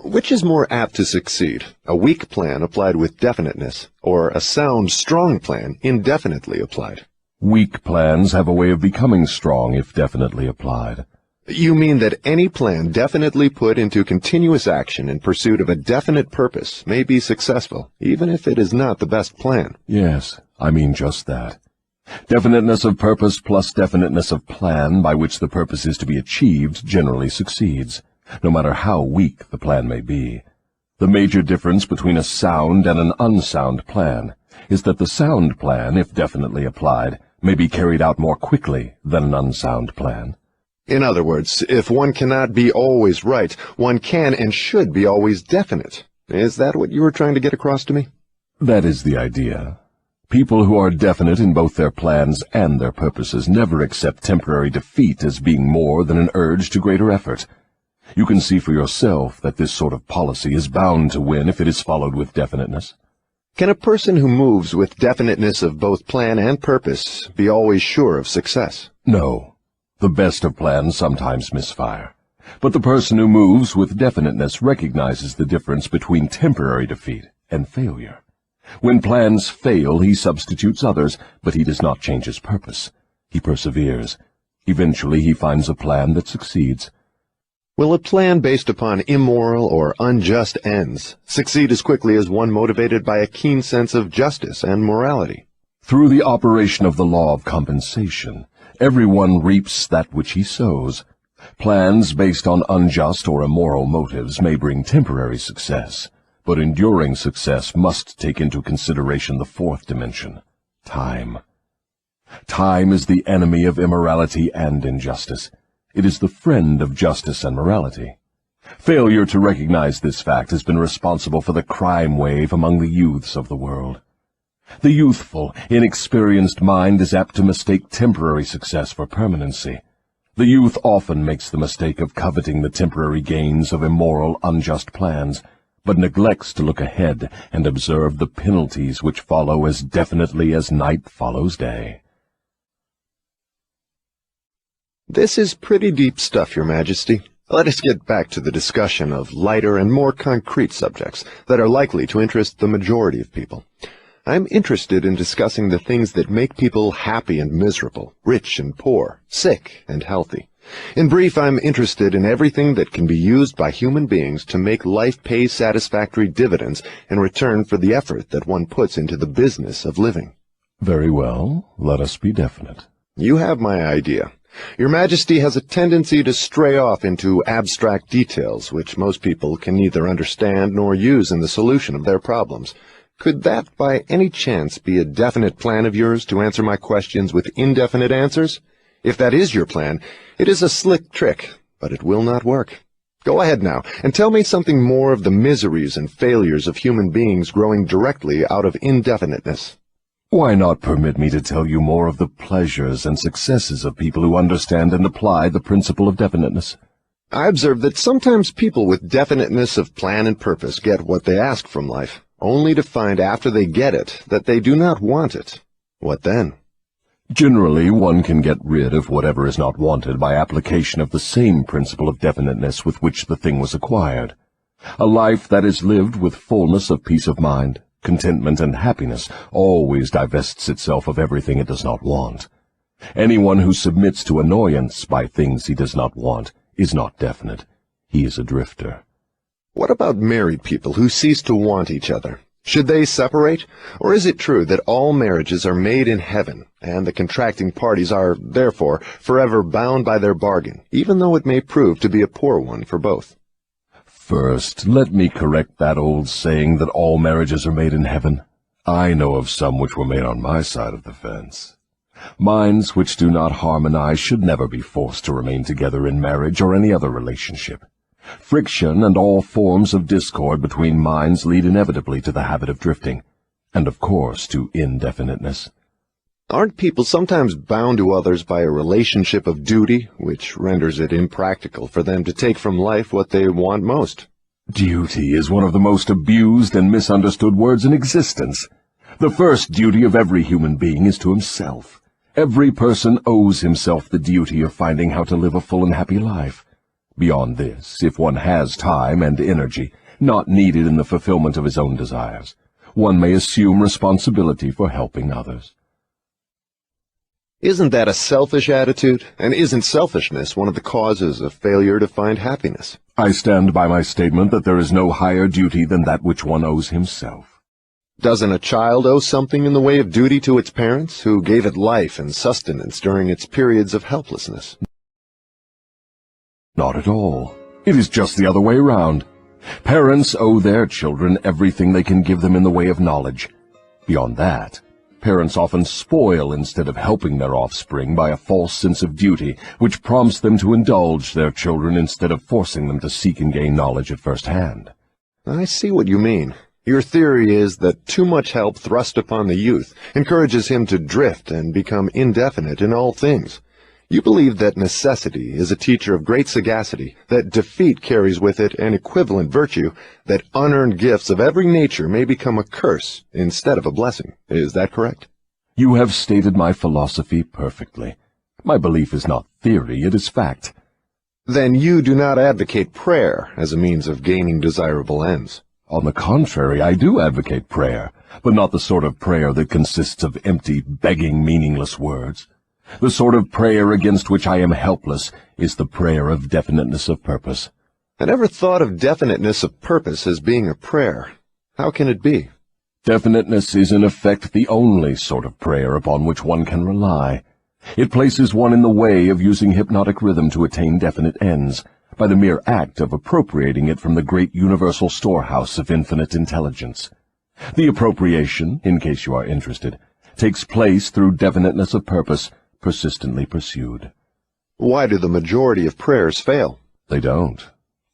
Which is more apt to succeed, a weak plan applied with definiteness, or a sound, strong plan indefinitely applied? Weak plans have a way of becoming strong if definitely applied. You mean that any plan definitely put into continuous action in pursuit of a definite purpose may be successful, even if it is not the best plan? Yes, I mean just that. Definiteness of purpose plus definiteness of plan by which the purpose is to be achieved generally succeeds, no matter how weak the plan may be. The major difference between a sound and an unsound plan is that the sound plan, if definitely applied, may be carried out more quickly than an unsound plan. In other words, if one cannot be always right, one can and should be always definite. Is that what you were trying to get across to me? That is the idea. People who are definite in both their plans and their purposes never accept temporary defeat as being more than an urge to greater effort. You can see for yourself that this sort of policy is bound to win if it is followed with definiteness. Can a person who moves with definiteness of both plan and purpose be always sure of success? No. The best of plans sometimes misfire. But the person who moves with definiteness recognizes the difference between temporary defeat and failure. When plans fail, he substitutes others, but he does not change his purpose. He perseveres. Eventually, he finds a plan that succeeds. Will a plan based upon immoral or unjust ends succeed as quickly as one motivated by a keen sense of justice and morality? Through the operation of the law of compensation, everyone reaps that which he sows. Plans based on unjust or immoral motives may bring temporary success, but enduring success must take into consideration the fourth dimension, time. Time is the enemy of immorality and injustice. It is the friend of justice and morality. Failure to recognize this fact has been responsible for the crime wave among the youths of the world. The youthful, inexperienced mind is apt to mistake temporary success for permanency. The youth often makes the mistake of coveting the temporary gains of immoral, unjust plans, but neglects to look ahead and observe the penalties which follow as definitely as night follows day. This is pretty deep stuff, Your Majesty. Let us get back to the discussion of lighter and more concrete subjects that are likely to interest the majority of people. I'm interested in discussing the things that make people happy and miserable, rich and poor, sick and healthy. In brief, I'm interested in everything that can be used by human beings to make life pay satisfactory dividends in return for the effort that one puts into the business of living. Very well. Let us be definite. You have my idea. Your Majesty has a tendency to stray off into abstract details which most people can neither understand nor use in the solution of their problems. Could that, by any chance, be a definite plan of yours to answer my questions with indefinite answers? If that is your plan, it is a slick trick, but it will not work. Go ahead now, and tell me something more of the miseries and failures of human beings growing directly out of indefiniteness. Why not permit me to tell you more of the pleasures and successes of people who understand and apply the principle of definiteness? I observe that sometimes people with definiteness of plan and purpose get what they ask from life, only to find after they get it that they do not want it. What then? Generally, one can get rid of whatever is not wanted by application of the same principle of definiteness with which the thing was acquired. A life that is lived with fullness of peace of mind, contentment, and happiness always divests itself of everything it does not want. Anyone who submits to annoyance by things he does not want is not definite. He is a drifter. What about married people who cease to want each other? Should they separate? Or is it true that all marriages are made in heaven, and the contracting parties are, therefore, forever bound by their bargain, even though it may prove to be a poor one for both? First, let me correct that old saying that all marriages are made in heaven. I know of some which were made on my side of the fence. Minds which do not harmonize should never be forced to remain together in marriage or any other relationship. Friction and all forms of discord between minds lead inevitably to the habit of drifting, and of course to indefiniteness. Aren't people sometimes bound to others by a relationship of duty, which renders it impractical for them to take from life what they want most? Duty is one of the most abused and misunderstood words in existence. The first duty of every human being is to himself. Every person owes himself the duty of finding how to live a full and happy life. Beyond this, if one has time and energy, not needed in the fulfillment of his own desires, one may assume responsibility for helping others. Isn't that a selfish attitude? And isn't selfishness one of the causes of failure to find happiness? I stand by my statement that there is no higher duty than that which one owes himself. Doesn't a child owe something in the way of duty to its parents, who gave it life and sustenance during its periods of helplessness? Not at all. It is just the other way round. Parents owe their children everything they can give them in the way of knowledge. Beyond that, parents often spoil instead of helping their offspring by a false sense of duty, which prompts them to indulge their children instead of forcing them to seek and gain knowledge at first hand. I see what you mean. Your theory is that too much help thrust upon the youth encourages him to drift and become indefinite in all things. You believe that necessity is a teacher of great sagacity, that defeat carries with it an equivalent virtue, that unearned gifts of every nature may become a curse instead of a blessing. Is that correct? You have stated my philosophy perfectly. My belief is not theory, it is fact. Then you do not advocate prayer as a means of gaining desirable ends. On the contrary, I do advocate prayer, but not the sort of prayer that consists of empty, begging, meaningless words. The sort of prayer against which I am helpless is the prayer of definiteness of purpose. I never thought of definiteness of purpose as being a prayer. How can it be? Definiteness is in effect the only sort of prayer upon which one can rely. It places one in the way of using hypnotic rhythm to attain definite ends, by the mere act of appropriating it from the great universal storehouse of infinite intelligence. The appropriation, in case you are interested, takes place through definiteness of purpose, persistently pursued. Why do the majority of prayers fail? They don't.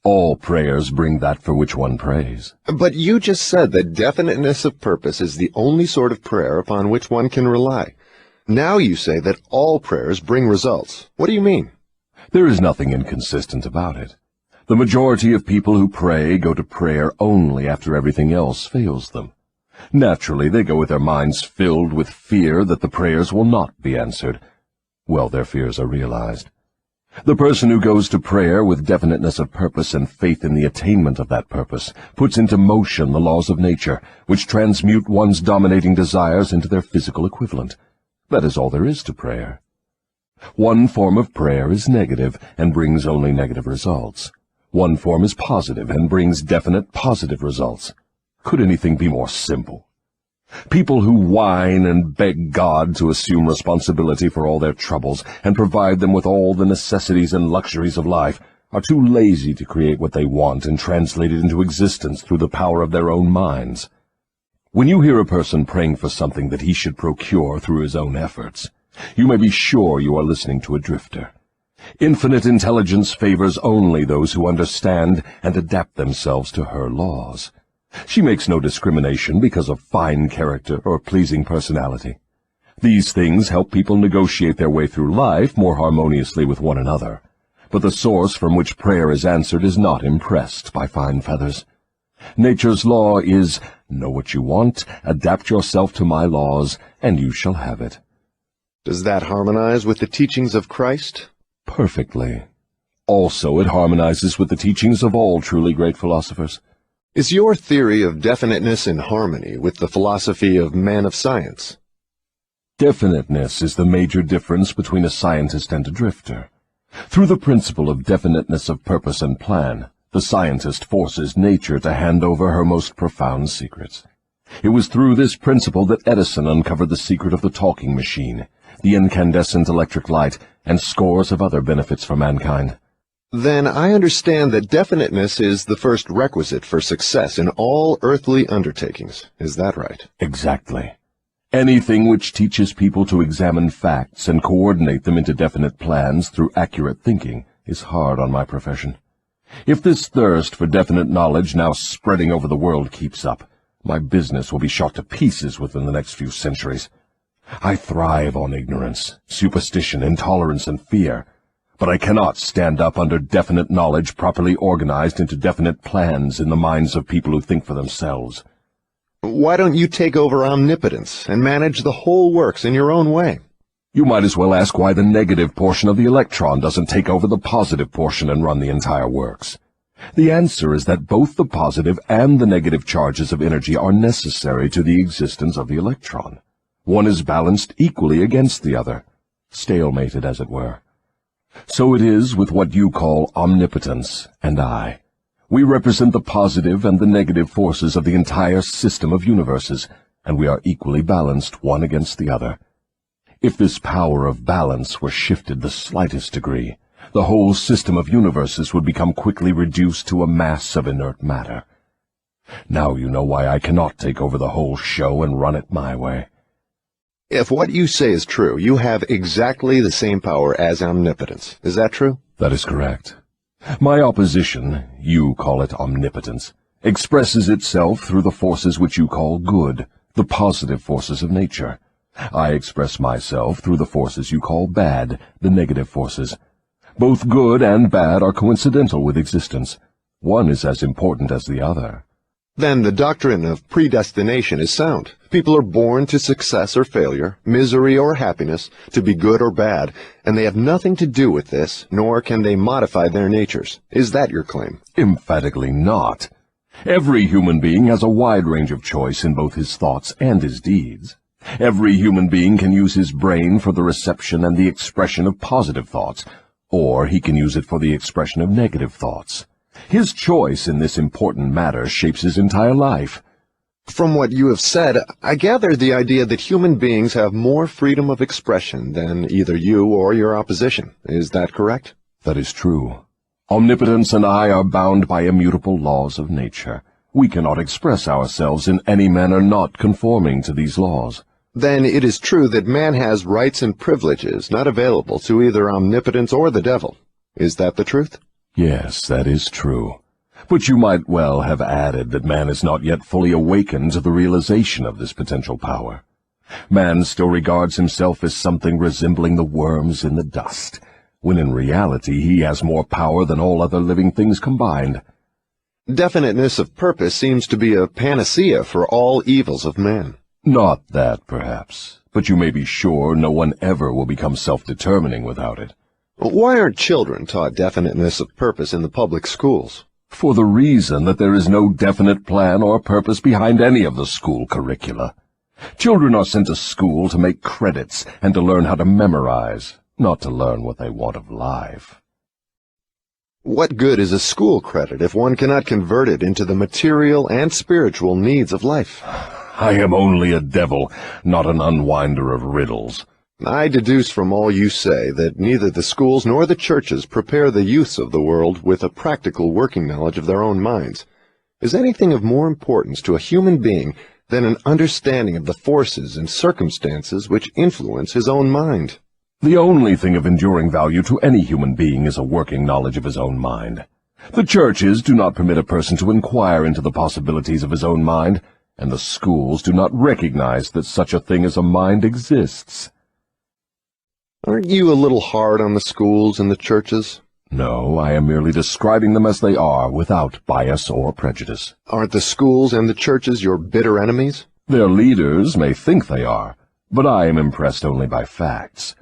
All prayers bring that for which one prays. But you just said that definiteness of purpose is the only sort of prayer upon which one can rely. Now you say that all prayers bring results. What do you mean? There is nothing inconsistent about it. The majority of people who pray go to prayer only after everything else fails them. Naturally, they go with their minds filled with fear that the prayers will not be answered. Well, their fears are realized. The person who goes to prayer with definiteness of purpose and faith in the attainment of that purpose puts into motion the laws of nature, which transmute one's dominating desires into their physical equivalent. That is all there is to prayer. One form of prayer is negative and brings only negative results. One form is positive and brings definite positive results. Could anything be more simple? People who whine and beg God to assume responsibility for all their troubles and provide them with all the necessities and luxuries of life are too lazy to create what they want and translate it into existence through the power of their own minds. When you hear a person praying for something that he should procure through his own efforts, you may be sure you are listening to a drifter. Infinite intelligence favors only those who understand and adapt themselves to her laws. She makes no discrimination because of fine character or pleasing personality. These things help people negotiate their way through life more harmoniously with one another. But the source from which prayer is answered is not impressed by fine feathers. Nature's law is, know what you want, adapt yourself to my laws, and you shall have it. Does that harmonize with the teachings of Christ? Perfectly. Also, it harmonizes with the teachings of all truly great philosophers. Is your theory of definiteness in harmony with the philosophy of man of science? Definiteness is the major difference between a scientist and a drifter. Through the principle of definiteness of purpose and plan, the scientist forces nature to hand over her most profound secrets. It was through this principle that Edison uncovered the secret of the talking machine, the incandescent electric light, and scores of other benefits for mankind. Then I understand that definiteness is the first requisite for success in all earthly undertakings. Is that right? Exactly. Anything which teaches people to examine facts and coordinate them into definite plans through accurate thinking is hard on my profession. If this thirst for definite knowledge now spreading over the world keeps up, my business will be shot to pieces within the next few centuries. I thrive on ignorance, superstition, intolerance, and fear. But I cannot stand up under definite knowledge properly organized into definite plans in the minds of people who think for themselves. Why don't you take over omnipotence and manage the whole works in your own way? You might as well ask why the negative portion of the electron doesn't take over the positive portion and run the entire works. The answer is that both the positive and the negative charges of energy are necessary to the existence of the electron. One is balanced equally against the other, stalemated as it were. So it is with what you call omnipotence and I. We represent the positive and the negative forces of the entire system of universes, and we are equally balanced one against the other. If this power of balance were shifted the slightest degree, the whole system of universes would become quickly reduced to a mass of inert matter. Now you know why I cannot take over the whole show and run it my way. If what you say is true, you have exactly the same power as omnipotence. Is that true? That is correct. My opposition, you call it omnipotence, expresses itself through the forces which you call good, the positive forces of nature. I express myself through the forces you call bad, the negative forces. Both good and bad are coincidental with existence. One is as important as the other. Then the doctrine of predestination is sound. People are born to success or failure, misery or happiness, to be good or bad, and they have nothing to do with this, nor can they modify their natures. Is that your claim? Emphatically not. Every human being has a wide range of choice in both his thoughts and his deeds. Every human being can use his brain for the reception and the expression of positive thoughts, or he can use it for the expression of negative thoughts. His choice in this important matter shapes his entire life. From what you have said, I gather the idea that human beings have more freedom of expression than either you or your opposition. Is that correct? That is true. Omnipotence and I are bound by immutable laws of nature. We cannot express ourselves in any manner not conforming to these laws. Then it is true that man has rights and privileges not available to either omnipotence or the devil. Is that the truth? Yes, that is true. But you might well have added that man is not yet fully awakened to the realization of this potential power. Man still regards himself as something resembling the worms in the dust. when in reality he has more power than all other living things combined. Definiteness of purpose seems to be a panacea for all evils of man. Not that, perhaps, but you may be sure no one ever will become self-determining without it. Why aren't children taught definiteness of purpose in the public schools? For the reason that there is no definite plan or purpose behind any of the school curricula. Children are sent to school to make credits and to learn how to memorize, not to learn what they want of life. What good is a school credit if one cannot convert it into the material and spiritual needs of life? I am only a devil, not an unwinder of riddles. I deduce from all you say that neither the schools nor the churches prepare the youths of the world with a practical working knowledge of their own minds. Is anything of more importance to a human being than an understanding of the forces and circumstances which influence his own mind? The only thing of enduring value to any human being is a working knowledge of his own mind. The churches do not permit a person to inquire into the possibilities of his own mind, and the schools do not recognize that such a thing as a mind exists. Aren't you a little hard on the schools and the churches? No, I am merely describing them as they are, without bias or prejudice. Aren't the schools and the churches your bitter enemies? Their leaders may think they are, but I am impressed only by facts.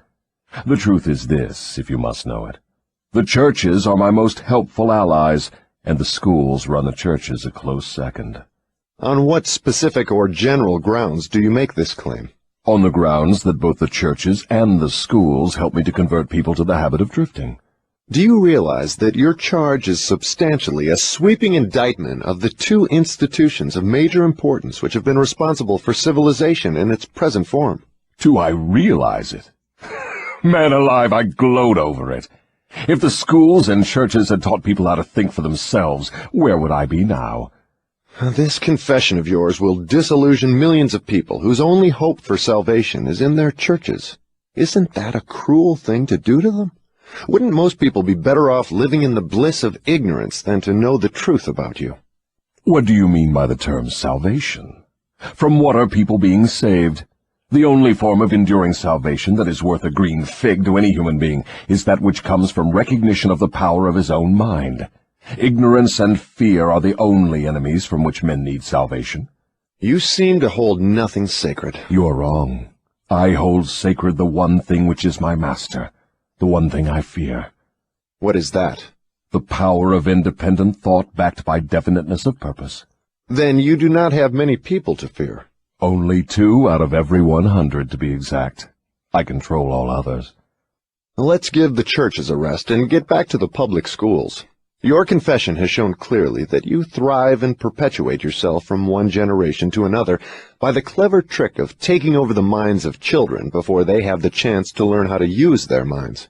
The truth is this, if you must know it. The churches are my most helpful allies, and the schools run the churches a close second. On what specific or general grounds do you make this claim? On the grounds that both the churches and the schools help me to convert people to the habit of drifting. Do you realize that your charge is substantially a sweeping indictment of the two institutions of major importance which have been responsible for civilization in its present form? Do I realize it? Man alive, I gloat over it. If the schools and churches had taught people how to think for themselves, where would I be now? This confession of yours will disillusion millions of people whose only hope for salvation is in their churches. Isn't that a cruel thing to do to them? Wouldn't most people be better off living in the bliss of ignorance than to know the truth about you? What do you mean by the term salvation? From what are people being saved? The only form of enduring salvation that is worth a green fig to any human being is that which comes from recognition of the power of his own mind. Ignorance and fear are the only enemies from which men need salvation. You seem to hold nothing sacred. You are wrong. I hold sacred the one thing which is my master, the one thing I fear. What is that? The power of independent thought backed by definiteness of purpose. Then you do not have many people to fear. Only 2 out of every 100, to be exact. I control all others. Let's give the churches a rest and get back to the public schools. Your confession has shown clearly that you thrive and perpetuate yourself from one generation to another by the clever trick of taking over the minds of children before they have the chance to learn how to use their minds.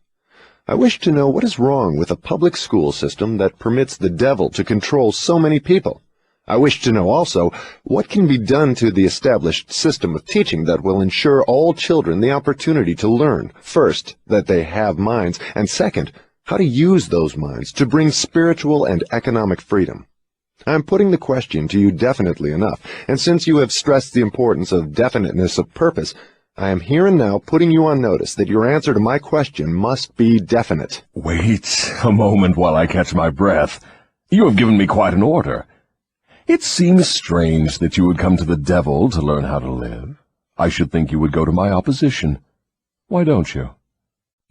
I wish to know what is wrong with a public school system that permits the devil to control so many people. I wish to know also what can be done to the established system of teaching that will ensure all children the opportunity to learn, first, that they have minds, and second, how to use those minds to bring spiritual and economic freedom. I am putting the question to you definitely enough, and since you have stressed the importance of definiteness of purpose, I am here and now putting you on notice that your answer to my question must be definite. Wait a moment while I catch my breath. You have given me quite an order. It seems strange that you would come to the devil to learn how to live. I should think you would go to my opposition. Why don't you?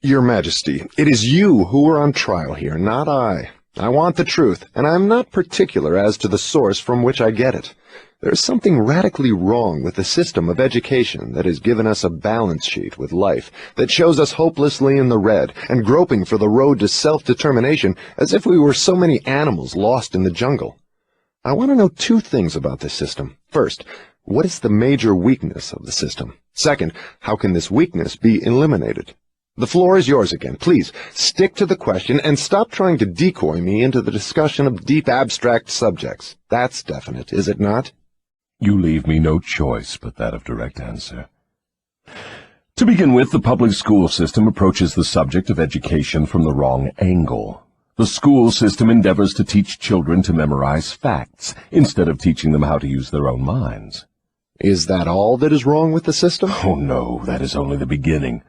Your Majesty, it is you who are on trial here, not I. I want the truth, and I am not particular as to the source from which I get it. There is something radically wrong with the system of education that has given us a balance sheet with life, that shows us hopelessly in the red, and groping for the road to self-determination as if we were so many animals lost in the jungle. I want to know 2 things about this system. First, what is the major weakness of the system? Second, how can this weakness be eliminated? The floor is yours again. Please, stick to the question and stop trying to decoy me into the discussion of deep abstract subjects. That's definite, is it not? You leave me no choice but that of direct answer. To begin with, the public school system approaches the subject of education from the wrong angle. The school system endeavors to teach children to memorize facts, instead of teaching them how to use their own minds. Is that all that is wrong with the system? Oh no, that is only the beginning.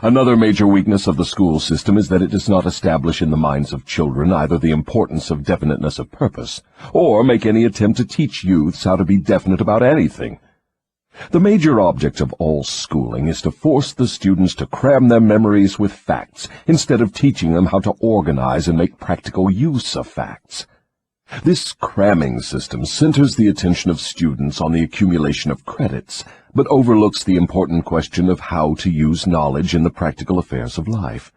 Another major weakness of the school system is that it does not establish in the minds of children either the importance of definiteness of purpose, or make any attempt to teach youths how to be definite about anything. The major object of all schooling is to force the students to cram their memories with facts, instead of teaching them how to organize and make practical use of facts. This cramming system centers the attention of students on the accumulation of credits, but overlooks the important question of how to use knowledge in the practical affairs of life.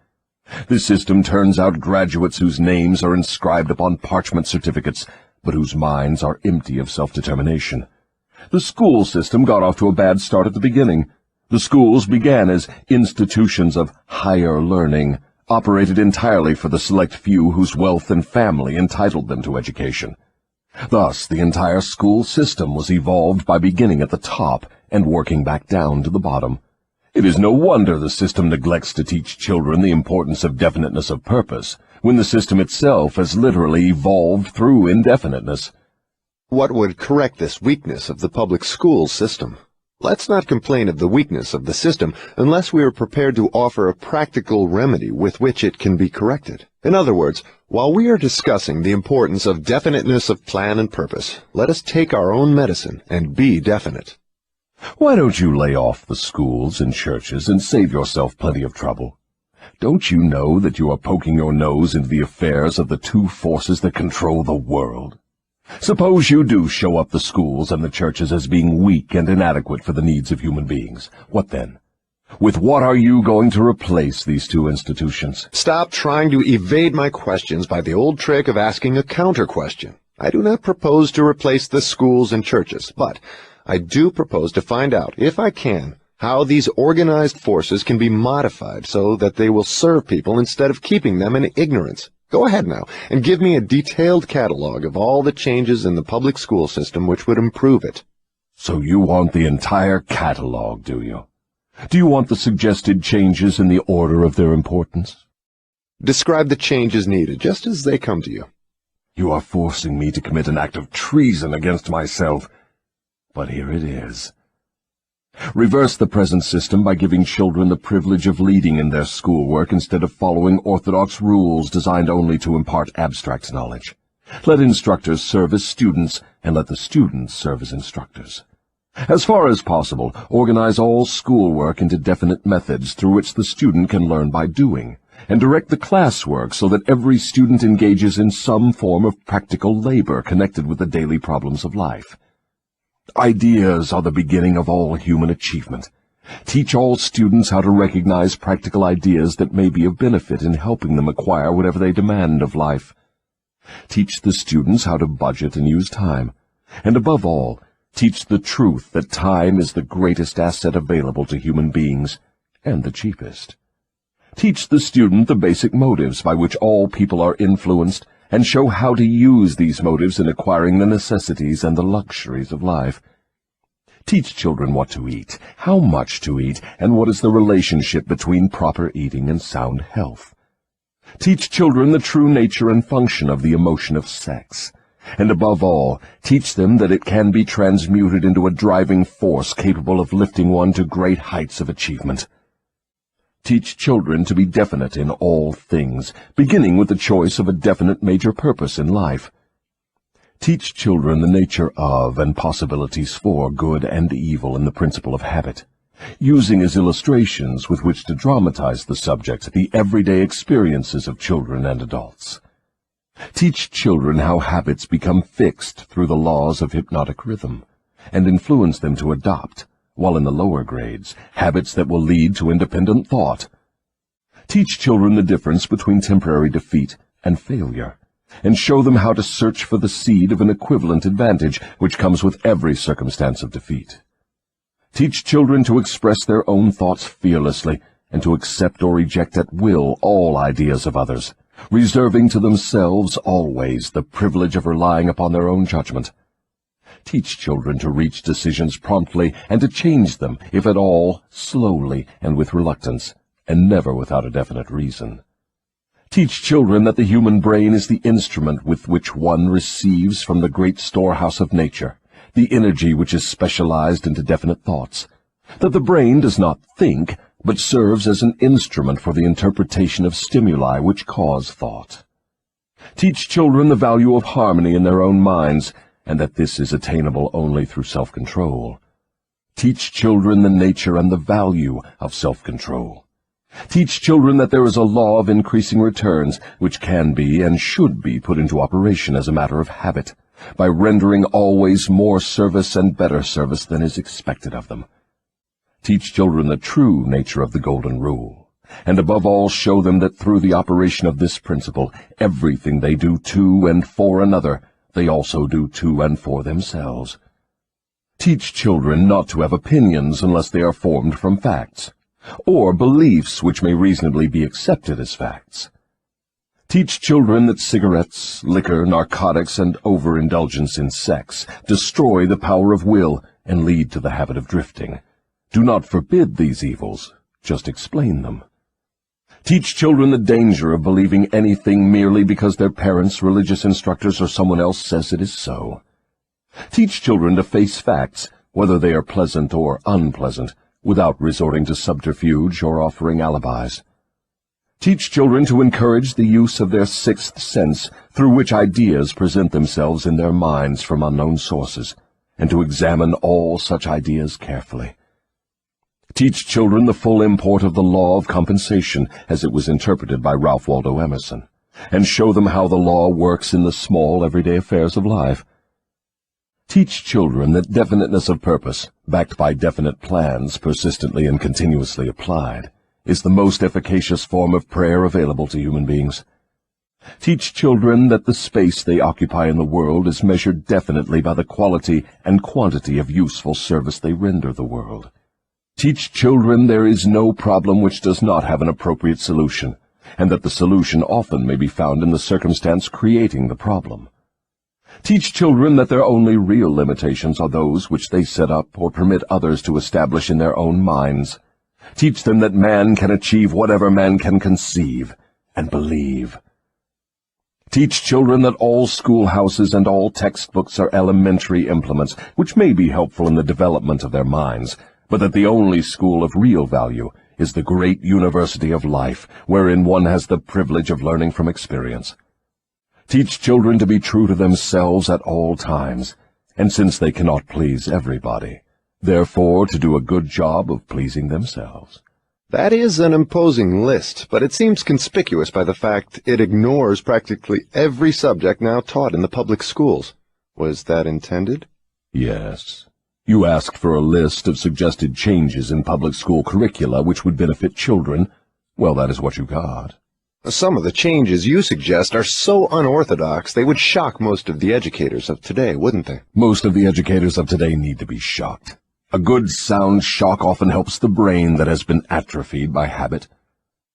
This system turns out graduates whose names are inscribed upon parchment certificates, but whose minds are empty of self-determination. The school system got off to a bad start at the beginning. The schools began as institutions of higher learning, operated entirely for the select few whose wealth and family entitled them to education. Thus, the entire school system was evolved by beginning at the top and working back down to the bottom. It is no wonder the system neglects to teach children the importance of definiteness of purpose, when the system itself has literally evolved through indefiniteness. What would correct this weakness of the public school system? Let's not complain of the weakness of the system unless we are prepared to offer a practical remedy with which it can be corrected. In other words, while we are discussing the importance of definiteness of plan and purpose, let us take our own medicine and be definite. Why don't you lay off the schools and churches and save yourself plenty of trouble? Don't you know that you are poking your nose into the affairs of the two forces that control the world? Suppose you do show up the schools and the churches as being weak and inadequate for the needs of human beings. What then? With what are you going to replace these two institutions? Stop trying to evade my questions by the old trick of asking a counter-question. I do not propose to replace the schools and churches, but I do propose to find out, if I can, how these organized forces can be modified so that they will serve people instead of keeping them in ignorance. Go ahead now and give me a detailed catalog of all the changes in the public school system which would improve it. So you want the entire catalog, do you? Do you want the suggested changes in the order of their importance? Describe the changes needed, just as they come to you. You are forcing me to commit an act of treason against myself. But here it is. Reverse the present system by giving children the privilege of leading in their schoolwork instead of following orthodox rules designed only to impart abstract knowledge. Let instructors serve as students, and let the students serve as instructors. As far as possible, organize all schoolwork into definite methods through which the student can learn by doing, and direct the classwork so that every student engages in some form of practical labor connected with the daily problems of life. Ideas are the beginning of all human achievement. Teach all students how to recognize practical ideas that may be of benefit in helping them acquire whatever they demand of life. Teach the students how to budget and use time. And above all, teach the truth that time is the greatest asset available to human beings, and the cheapest. Teach the student the basic motives by which all people are influenced, and show how to use these motives in acquiring the necessities and the luxuries of life. Teach children what to eat, how much to eat, and what is the relationship between proper eating and sound health. Teach children the true nature and function of the emotion of sex. And above all, teach them that it can be transmuted into a driving force capable of lifting one to great heights of achievement. Teach children to be definite in all things, beginning with the choice of a definite major purpose in life. Teach children the nature of and possibilities for good and evil in the principle of habit, using as illustrations with which to dramatize the subject the everyday experiences of children and adults. Teach children how habits become fixed through the laws of hypnotic rhythm, and influence them to adopt, while in the lower grades, habits that will lead to independent thought. Teach children the difference between temporary defeat and failure, and show them how to search for the seed of an equivalent advantage which comes with every circumstance of defeat. Teach children to express their own thoughts fearlessly, and to accept or reject at will all ideas of others, reserving to themselves always the privilege of relying upon their own judgment. Teach children to reach decisions promptly and to change them, if at all, slowly and with reluctance, and never without a definite reason. Teach children that the human brain is the instrument with which one receives from the great storehouse of nature the energy which is specialized into definite thoughts, that the brain does not think, but serves as an instrument for the interpretation of stimuli which cause thought. Teach children the value of harmony in their own minds, and that this is attainable only through self-control. Teach children the nature and the value of self-control. Teach children that there is a law of increasing returns which can be and should be put into operation as a matter of habit, by rendering always more service and better service than is expected of them. Teach children the true nature of the Golden Rule, and above all show them that through the operation of this principle, everything they do to and for another, they also do to and for themselves. Teach children not to have opinions unless they are formed from facts, or beliefs which may reasonably be accepted as facts. Teach children that cigarettes, liquor, narcotics, and overindulgence in sex destroy the power of will and lead to the habit of drifting. Do not forbid these evils, just explain them. Teach children the danger of believing anything merely because their parents, religious instructors, or someone else says it is so. Teach children to face facts, whether they are pleasant or unpleasant, without resorting to subterfuge or offering alibis. Teach children to encourage the use of their sixth sense, through which ideas present themselves in their minds from unknown sources, and to examine all such ideas carefully. Teach children the full import of the law of compensation as it was interpreted by Ralph Waldo Emerson, and show them how the law works in the small everyday affairs of life. Teach children that definiteness of purpose, backed by definite plans persistently and continuously applied, is the most efficacious form of prayer available to human beings. Teach children that the space they occupy in the world is measured definitely by the quality and quantity of useful service they render the world. Teach children there is no problem which does not have an appropriate solution, and that the solution often may be found in the circumstance creating the problem. Teach children that their only real limitations are those which they set up or permit others to establish in their own minds. Teach them that man can achieve whatever man can conceive and believe. Teach children that all schoolhouses and all textbooks are elementary implements which may be helpful in the development of their minds, but that the only school of real value is the great university of life, wherein one has the privilege of learning from experience. Teach children to be true to themselves at all times, and since they cannot please everybody, therefore to do a good job of pleasing themselves. That is an imposing list, but it seems conspicuous by the fact it ignores practically every subject now taught in the public schools. Was that intended? Yes. You asked for a list of suggested changes in public school curricula which would benefit children. Well, that is what you got. Some of the changes you suggest are so unorthodox they would shock most of the educators of today, wouldn't they? Most of the educators of today need to be shocked. A good sound shock often helps the brain that has been atrophied by habit.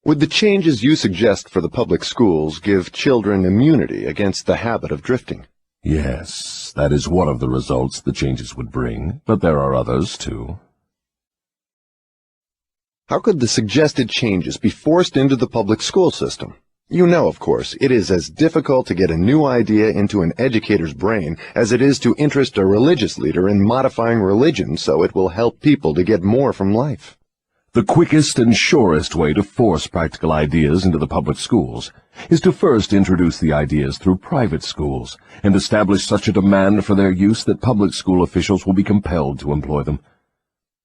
Would the changes you suggest for the public schools give children immunity against the habit of drifting? Yes, that is one of the results the changes would bring, but there are others, too. How could the suggested changes be forced into the public school system? You know, of course, it is as difficult to get a new idea into an educator's brain as it is to interest a religious leader in modifying religion so it will help people to get more from life. The quickest and surest way to force practical ideas into the public schools is to first introduce the ideas through private schools and establish such a demand for their use that public school officials will be compelled to employ them.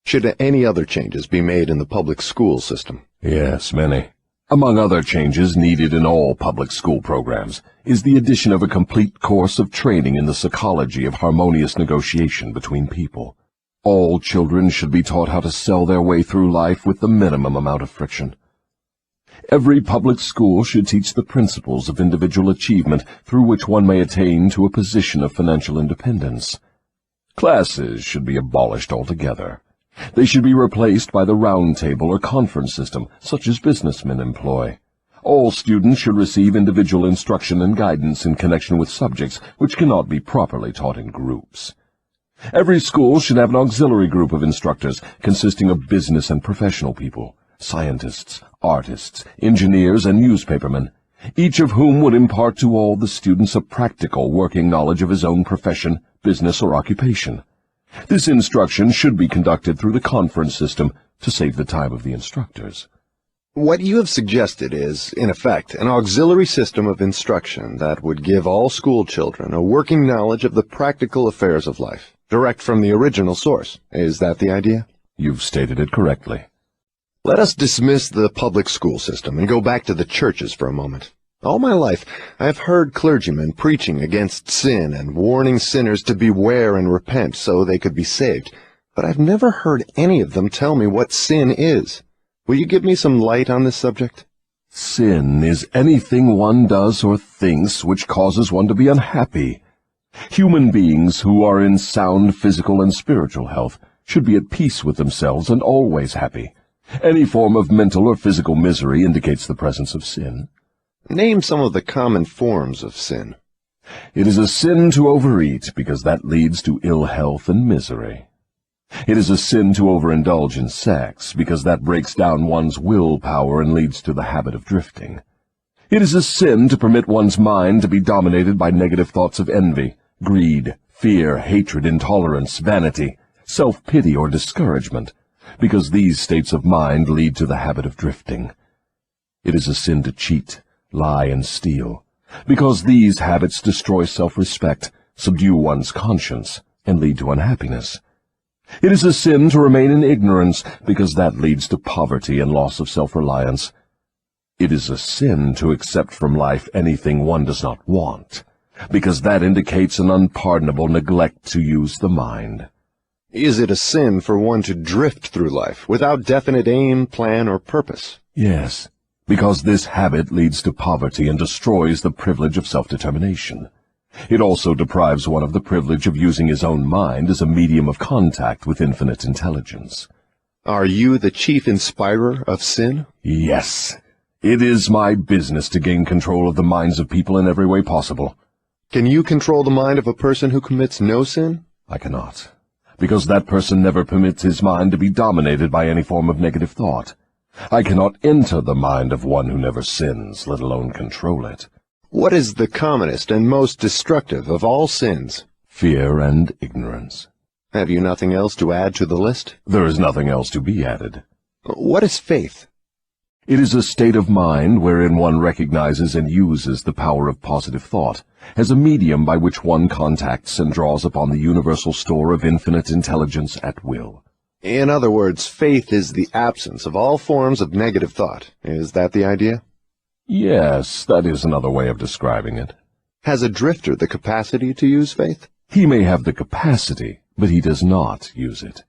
Should any other changes be made in the public school system? Yes, many. Among other changes needed in all public school programs is the addition of a complete course of training in the psychology of harmonious negotiation between people. All children should be taught how to sell their way through life with the minimum amount of friction. Every public school should teach the principles of individual achievement through which one may attain to a position of financial independence. Classes should be abolished altogether. They should be replaced by the round table or conference system, such as businessmen employ. All students should receive individual instruction and guidance in connection with subjects which cannot be properly taught in groups. Every school should have an auxiliary group of instructors consisting of business and professional people, scientists, artists, engineers, and newspapermen, each of whom would impart to all the students a practical working knowledge of his own profession, business, or occupation. This instruction should be conducted through the conference system, to save the time of the instructors. What you have suggested is, in effect, an auxiliary system of instruction that would give all school children a working knowledge of the practical affairs of life, direct from the original source. Is that the idea? You've stated it correctly. Let us dismiss the public school system and go back to the churches for a moment. All my life, I have heard clergymen preaching against sin and warning sinners to beware and repent so they could be saved, but I've never heard any of them tell me what sin is. Will you give me some light on this subject? Sin is anything one does or thinks which causes one to be unhappy. Human beings who are in sound physical and spiritual health should be at peace with themselves and always happy. Any form of mental or physical misery indicates the presence of sin. Name some of the common forms of sin. It is a sin to overeat, because that leads to ill health and misery. It is a sin to overindulge in sex, because that breaks down one's willpower and leads to the habit of drifting. It is a sin to permit one's mind to be dominated by negative thoughts of envy, greed, fear, hatred, intolerance, vanity, self-pity, or discouragement, because these states of mind lead to the habit of drifting. It is a sin to cheat, lie, and steal, because these habits destroy self-respect, subdue one's conscience, and lead to unhappiness. It is a sin to remain in ignorance, because that leads to poverty and loss of self-reliance. It is a sin to accept from life anything one does not want, because that indicates an unpardonable neglect to use the mind. Is it a sin for one to drift through life without definite aim, plan, or purpose? Yes, because this habit leads to poverty and destroys the privilege of self-determination. It also deprives one of the privilege of using his own mind as a medium of contact with infinite intelligence. Are you the chief inspirer of sin? Yes. It is my business to gain control of the minds of people in every way possible. Can you control the mind of a person who commits no sin? I cannot, because that person never permits his mind to be dominated by any form of negative thought. I cannot enter the mind of one who never sins, let alone control it. What is the commonest and most destructive of all sins? Fear and ignorance. Have you nothing else to add to the list? There is nothing else to be added. What is faith? It is a state of mind wherein one recognizes and uses the power of positive thought as a medium by which one contacts and draws upon the universal store of infinite intelligence at will. In other words, faith is the absence of all forms of negative thought. Is that the idea? Yes, that is another way of describing it. Has a drifter the capacity to use faith? He may have the capacity, but he does not use it.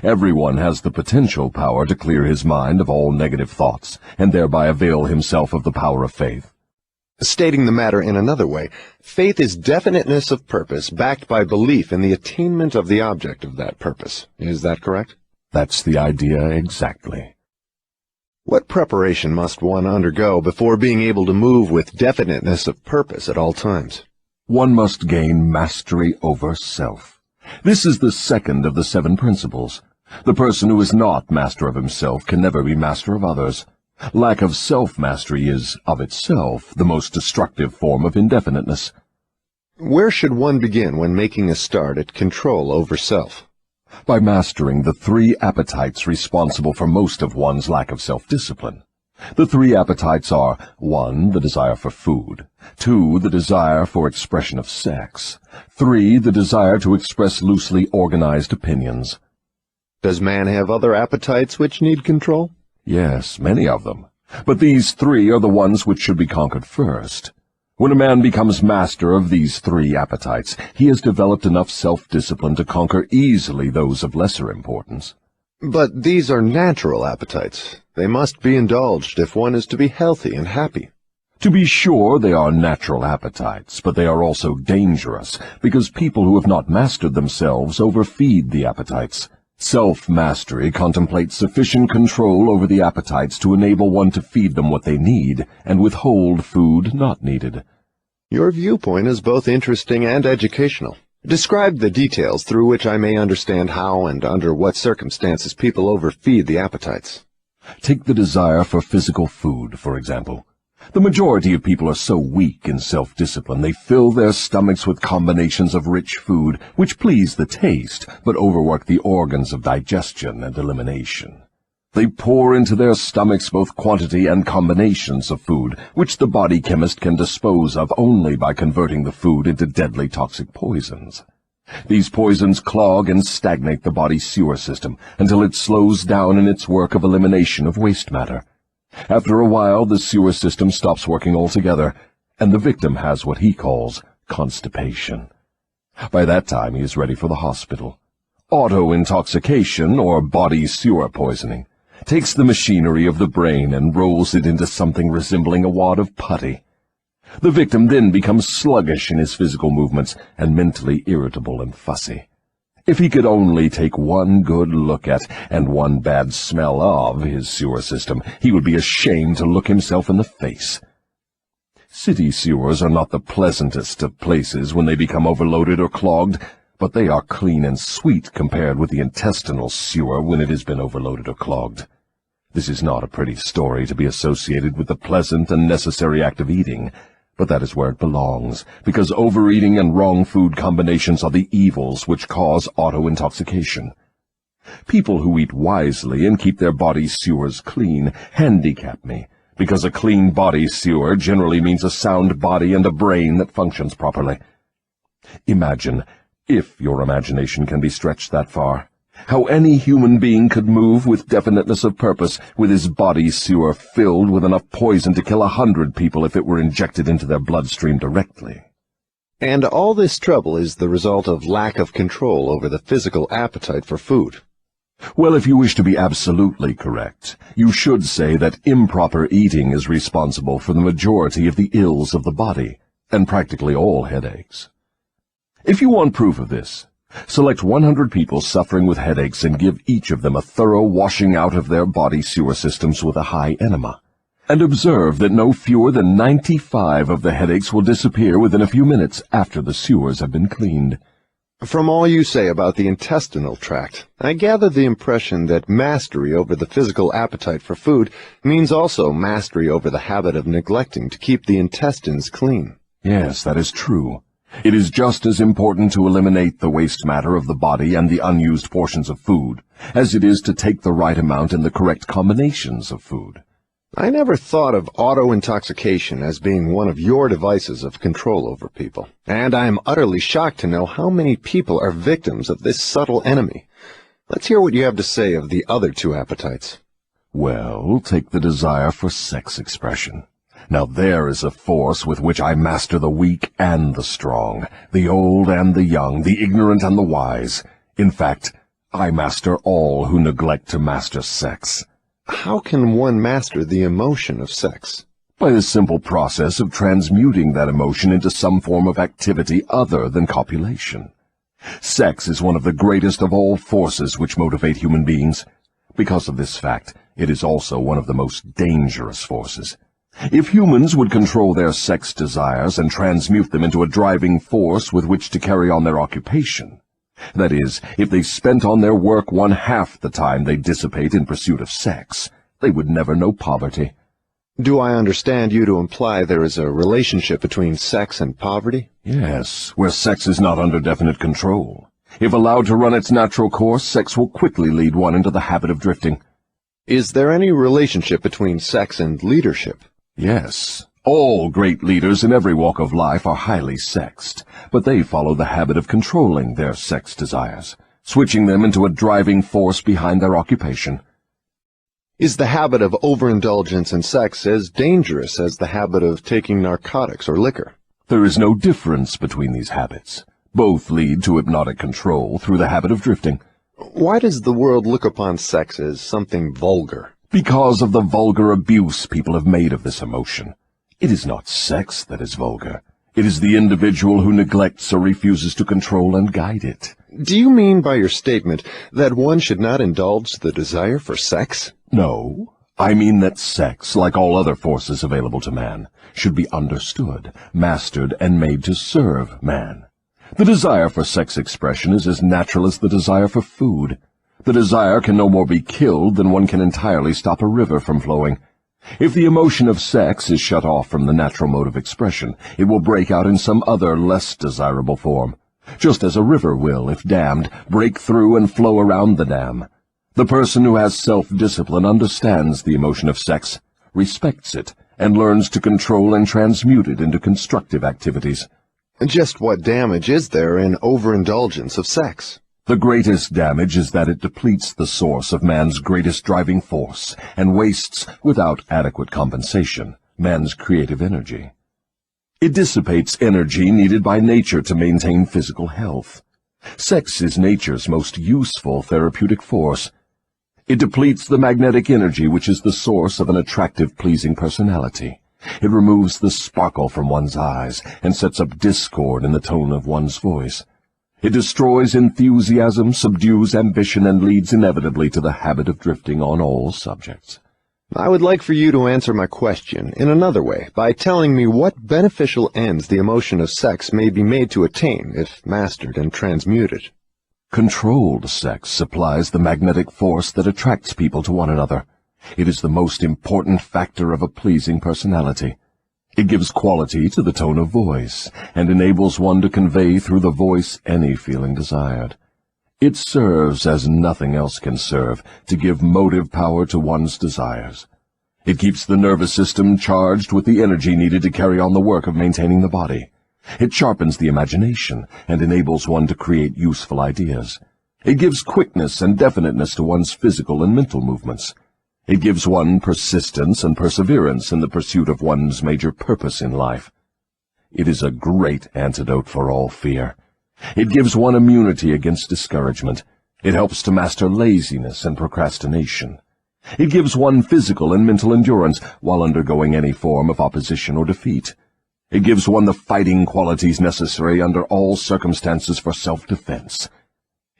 Everyone has the potential power to clear his mind of all negative thoughts, and thereby avail himself of the power of faith. Stating the matter in another way, faith is definiteness of purpose backed by belief in the attainment of the object of that purpose. Is that correct? That's the idea exactly. What preparation must one undergo before being able to move with definiteness of purpose at all times? One must gain mastery over self. This is the second of the 7 principles. The person who is not master of himself can never be master of others. Lack of self-mastery is, of itself, the most destructive form of indefiniteness. Where should one begin when making a start at control over self? By mastering the 3 appetites responsible for most of one's lack of self-discipline. The 3 appetites are 1. The desire for food, 2. The desire for expression of sex, 3. The desire to express loosely organized opinions. Does man have other appetites which need control? Yes, many of them. But these 3 are the ones which should be conquered first. When a man becomes master of these 3 appetites, he has developed enough self-discipline to conquer easily those of lesser importance. But these are natural appetites. They must be indulged if one is to be healthy and happy. To be sure, they are natural appetites, but they are also dangerous, because people who have not mastered themselves overfeed the appetites. Self-mastery contemplates sufficient control over the appetites to enable one to feed them what they need and withhold food not needed. Your viewpoint is both interesting and educational. Describe the details through which I may understand how and under what circumstances people overfeed the appetites. Take the desire for physical food, for example. The majority of people are so weak in self-discipline they fill their stomachs with combinations of rich food which please the taste but overwork the organs of digestion and elimination. They pour into their stomachs both quantity and combinations of food, which the body chemist can dispose of only by converting the food into deadly toxic poisons. These poisons clog and stagnate the body's sewer system until it slows down in its work of elimination of waste matter. After a while, the sewer system stops working altogether, and the victim has what he calls constipation. By that time, he is ready for the hospital. Auto-intoxication, or body sewer poisoning, takes the machinery of the brain and rolls it into something resembling a wad of putty. The victim then becomes sluggish in his physical movements and mentally irritable and fussy. If he could only take one good look at and one bad smell of his sewer system, he would be ashamed to look himself in the face. City sewers are not the pleasantest of places when they become overloaded or clogged, but they are clean and sweet compared with the intestinal sewer when it has been overloaded or clogged. This is not a pretty story to be associated with the pleasant and necessary act of eating, but that is where it belongs, because overeating and wrong food combinations are the evils which cause auto-intoxication. People who eat wisely and keep their body sewers clean handicap me, because a clean body sewer generally means a sound body and a brain that functions properly. Imagine, if your imagination can be stretched that far, how any human being could move with definiteness of purpose with his body sewer filled with enough poison to kill 100 people if it were injected into their bloodstream directly. And all this trouble is the result of lack of control over the physical appetite for food. Well, if you wish to be absolutely correct, you should say that improper eating is responsible for the majority of the ills of the body, and practically all headaches. If you want proof of this, select 100 people suffering with headaches and give each of them a thorough washing out of their body sewer systems with a high enema, and observe that no fewer than 95 of the headaches will disappear within a few minutes after the sewers have been cleaned. From all you say about the intestinal tract, I gather the impression that mastery over the physical appetite for food means also mastery over the habit of neglecting to keep the intestines clean. Yes, that is true. It is just as important to eliminate the waste matter of the body and the unused portions of food as it is to take the right amount and the correct combinations of food. I never thought of auto-intoxication as being one of your devices of control over people, and I am utterly shocked to know how many people are victims of this subtle enemy. Let's hear what you have to say of the other two appetites. Well, take the desire for sex expression. Now there is a force with which I master the weak and the strong, the old and the young, the ignorant and the wise. In fact, I master all who neglect to master sex. How can one master the emotion of sex? By the simple process of transmuting that emotion into some form of activity other than copulation. Sex is one of the greatest of all forces which motivate human beings. Because of this fact, it is also one of the most dangerous forces. If humans would control their sex desires and transmute them into a driving force with which to carry on their occupation, that is, if they spent on their work 1/2 the time they dissipate in pursuit of sex, they would never know poverty. Do I understand you to imply there is a relationship between sex and poverty? Yes, where sex is not under definite control. If allowed to run its natural course, sex will quickly lead one into the habit of drifting. Is there any relationship between sex and leadership? Yes. All great leaders in every walk of life are highly sexed, but they follow the habit of controlling their sex desires, switching them into a driving force behind their occupation. Is the habit of overindulgence in sex as dangerous as the habit of taking narcotics or liquor? There is no difference between these habits. Both lead to hypnotic control through the habit of drifting. Why does the world look upon sex as something vulgar? Because of the vulgar abuse people have made of this emotion. It is not sex that is vulgar. It is the individual who neglects or refuses to control and guide it. Do you mean by your statement that one should not indulge the desire for sex? No. I mean that sex, like all other forces available to man, should be understood, mastered, and made to serve man. The desire for sex expression is as natural as the desire for food. The desire can no more be killed than one can entirely stop a river from flowing. If the emotion of sex is shut off from the natural mode of expression, it will break out in some other less desirable form, just as a river will, if dammed, break through and flow around the dam. The person who has self-discipline understands the emotion of sex, respects it, and learns to control and transmute it into constructive activities. Just what damage is there in overindulgence of sex? The greatest damage is that it depletes the source of man's greatest driving force and wastes, without adequate compensation, man's creative energy. It dissipates energy needed by nature to maintain physical health. Sex is nature's most useful therapeutic force. It depletes the magnetic energy which is the source of an attractive, pleasing personality. It removes the sparkle from one's eyes and sets up discord in the tone of one's voice. It destroys enthusiasm, subdues ambition, and leads inevitably to the habit of drifting on all subjects. I would like for you to answer my question in another way, by telling me what beneficial ends the emotion of sex may be made to attain if mastered and transmuted. Controlled sex supplies the magnetic force that attracts people to one another. It is the most important factor of a pleasing personality. It gives quality to the tone of voice, and enables one to convey through the voice any feeling desired. It serves, as nothing else can serve, to give motive power to one's desires. It keeps the nervous system charged with the energy needed to carry on the work of maintaining the body. It sharpens the imagination and enables one to create useful ideas. It gives quickness and definiteness to one's physical and mental movements. It gives one persistence and perseverance in the pursuit of one's major purpose in life. It is a great antidote for all fear. It gives one immunity against discouragement. It helps to master laziness and procrastination. It gives one physical and mental endurance while undergoing any form of opposition or defeat. It gives one the fighting qualities necessary under all circumstances for self-defense.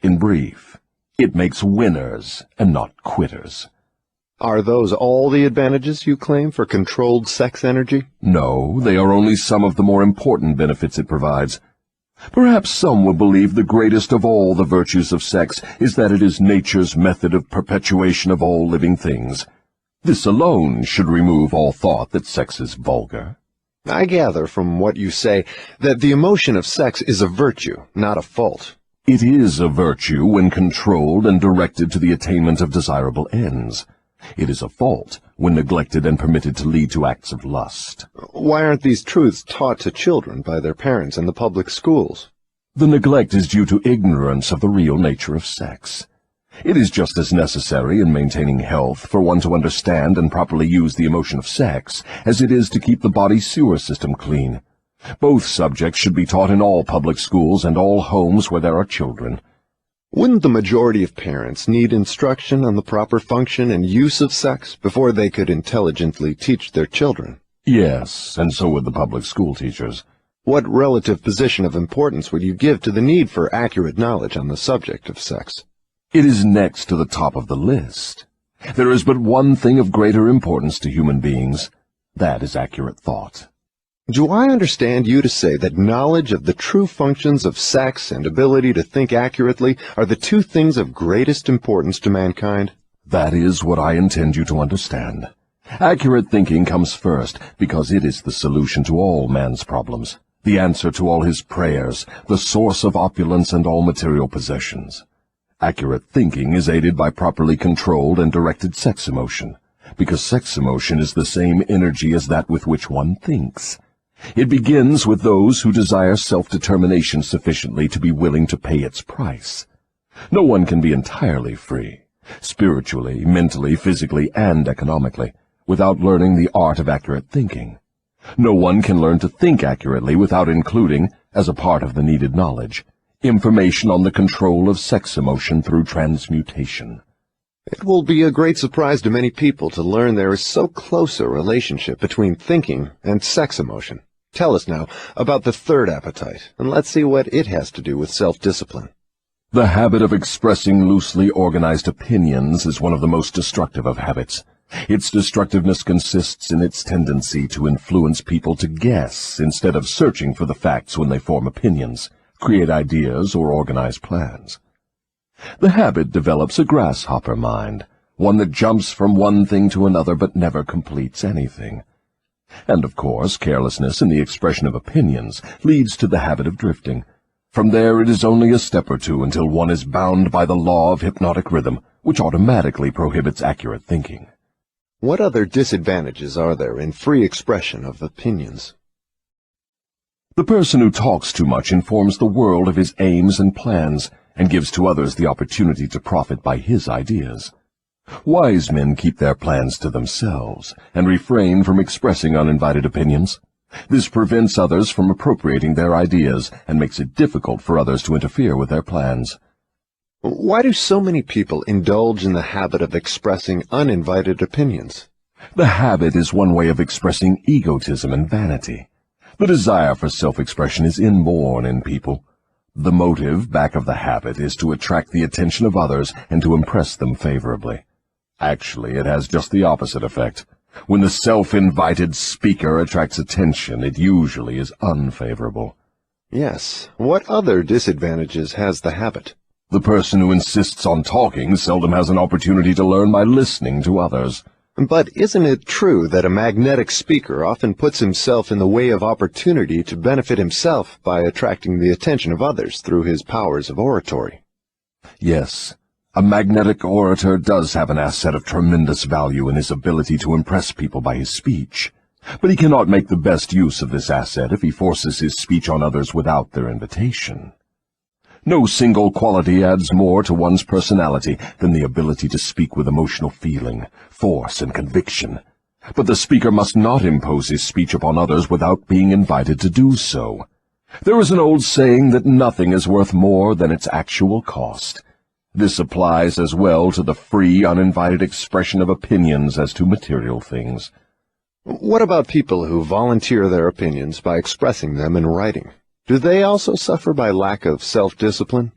In brief, it makes winners and not quitters. Are those all the advantages you claim for controlled sex energy? No, they are only some of the more important benefits it provides. Perhaps some will believe the greatest of all the virtues of sex is that it is nature's method of perpetuation of all living things. This alone should remove all thought that sex is vulgar. I gather from what you say that the emotion of sex is a virtue, not a fault. It is a virtue when controlled and directed to the attainment of desirable ends. It is a fault when neglected and permitted to lead to acts of lust. Why aren't these truths taught to children by their parents in the public schools? The neglect is due to ignorance of the real nature of sex. It is just as necessary in maintaining health for one to understand and properly use the emotion of sex as it is to keep the body's sewer system clean. Both subjects should be taught in all public schools and all homes where there are children. Wouldn't the majority of parents need instruction on the proper function and use of sex before they could intelligently teach their children? Yes, and so would the public school teachers. What relative position of importance would you give to the need for accurate knowledge on the subject of sex? It is next to the top of the list. There is but one thing of greater importance to human beings. That is accurate thought. Do I understand you to say that knowledge of the true functions of sex and ability to think accurately are the two things of greatest importance to mankind? That is what I intend you to understand. Accurate thinking comes first, because it is the solution to all man's problems, the answer to all his prayers, the source of opulence and all material possessions. Accurate thinking is aided by properly controlled and directed sex emotion, because sex emotion is the same energy as that with which one thinks. It begins with those who desire self-determination sufficiently to be willing to pay its price. No one can be entirely free, spiritually, mentally, physically, and economically, without learning the art of accurate thinking. No one can learn to think accurately without including, as a part of the needed knowledge, information on the control of sex emotion through transmutation. It will be a great surprise to many people to learn there is so close a relationship between thinking and sex emotion. Tell us now about the third appetite, and let's see what it has to do with self-discipline. The habit of expressing loosely organized opinions is one of the most destructive of habits. Its destructiveness consists in its tendency to influence people to guess instead of searching for the facts when they form opinions, create ideas, or organize plans. The habit develops a grasshopper mind, one that jumps from one thing to another but never completes anything. And, of course, carelessness in the expression of opinions leads to the habit of drifting. From there it is only a step or two until one is bound by the law of hypnotic rhythm, which automatically prohibits accurate thinking. What other disadvantages are there in free expression of opinions? The person who talks too much informs the world of his aims and plans, and gives to others the opportunity to profit by his ideas. Wise men keep their plans to themselves, and refrain from expressing uninvited opinions. This prevents others from appropriating their ideas, and makes it difficult for others to interfere with their plans. Why do so many people indulge in the habit of expressing uninvited opinions? The habit is one way of expressing egotism and vanity. The desire for self-expression is inborn in people. The motive back of the habit is to attract the attention of others and to impress them favorably. Actually, it has just the opposite effect. When the self-invited speaker attracts attention, it usually is unfavorable. Yes. What other disadvantages has the habit? The person who insists on talking seldom has an opportunity to learn by listening to others. But isn't it true that a magnetic speaker often puts himself in the way of opportunity to benefit himself by attracting the attention of others through his powers of oratory? Yes, a magnetic orator does have an asset of tremendous value in his ability to impress people by his speech. But he cannot make the best use of this asset if he forces his speech on others without their invitation. No single quality adds more to one's personality than the ability to speak with emotional feeling, force, and conviction. But the speaker must not impose his speech upon others without being invited to do so. There is an old saying that nothing is worth more than its actual cost. This applies as well to the free, uninvited expression of opinions as to material things. What about people who volunteer their opinions by expressing them in writing? Do they also suffer by lack of self-discipline?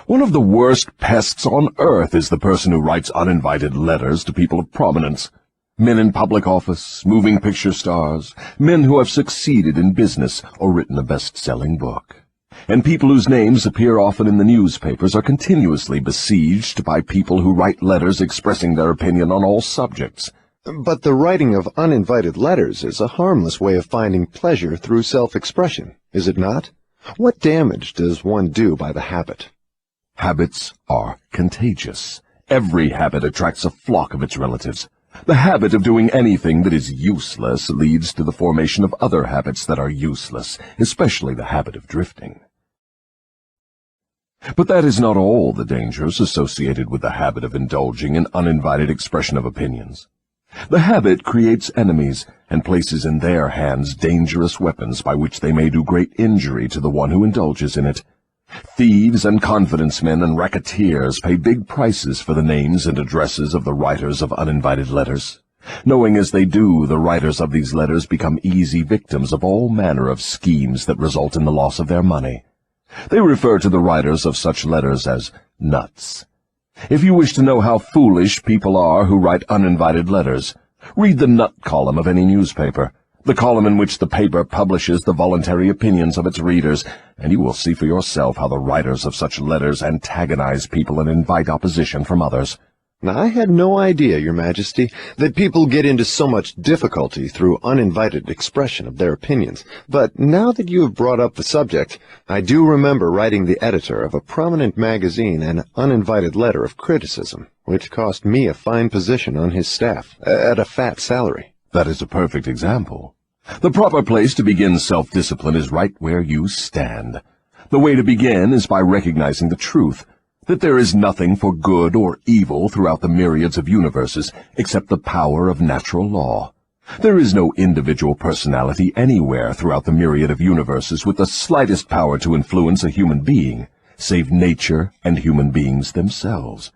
One of the worst pests on earth is the person who writes uninvited letters to people of prominence. Men in public office, moving picture stars, men who have succeeded in business or written a best-selling book. And people whose names appear often in the newspapers are continuously besieged by people who write letters expressing their opinion on all subjects. But the writing of uninvited letters is a harmless way of finding pleasure through self-expression, is it not? What damage does one do by the habit? Habits are contagious. Every habit attracts a flock of its relatives. The habit of doing anything that is useless leads to the formation of other habits that are useless, especially the habit of drifting. But that is not all the dangers associated with the habit of indulging in uninvited expression of opinions. The habit creates enemies and places in their hands dangerous weapons by which they may do great injury to the one who indulges in it. Thieves and confidence men and racketeers pay big prices for the names and addresses of the writers of uninvited letters. Knowing as they do, the writers of these letters become easy victims of all manner of schemes that result in the loss of their money. They refer to the writers of such letters as nuts. If you wish to know how foolish people are who write uninvited letters, read the nut column of any newspaper, the column in which the paper publishes the voluntary opinions of its readers, and you will see for yourself how the writers of such letters antagonize people and invite opposition from others. Now, I had no idea, Your Majesty, that people get into so much difficulty through uninvited expression of their opinions. But now that you have brought up the subject, I do remember writing the editor of a prominent magazine an uninvited letter of criticism, which cost me a fine position on his staff, at a fat salary. That is a perfect example. The proper place to begin self-discipline is right where you stand. The way to begin is by recognizing the truth, that there is nothing for good or evil throughout the myriads of universes except the power of natural law. There is no individual personality anywhere throughout the myriad of universes with the slightest power to influence a human being, save nature and human beings themselves.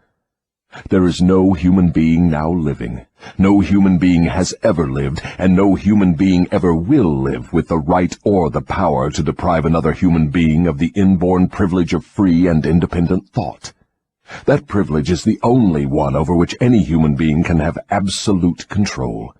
There is no human being now living, no human being has ever lived, and no human being ever will live with the right or the power to deprive another human being of the inborn privilege of free and independent thought. That privilege is the only one over which any human being can have absolute control.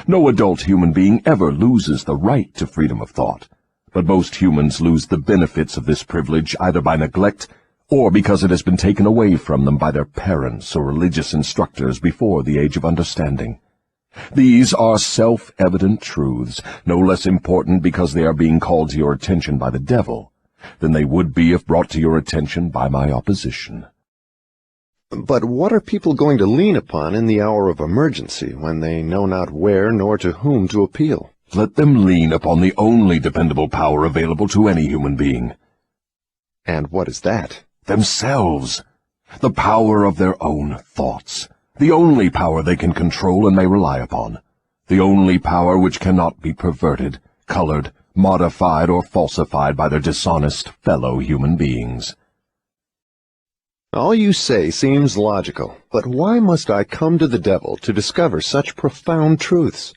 No adult human being ever loses the right to freedom of thought, but most humans lose the benefits of this privilege either by neglect or because it has been taken away from them by their parents or religious instructors before the age of understanding. These are self-evident truths, no less important because they are being called to your attention by the devil than they would be if brought to your attention by my opposition. But what are people going to lean upon in the hour of emergency, when they know not where nor to whom to appeal? Let them lean upon the only dependable power available to any human being. And what is that? Themselves. The power of their own thoughts. The only power they can control and may rely upon. The only power which cannot be perverted, colored, modified, or falsified by their dishonest fellow human beings. All you say seems logical, but why must I come to the devil to discover such profound truths?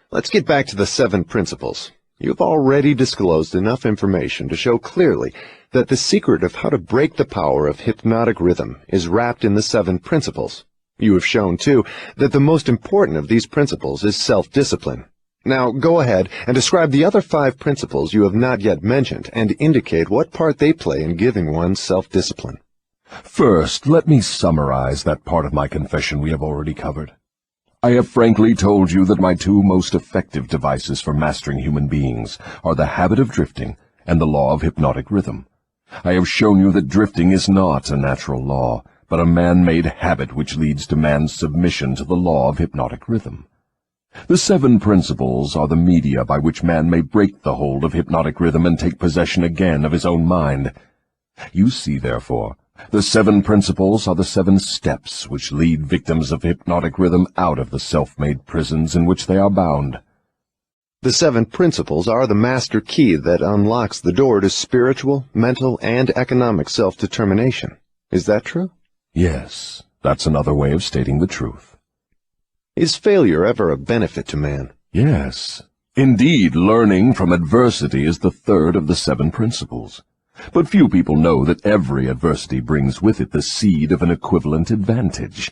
Let's get back to the 7 principles. You've already disclosed enough information to show clearly that the secret of how to break the power of hypnotic rhythm is wrapped in the 7 principles. You have shown, too, that the most important of these principles is self-discipline. Now, go ahead and describe the other 5 principles you have not yet mentioned and indicate what part they play in giving one self-discipline. First, let me summarize that part of my confession we have already covered. I have frankly told you that my 2 most effective devices for mastering human beings are the habit of drifting and the law of hypnotic rhythm. I have shown you that drifting is not a natural law, but a man-made habit which leads to man's submission to the law of hypnotic rhythm. The 7 principles are the media by which man may break the hold of hypnotic rhythm and take possession again of his own mind. You see, therefore, the 7 principles are the 7 steps which lead victims of hypnotic rhythm out of the self-made prisons in which they are bound. The 7 principles are the master key that unlocks the door to spiritual, mental, and economic self-determination. Is that true? Yes, that's another way of stating the truth. Is failure ever a benefit to man? Yes. Indeed, learning from adversity is the 3rd of the 7 principles. But few people know that every adversity brings with it the seed of an equivalent advantage.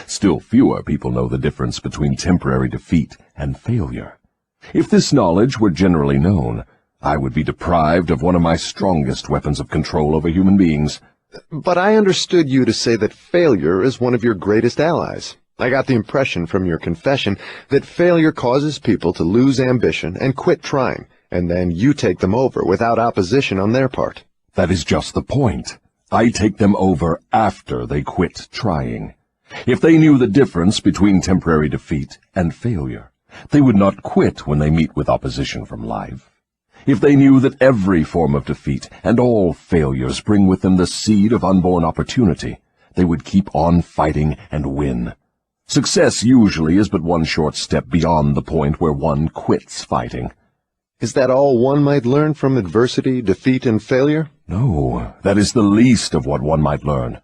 Still fewer people know the difference between temporary defeat and failure. If this knowledge were generally known, I would be deprived of one of my strongest weapons of control over human beings. But I understood you to say that failure is one of your greatest allies. I got the impression from your confession that failure causes people to lose ambition and quit trying, and then you take them over without opposition on their part. That is just the point. I take them over after they quit trying. If they knew the difference between temporary defeat and failure, they would not quit when they meet with opposition from life. If they knew that every form of defeat and all failures bring with them the seed of unborn opportunity, they would keep on fighting and win. Success usually is but one short step beyond the point where one quits fighting. Is that all one might learn from adversity, defeat, and failure? No, that is the least of what one might learn.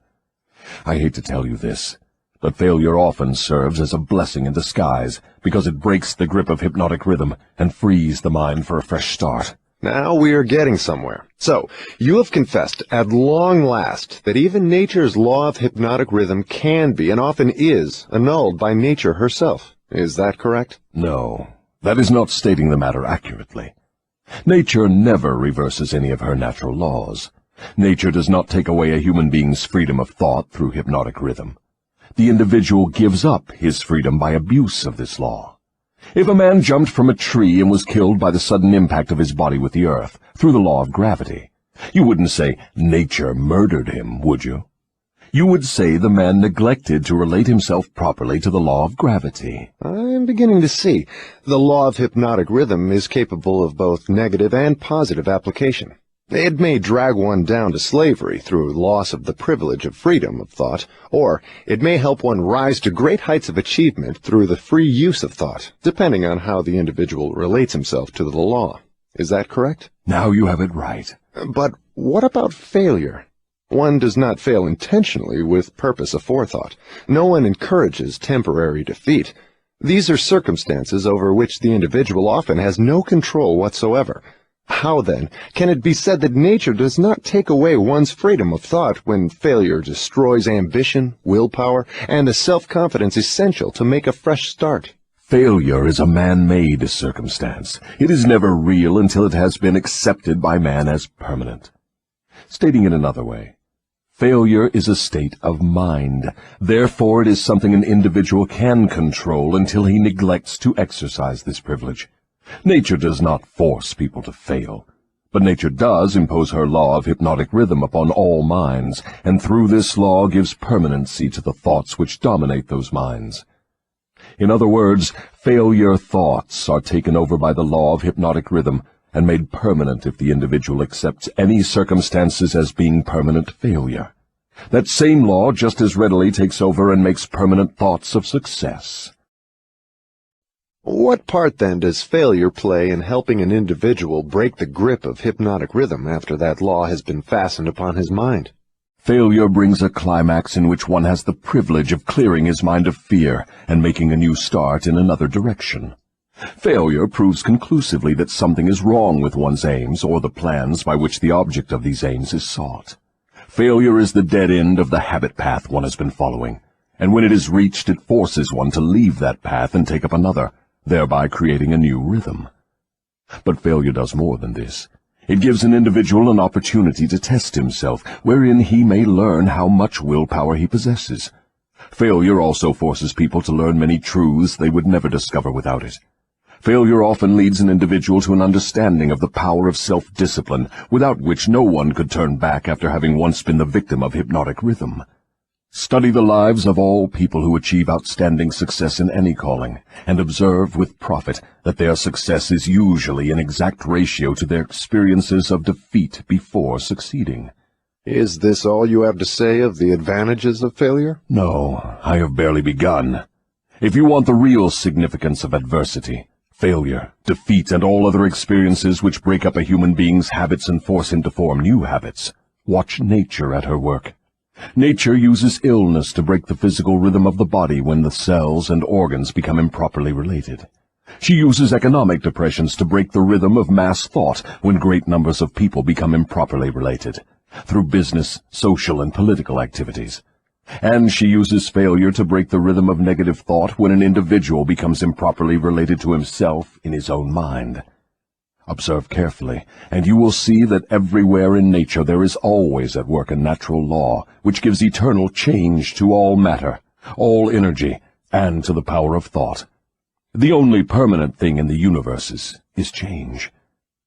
I hate to tell you this, but failure often serves as a blessing in disguise, because it breaks the grip of hypnotic rhythm and frees the mind for a fresh start. Now we are getting somewhere. So, you have confessed at long last that even nature's law of hypnotic rhythm can be, and often is, annulled by nature herself. Is that correct? No, that is not stating the matter accurately. Nature never reverses any of her natural laws. Nature does not take away a human being's freedom of thought through hypnotic rhythm. The individual gives up his freedom by abuse of this law. If a man jumped from a tree and was killed by the sudden impact of his body with the earth, through the law of gravity, you wouldn't say nature murdered him, would you? You would say the man neglected to relate himself properly to the law of gravity. I'm beginning to see. The law of hypnotic rhythm is capable of both negative and positive application. It may drag one down to slavery through loss of the privilege of freedom of thought, or it may help one rise to great heights of achievement through the free use of thought, depending on how the individual relates himself to the law. Is that correct? Now you have it right. But what about failure? One does not fail intentionally with purpose aforethought. No one encourages temporary defeat. These are circumstances over which the individual often has no control whatsoever. How, then, can it be said that nature does not take away one's freedom of thought when failure destroys ambition, willpower, and the self-confidence essential to make a fresh start? Failure is a man-made circumstance. It is never real until it has been accepted by man as permanent. Stating it another way, failure is a state of mind. Therefore, it is something an individual can control until he neglects to exercise this privilege. Nature does not force people to fail, But nature does impose her law of hypnotic rhythm upon all minds, and through this law gives permanency to the thoughts which dominate those minds. In other words, failure thoughts are taken over by the law of hypnotic rhythm and made permanent if the individual accepts any circumstances as being permanent failure. That same law just as readily takes over and makes permanent thoughts of success. What part, then, does failure play in helping an individual break the grip of hypnotic rhythm after that law has been fastened upon his mind? Failure brings a climax in which one has the privilege of clearing his mind of fear and making a new start in another direction. Failure proves conclusively that something is wrong with one's aims or the plans by which the object of these aims is sought. Failure is the dead end of the habit path one has been following, and when it is reached, it forces one to leave that path and take up another, thereby creating a new rhythm. But failure does more than this. It gives an individual an opportunity to test himself, wherein he may learn how much willpower he possesses. Failure also forces people to learn many truths they would never discover without it. Failure often leads an individual to an understanding of the power of self-discipline, without which no one could turn back after having once been the victim of hypnotic rhythm. Study the lives of all people who achieve outstanding success in any calling, and observe with profit that their success is usually in exact ratio to their experiences of defeat before succeeding. Is this all you have to say of the advantages of failure? No, I have barely begun. If you want the real significance of adversity, failure, defeat, and all other experiences which break up a human being's habits and force him to form new habits, watch nature at her work. Nature uses illness to break the physical rhythm of the body when the cells and organs become improperly related. She uses economic depressions to break the rhythm of mass thought when great numbers of people become improperly related, through business, social, and political activities. And she uses failure to break the rhythm of negative thought when an individual becomes improperly related to himself in his own mind. Observe carefully, and you will see that everywhere in nature there is always at work a natural law which gives eternal change to all matter, all energy, and to the power of thought. The only permanent thing in the universe is change,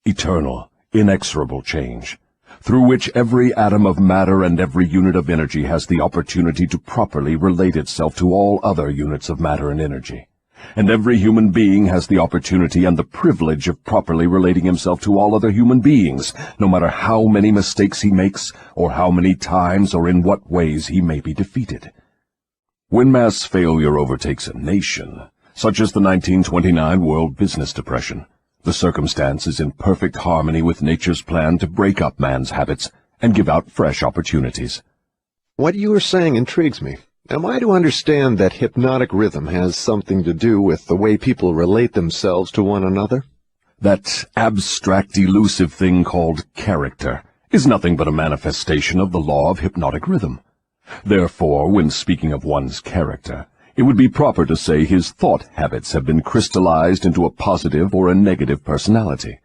eternal, inexorable change, through which every atom of matter and every unit of energy has the opportunity to properly relate itself to all other units of matter and energy. And every human being has the opportunity and the privilege of properly relating himself to all other human beings, no matter how many mistakes he makes, or how many times or in what ways he may be defeated. When mass failure overtakes a nation, such as the 1929 World Business Depression, the circumstance is in perfect harmony with nature's plan to break up man's habits and give out fresh opportunities. What you are saying intrigues me. Am I to understand that hypnotic rhythm has something to do with the way people relate themselves to one another? That abstract, elusive thing called character is nothing but a manifestation of the law of hypnotic rhythm. Therefore, when speaking of one's character, it would be proper to say his thought habits have been crystallized into a positive or a negative personality.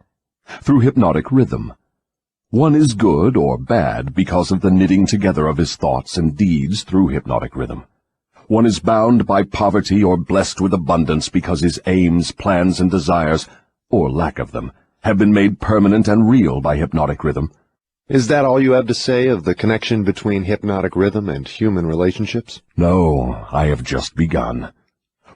Through hypnotic rhythm, one is good or bad because of the knitting together of his thoughts and deeds through hypnotic rhythm. One is bound by poverty or blessed with abundance because his aims, plans, and desires, or lack of them, have been made permanent and real by hypnotic rhythm. Is that all you have to say of the connection between hypnotic rhythm and human relationships? No, I have just begun.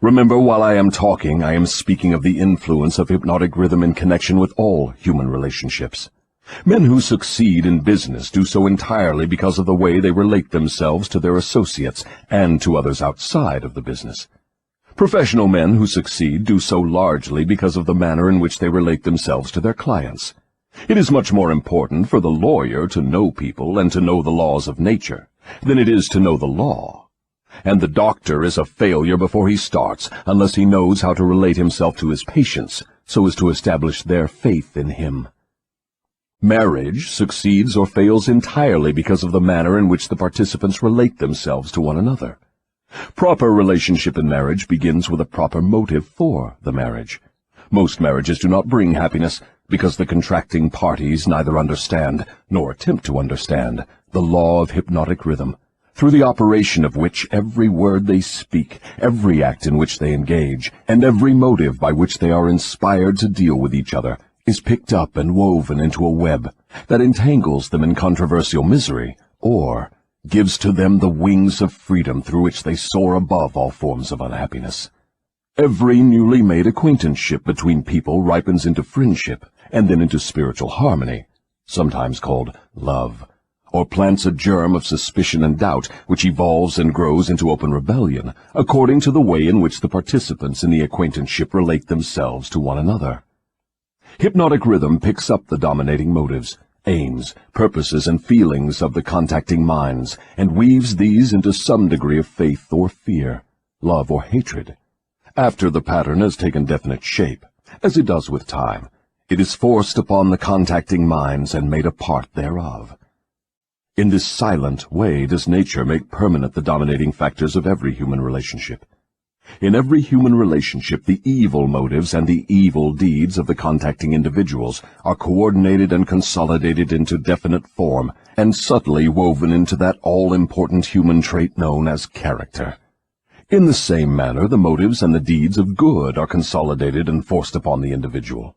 Remember, while I am talking, I am speaking of the influence of hypnotic rhythm in connection with all human relationships. Men who succeed in business do so entirely because of the way they relate themselves to their associates and to others outside of the business. Professional men who succeed do so largely because of the manner in which they relate themselves to their clients. It is much more important for the lawyer to know people and to know the laws of nature than it is to know the law. And the doctor is a failure before he starts unless he knows how to relate himself to his patients so as to establish their faith in him. Marriage succeeds or fails entirely because of the manner in which the participants relate themselves to one another. Proper relationship in marriage begins with a proper motive for the marriage. Most marriages do not bring happiness because the contracting parties neither understand, nor attempt to understand, the law of hypnotic rhythm, through the operation of which every word they speak, every act in which they engage, and every motive by which they are inspired to deal with each other, is picked up and woven into a web that entangles them in controversial misery, or gives to them the wings of freedom through which they soar above all forms of unhappiness. Every newly made acquaintanceship between people ripens into friendship and then into spiritual harmony, sometimes called love, or plants a germ of suspicion and doubt which evolves and grows into open rebellion, according to the way in which the participants in the acquaintanceship relate themselves to one another. Hypnotic rhythm picks up the dominating motives, aims, purposes, and feelings of the contacting minds, and weaves these into some degree of faith or fear, love or hatred. After the pattern has taken definite shape, as it does with time, it is forced upon the contacting minds and made a part thereof. In this silent way does nature make permanent the dominating factors of every human relationship. In every human relationship, the evil motives and the evil deeds of the contacting individuals are coordinated and consolidated into definite form and subtly woven into that all-important human trait known as character. In the same manner, the motives and the deeds of good are consolidated and forced upon the individual.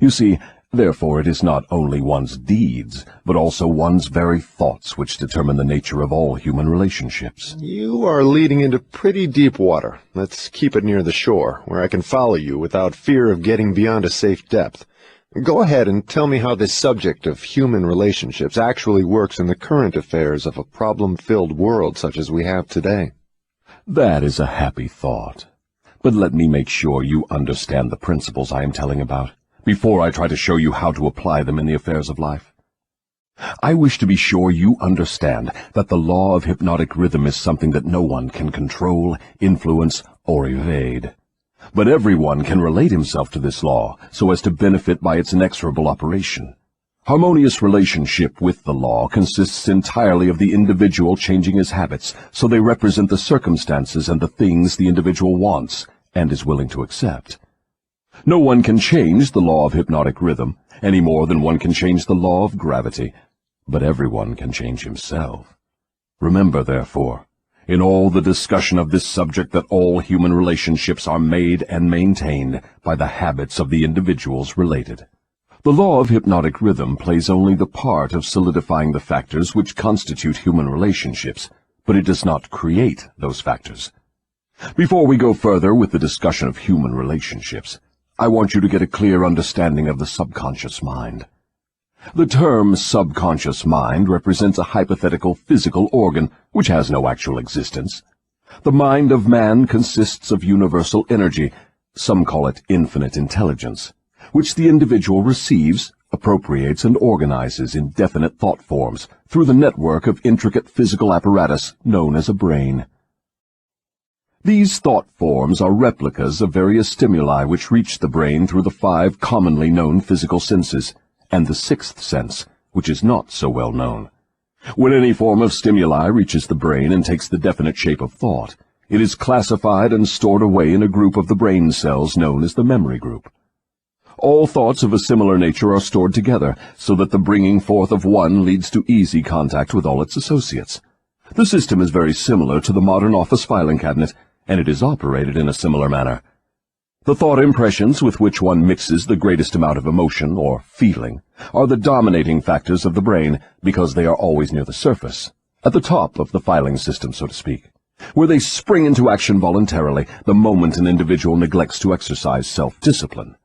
You see, therefore, it is not only one's deeds, but also one's very thoughts which determine the nature of all human relationships. You are leading into pretty deep water. Let's keep it near the shore, where I can follow you without fear of getting beyond a safe depth. Go ahead and tell me how this subject of human relationships actually works in the current affairs of a problem-filled world such as we have today. That is a happy thought. But let me make sure you understand the principles I am telling about, before I try to show you how to apply them in the affairs of life. I wish to be sure you understand that the law of hypnotic rhythm is something that no one can control, influence, or evade. But everyone can relate himself to this law so as to benefit by its inexorable operation. Harmonious relationship with the law consists entirely of the individual changing his habits so they represent the circumstances and the things the individual wants and is willing to accept. No one can change the law of hypnotic rhythm any more than one can change the law of gravity, but everyone can change himself. Remember, therefore, in all the discussion of this subject, that all human relationships are made and maintained by the habits of the individuals related. The law of hypnotic rhythm plays only the part of solidifying the factors which constitute human relationships, but it does not create those factors. Before we go further with the discussion of human relationships, I want you to get a clear understanding of the subconscious mind. The term subconscious mind represents a hypothetical physical organ which has no actual existence. The mind of man consists of universal energy, some call it infinite intelligence, which the individual receives, appropriates, and organizes in definite thought forms through the network of intricate physical apparatus known as a brain. These thought forms are replicas of various stimuli which reach the brain through the 5 commonly known physical senses, and the 6th sense, which is not so well known. When any form of stimuli reaches the brain and takes the definite shape of thought, it is classified and stored away in a group of the brain cells known as the memory group. All thoughts of a similar nature are stored together, so that the bringing forth of one leads to easy contact with all its associates. The system is very similar to the modern office filing cabinet, and it is operated in a similar manner. The thought impressions with which one mixes the greatest amount of emotion, or feeling, are the dominating factors of the brain, because they are always near the surface, at the top of the filing system, so to speak, where they spring into action voluntarily the moment an individual neglects to exercise self-discipline.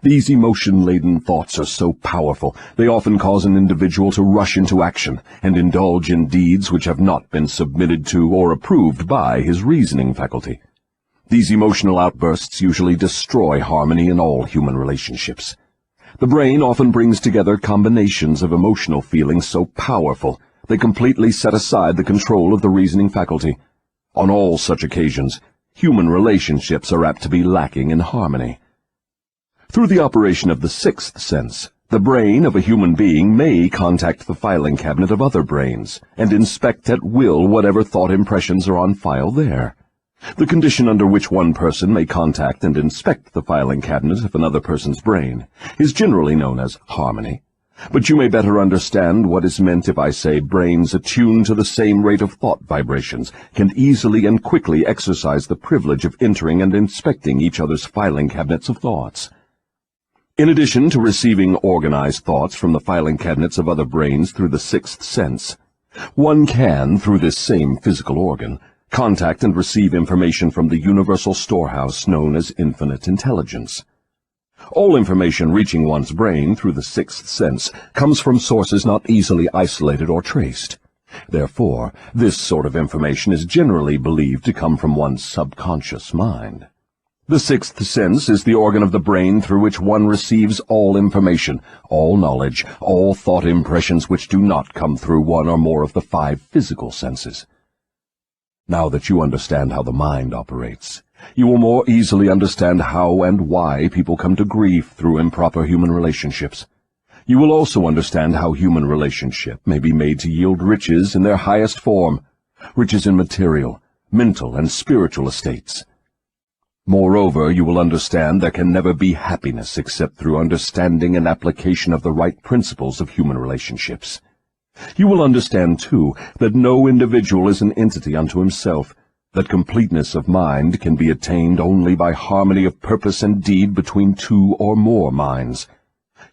These emotion-laden thoughts are so powerful, they often cause an individual to rush into action and indulge in deeds which have not been submitted to or approved by his reasoning faculty. These emotional outbursts usually destroy harmony in all human relationships. The brain often brings together combinations of emotional feelings so powerful they completely set aside the control of the reasoning faculty. On all such occasions, human relationships are apt to be lacking in harmony. Through the operation of the 6th sense, the brain of a human being may contact the filing cabinet of other brains and inspect at will whatever thought impressions are on file there. The condition under which one person may contact and inspect the filing cabinet of another person's brain is generally known as harmony. But you may better understand what is meant if I say brains attuned to the same rate of thought vibrations can easily and quickly exercise the privilege of entering and inspecting each other's filing cabinets of thoughts. In addition to receiving organized thoughts from the filing cabinets of other brains through the sixth sense, one can, through this same physical organ, contact and receive information from the universal storehouse known as infinite intelligence. All information reaching one's brain through the sixth sense comes from sources not easily isolated or traced. Therefore, this sort of information is generally believed to come from one's subconscious mind. The sixth sense is the organ of the brain through which one receives all information, all knowledge, all thought impressions which do not come through one or more of the 5 physical senses. Now that you understand how the mind operates, you will more easily understand how and why people come to grief through improper human relationships. You will also understand how human relationship may be made to yield riches in their highest form, riches in material, mental, and spiritual estates. Moreover, you will understand there can never be happiness except through understanding and application of the right principles of human relationships. You will understand, too, that no individual is an entity unto himself, that completeness of mind can be attained only by harmony of purpose and deed between 2 or more minds.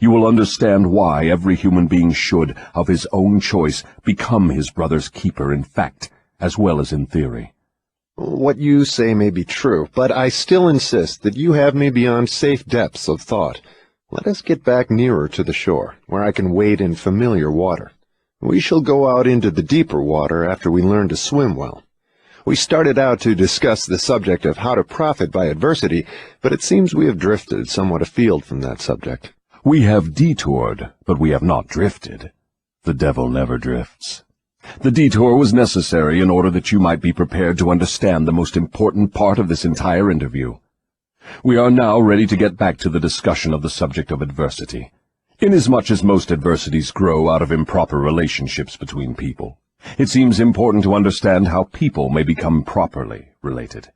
You will understand why every human being should, of his own choice, become his brother's keeper in fact, as well as in theory. What you say may be true, but I still insist that you have me beyond safe depths of thought. Let us get back nearer to the shore, where I can wade in familiar water. We shall go out into the deeper water after we learn to swim well. We started out to discuss the subject of how to profit by adversity, but it seems we have drifted somewhat afield from that subject. We have detoured, but we have not drifted. The devil never drifts. The detour was necessary in order that you might be prepared to understand the most important part of this entire interview. We are now ready to get back to the discussion of the subject of adversity. Inasmuch as most adversities grow out of improper relationships between people, it seems important to understand how people may become properly related.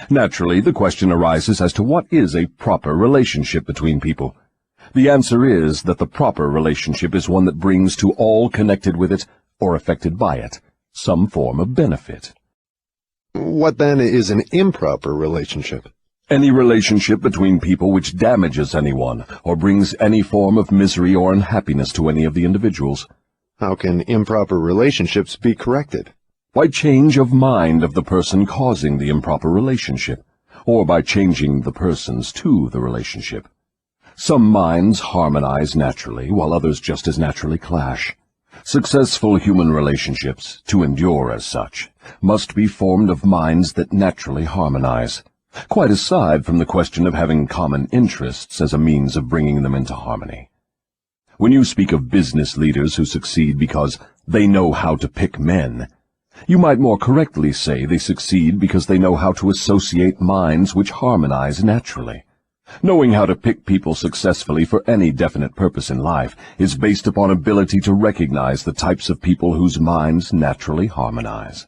Naturally, the question arises as to what is a proper relationship between people. The answer is that the proper relationship is one that brings to all connected with it, or affected by it, some form of benefit. What then is an improper relationship? Any relationship between people which damages anyone, or brings any form of misery or unhappiness to any of the individuals. How can improper relationships be corrected? By change of mind of the person causing the improper relationship, or by changing the persons to the relationship. Some minds harmonize naturally, while others just as naturally clash. Successful human relationships, to endure as such, must be formed of minds that naturally harmonize, quite aside from the question of having common interests as a means of bringing them into harmony. When you speak of business leaders who succeed because they know how to pick men, you might more correctly say they succeed because they know how to associate minds which harmonize naturally. Knowing how to pick people successfully for any definite purpose in life is based upon ability to recognize the types of people whose minds naturally harmonize.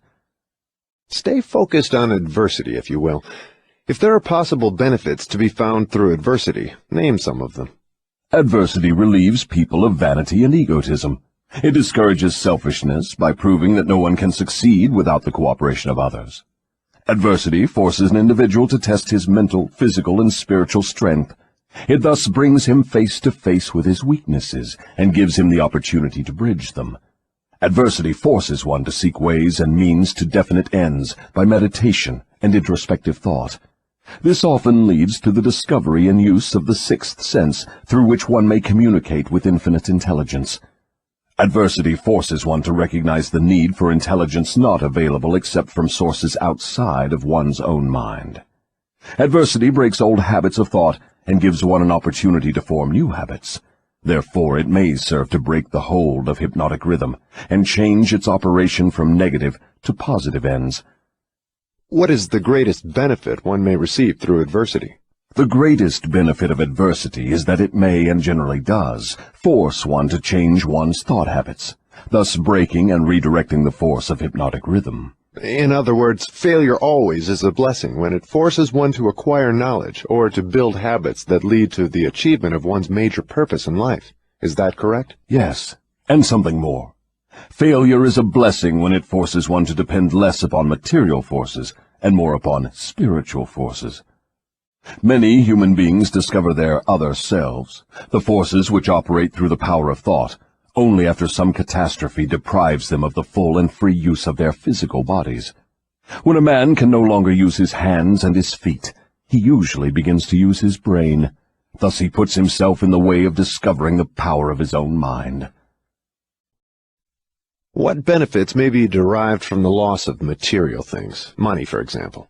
Stay focused on adversity, if you will. If there are possible benefits to be found through adversity, name some of them. Adversity relieves people of vanity and egotism. It discourages selfishness by proving that no one can succeed without the cooperation of others. Adversity forces an individual to test his mental, physical, and spiritual strength. It thus brings him face to face with his weaknesses and gives him the opportunity to bridge them. Adversity forces one to seek ways and means to definite ends by meditation and introspective thought. This often leads to the discovery and use of the sixth sense through which one may communicate with infinite intelligence. Adversity forces one to recognize the need for intelligence not available except from sources outside of one's own mind. Adversity breaks old habits of thought and gives one an opportunity to form new habits. Therefore, it may serve to break the hold of hypnotic rhythm and change its operation from negative to positive ends. What is the greatest benefit one may receive through adversity? The greatest benefit of adversity is that it may, and generally does, force one to change one's thought habits, thus breaking and redirecting the force of hypnotic rhythm. In other words, failure always is a blessing when it forces one to acquire knowledge or to build habits that lead to the achievement of one's major purpose in life. Is that correct? Yes, and something more. Failure is a blessing when it forces one to depend less upon material forces and more upon spiritual forces. Many human beings discover their other selves, the forces which operate through the power of thought, only after some catastrophe deprives them of the full and free use of their physical bodies. When a man can no longer use his hands and his feet, he usually begins to use his brain. Thus he puts himself in the way of discovering the power of his own mind. What benefits may be derived from the loss of material things, money, for example?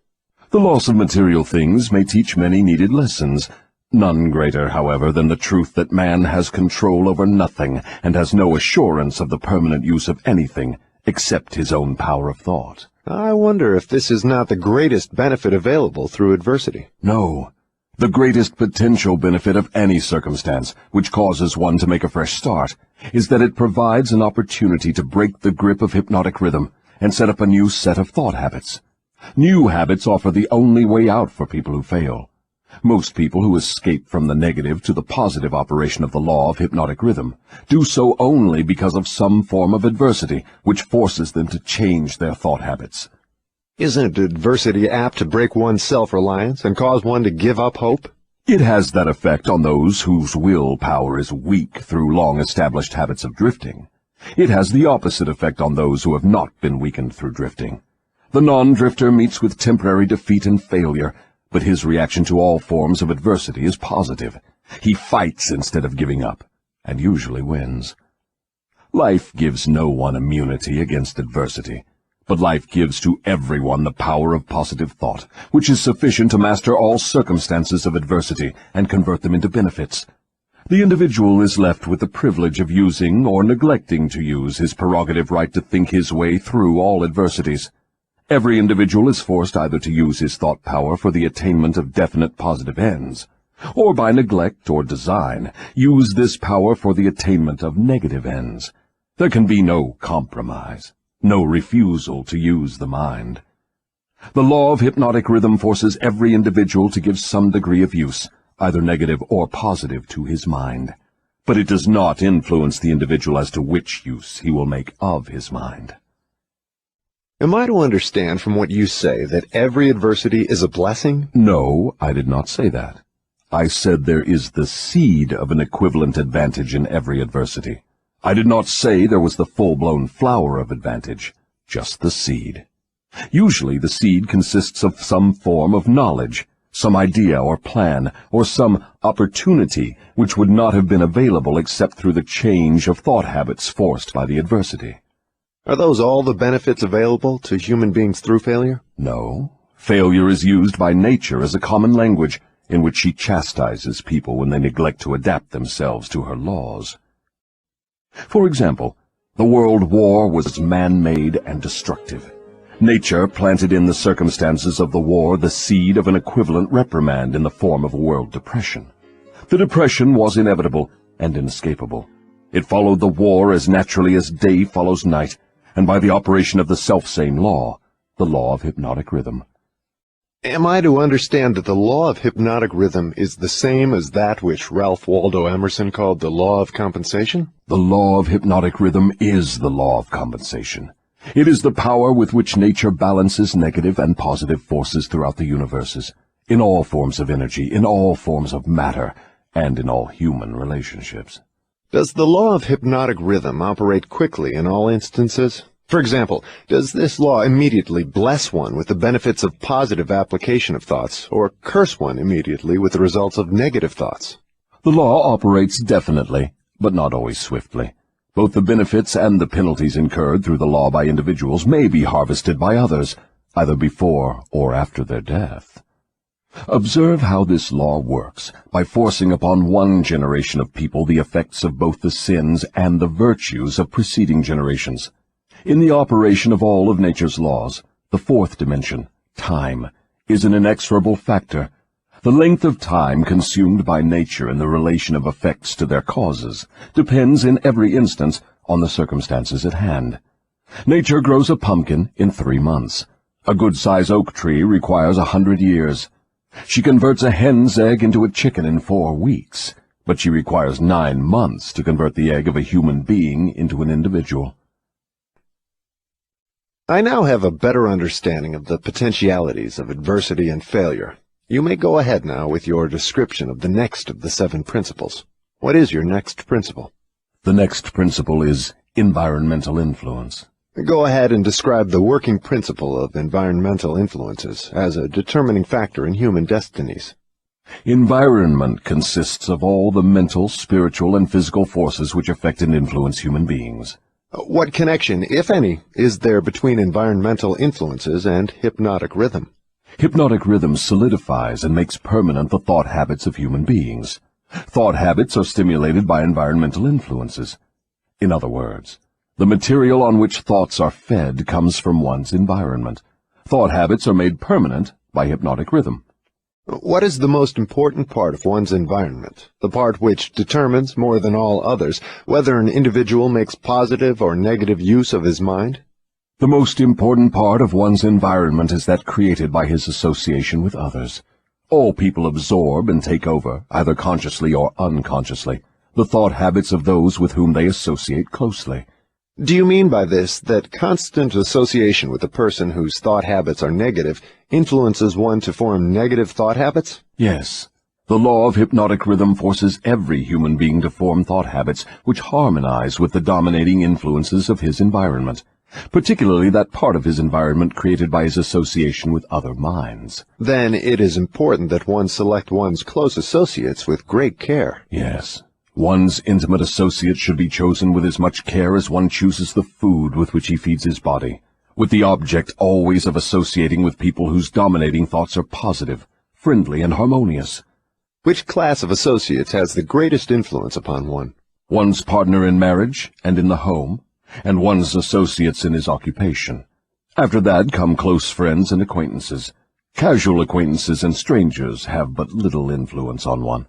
The loss of material things may teach many needed lessons, none greater, however, than the truth that man has control over nothing and has no assurance of the permanent use of anything except his own power of thought. I wonder if this is not the greatest benefit available through adversity. No. The greatest potential benefit of any circumstance which causes one to make a fresh start is that it provides an opportunity to break the grip of hypnotic rhythm and set up a new set of thought habits. New habits offer the only way out for people who fail. Most people who escape from the negative to the positive operation of the law of hypnotic rhythm do so only because of some form of adversity which forces them to change their thought habits. Isn't adversity apt to break one's self-reliance and cause one to give up hope? It has that effect on those whose willpower is weak through long-established habits of drifting. It has the opposite effect on those who have not been weakened through drifting. The non-drifter meets with temporary defeat and failure, but his reaction to all forms of adversity is positive. He fights instead of giving up, and usually wins. Life gives no one immunity against adversity, but life gives to everyone the power of positive thought, which is sufficient to master all circumstances of adversity and convert them into benefits. The individual is left with the privilege of using or neglecting to use his prerogative right to think his way through all adversities. Every individual is forced either to use his thought power for the attainment of definite positive ends, or by neglect or design, use this power for the attainment of negative ends. There can be no compromise, no refusal to use the mind. The law of hypnotic rhythm forces every individual to give some degree of use, either negative or positive, to his mind. But it does not influence the individual as to which use he will make of his mind. Am I to understand from what you say that every adversity is a blessing? No, I did not say that. I said there is the seed of an equivalent advantage in every adversity. I did not say there was the full-blown flower of advantage, just the seed. Usually the seed consists of some form of knowledge, some idea or plan, or some opportunity which would not have been available except through the change of thought habits forced by the adversity. Are those all the benefits available to human beings through failure? No. Failure is used by nature as a common language in which she chastises people when they neglect to adapt themselves to her laws. For example, the world war was man-made and destructive. Nature planted in the circumstances of the war the seed of an equivalent reprimand in the form of a world depression. The depression was inevitable and inescapable. It followed the war as naturally as day follows night, and by the operation of the selfsame law, the law of hypnotic rhythm. Am I to understand that the law of hypnotic rhythm is the same as that which Ralph Waldo Emerson called the law of compensation? The law of hypnotic rhythm is the law of compensation. It is the power with which nature balances negative and positive forces throughout the universes, in all forms of energy, in all forms of matter, and in all human relationships. Does the law of hypnotic rhythm operate quickly in all instances? For example, does this law immediately bless one with the benefits of positive application of thoughts, or curse one immediately with the results of negative thoughts? The law operates definitely, but not always swiftly. Both the benefits and the penalties incurred through the law by individuals may be harvested by others, either before or after their death. Observe how this law works, by forcing upon one generation of people the effects of both the sins and the virtues of preceding generations. In the operation of all of nature's laws, the fourth dimension, time, is an inexorable factor. The length of time consumed by nature in the relation of effects to their causes depends in every instance on the circumstances at hand. Nature grows a pumpkin in 3 months. A good-sized oak tree requires 100 years. She converts a hen's egg into a chicken in 4 weeks, but she requires 9 months to convert the egg of a human being into an individual. I now have a better understanding of the potentialities of adversity and failure. You may go ahead now with your description of the next of the 7 principles. What is your next principle? The next principle is environmental influence. Go ahead and describe the working principle of environmental influences as a determining factor in human destinies. Environment consists of all the mental, spiritual, and physical forces which affect and influence human beings. What connection, if any, is there between environmental influences and hypnotic rhythm? Hypnotic rhythm solidifies and makes permanent the thought habits of human beings. Thought habits are stimulated by environmental influences. In other words, the material on which thoughts are fed comes from one's environment. Thought habits are made permanent by hypnotic rhythm. What is the most important part of one's environment, the part which determines, more than all others, whether an individual makes positive or negative use of his mind? The most important part of one's environment is that created by his association with others. All people absorb and take over, either consciously or unconsciously, the thought habits of those with whom they associate closely. Do you mean by this that constant association with a person whose thought habits are negative influences one to form negative thought habits? Yes. The law of hypnotic rhythm forces every human being to form thought habits which harmonize with the dominating influences of his environment, particularly that part of his environment created by his association with other minds. Then it is important that one select one's close associates with great care. Yes. One's intimate associates should be chosen with as much care as one chooses the food with which he feeds his body, with the object always of associating with people whose dominating thoughts are positive, friendly, and harmonious. Which class of associates has the greatest influence upon one? One's partner in marriage and in the home, and one's associates in his occupation. After that come close friends and acquaintances. Casual acquaintances and strangers have but little influence on one.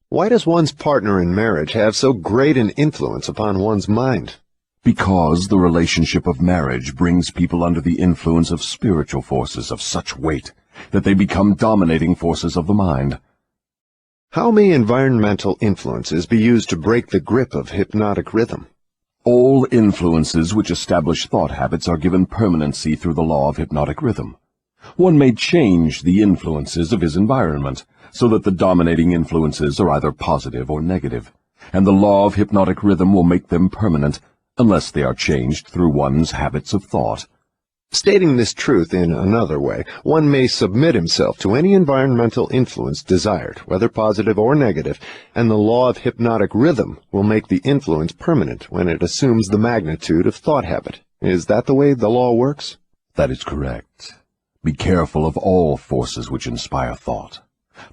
Why does one's partner in marriage have so great an influence upon one's mind? Because the relationship of marriage brings people under the influence of spiritual forces of such weight that they become dominating forces of the mind. How may environmental influences be used to break the grip of hypnotic rhythm? All influences which establish thought habits are given permanency through the law of hypnotic rhythm. One may change the influences of his environment, so that the dominating influences are either positive or negative, and the law of hypnotic rhythm will make them permanent, unless they are changed through one's habits of thought. Stating this truth in another way, one may submit himself to any environmental influence desired, whether positive or negative, and the law of hypnotic rhythm will make the influence permanent when it assumes the magnitude of thought habit. Is that the way the law works? That is correct. Be careful of all forces which inspire thought.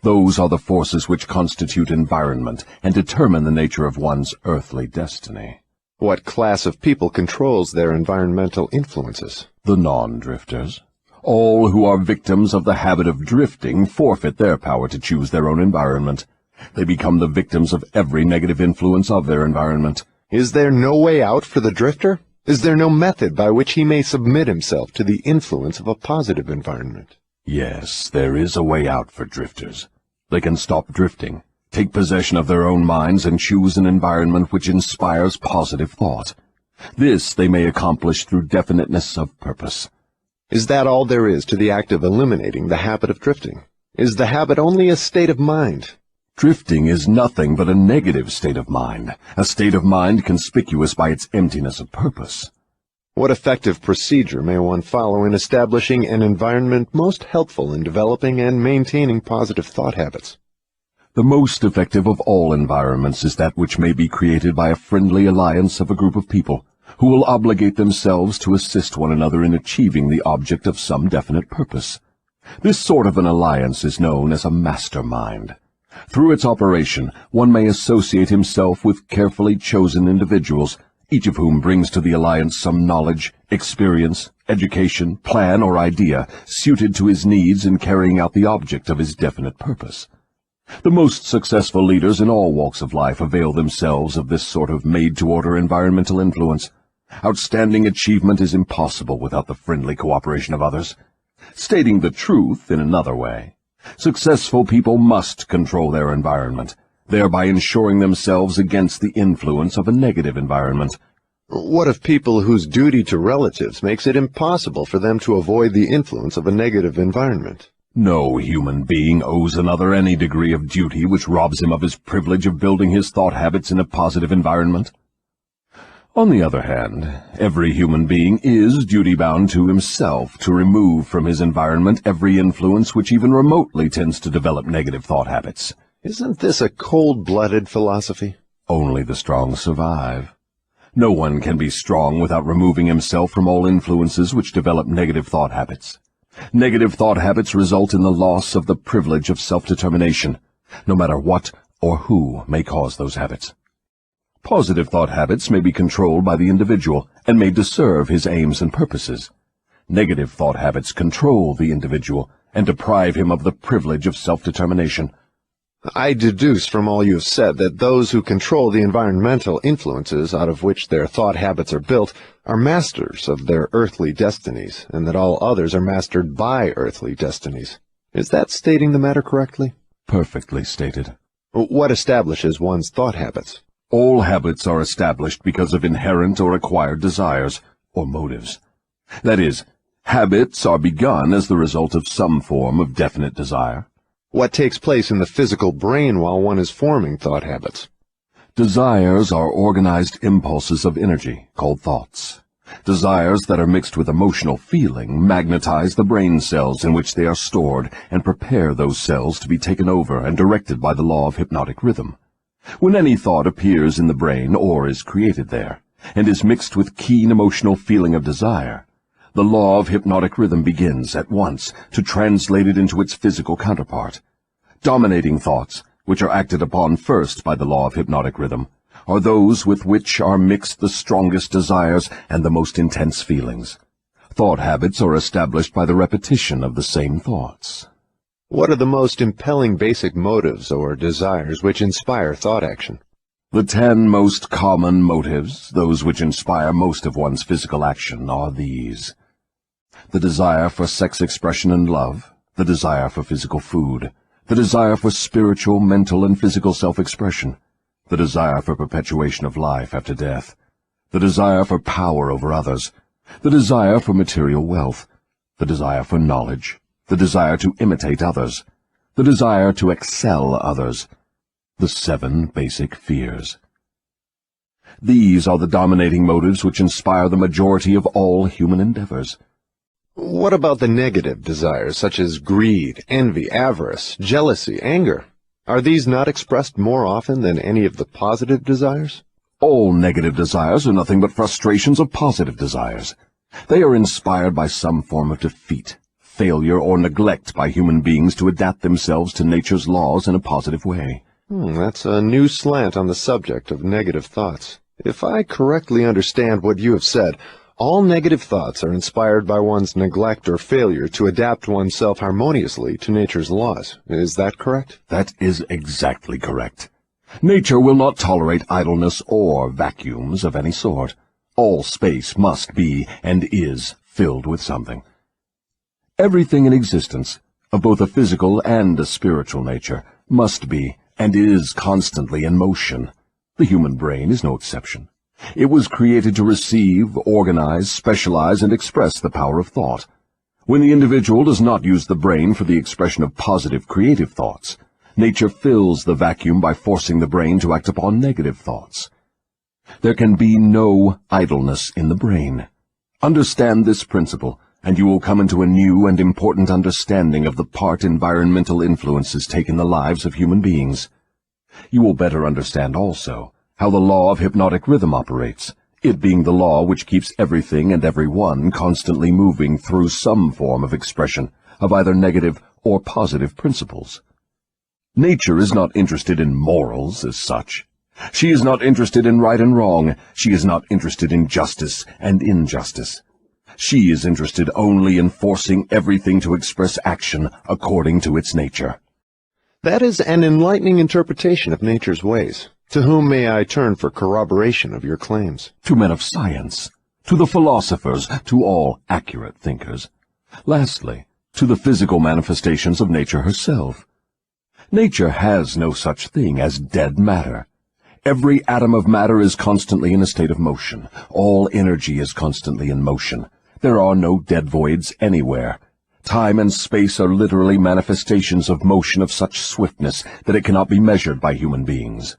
Those are the forces which constitute environment and determine the nature of one's earthly destiny. What class of people controls their environmental influences? The non-drifters. All who are victims of the habit of drifting forfeit their power to choose their own environment. They become the victims of every negative influence of their environment. Is there no way out for the drifter? Is there no method by which he may submit himself to the influence of a positive environment? Yes, there is a way out for drifters. They can stop drifting, take possession of their own minds, and choose an environment which inspires positive thought. This they may accomplish through definiteness of purpose. Is that all there is to the act of eliminating the habit of drifting? Is the habit only a state of mind? Drifting is nothing but a negative state of mind, a state of mind conspicuous by its emptiness of purpose. What effective procedure may one follow in establishing an environment most helpful in developing and maintaining positive thought habits? The most effective of all environments is that which may be created by a friendly alliance of a group of people who will obligate themselves to assist one another in achieving the object of some definite purpose. This sort of an alliance is known as a mastermind. Through its operation, one may associate himself with carefully chosen individuals, each of whom brings to the alliance some knowledge, experience, education, plan, or idea suited to his needs in carrying out the object of his definite purpose. The most successful leaders in all walks of life avail themselves of this sort of made-to-order environmental influence. Outstanding achievement is impossible without the friendly cooperation of others. Stating the truth in another way, successful people must control their environment, thereby ensuring themselves against the influence of a negative environment. What of people whose duty to relatives makes it impossible for them to avoid the influence of a negative environment? No human being owes another any degree of duty which robs him of his privilege of building his thought habits in a positive environment. On the other hand, every human being is duty-bound to himself to remove from his environment every influence which even remotely tends to develop negative thought habits. Isn't this a cold-blooded philosophy? Only the strong survive. No one can be strong without removing himself from all influences which develop negative thought habits. Negative thought habits result in the loss of the privilege of self-determination, no matter what or who may cause those habits. Positive thought habits may be controlled by the individual and made to serve his aims and purposes. Negative thought habits control the individual and deprive him of the privilege of self-determination. I deduce from all you have said that those who control the environmental influences out of which their thought habits are built are masters of their earthly destinies, and that all others are mastered by earthly destinies. Is that stating the matter correctly? Perfectly stated. What establishes one's thought habits? All habits are established because of inherent or acquired desires, or motives. That is, habits are begun as the result of some form of definite desire. What takes place in the physical brain while one is forming thought habits? Desires are organized impulses of energy, called thoughts. Desires that are mixed with emotional feeling magnetize the brain cells in which they are stored and prepare those cells to be taken over and directed by the law of hypnotic rhythm. When any thought appears in the brain or is created there, and is mixed with keen emotional feeling of desire, the law of hypnotic rhythm begins at once to translate it into its physical counterpart. Dominating thoughts, which are acted upon first by the law of hypnotic rhythm, are those with which are mixed the strongest desires and the most intense feelings. Thought habits are established by the repetition of the same thoughts. What are the most impelling basic motives or desires which inspire thought action? The 10 most common motives, those which inspire most of one's physical action, are these: the desire for sex expression and love, the desire for physical food, the desire for spiritual, mental, and physical self-expression, the desire for perpetuation of life after death, the desire for power over others, the desire for material wealth, the desire for knowledge, the desire to imitate others, the desire to excel others, the 7 basic fears. These are the dominating motives which inspire the majority of all human endeavors. What about the negative desires, such as greed, envy, avarice, jealousy, anger? Are these not expressed more often than any of the positive desires? All negative desires are nothing but frustrations of positive desires. They are inspired by some form of defeat, failure, or neglect by human beings to adapt themselves to nature's laws in a positive way. That's a new slant on the subject of negative thoughts. If I correctly understand what you have said, all negative thoughts are inspired by one's neglect or failure to adapt oneself harmoniously to nature's laws. Is that correct? That is exactly correct. Nature will not tolerate idleness or vacuums of any sort. All space must be and is filled with something. Everything in existence, of both a physical and a spiritual nature, must be and is constantly in motion. The human brain is no exception. It was created to receive, organize, specialize, and express the power of thought. When the individual does not use the brain for the expression of positive, creative thoughts, nature fills the vacuum by forcing the brain to act upon negative thoughts. There can be no idleness in the brain. Understand this principle, and you will come into a new and important understanding of the part environmental influences take in the lives of human beings. You will better understand also how the law of hypnotic rhythm operates, it being the law which keeps everything and everyone constantly moving through some form of expression of either negative or positive principles. Nature is not interested in morals as such. She is not interested in right and wrong. She is not interested in justice and injustice. She is interested only in forcing everything to express action according to its nature. That is an enlightening interpretation of nature's ways. To whom may I turn for corroboration of your claims? To men of science, to the philosophers, to all accurate thinkers. Lastly, to the physical manifestations of nature herself. Nature has no such thing as dead matter. Every atom of matter is constantly in a state of motion. All energy is constantly in motion. There are no dead voids anywhere. Time and space are literally manifestations of motion of such swiftness that it cannot be measured by human beings.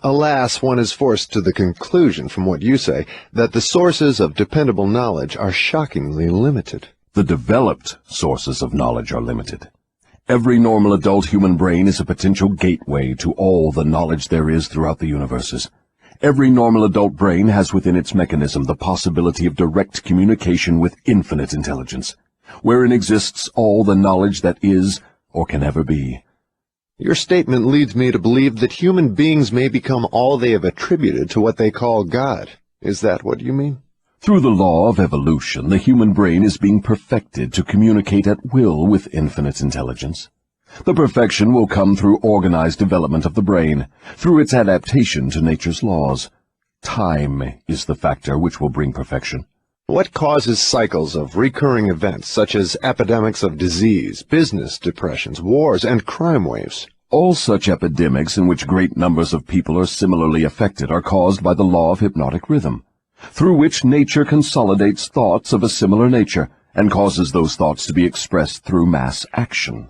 Alas, one is forced to the conclusion, from what you say, that the sources of dependable knowledge are shockingly limited. The developed sources of knowledge are limited. Every normal adult human brain is a potential gateway to all the knowledge there is throughout the universes. Every normal adult brain has within its mechanism the possibility of direct communication with infinite intelligence, wherein exists all the knowledge that is or can ever be. Your statement leads me to believe that human beings may become all they have attributed to what they call God. Is that what you mean? Through the law of evolution, the human brain is being perfected to communicate at will with infinite intelligence. The perfection will come through organized development of the brain, through its adaptation to nature's laws. Time is the factor which will bring perfection. What causes cycles of recurring events such as epidemics of disease, business depressions, wars, and crime waves? All such epidemics in which great numbers of people are similarly affected are caused by the law of hypnotic rhythm, through which nature consolidates thoughts of a similar nature and causes those thoughts to be expressed through mass action.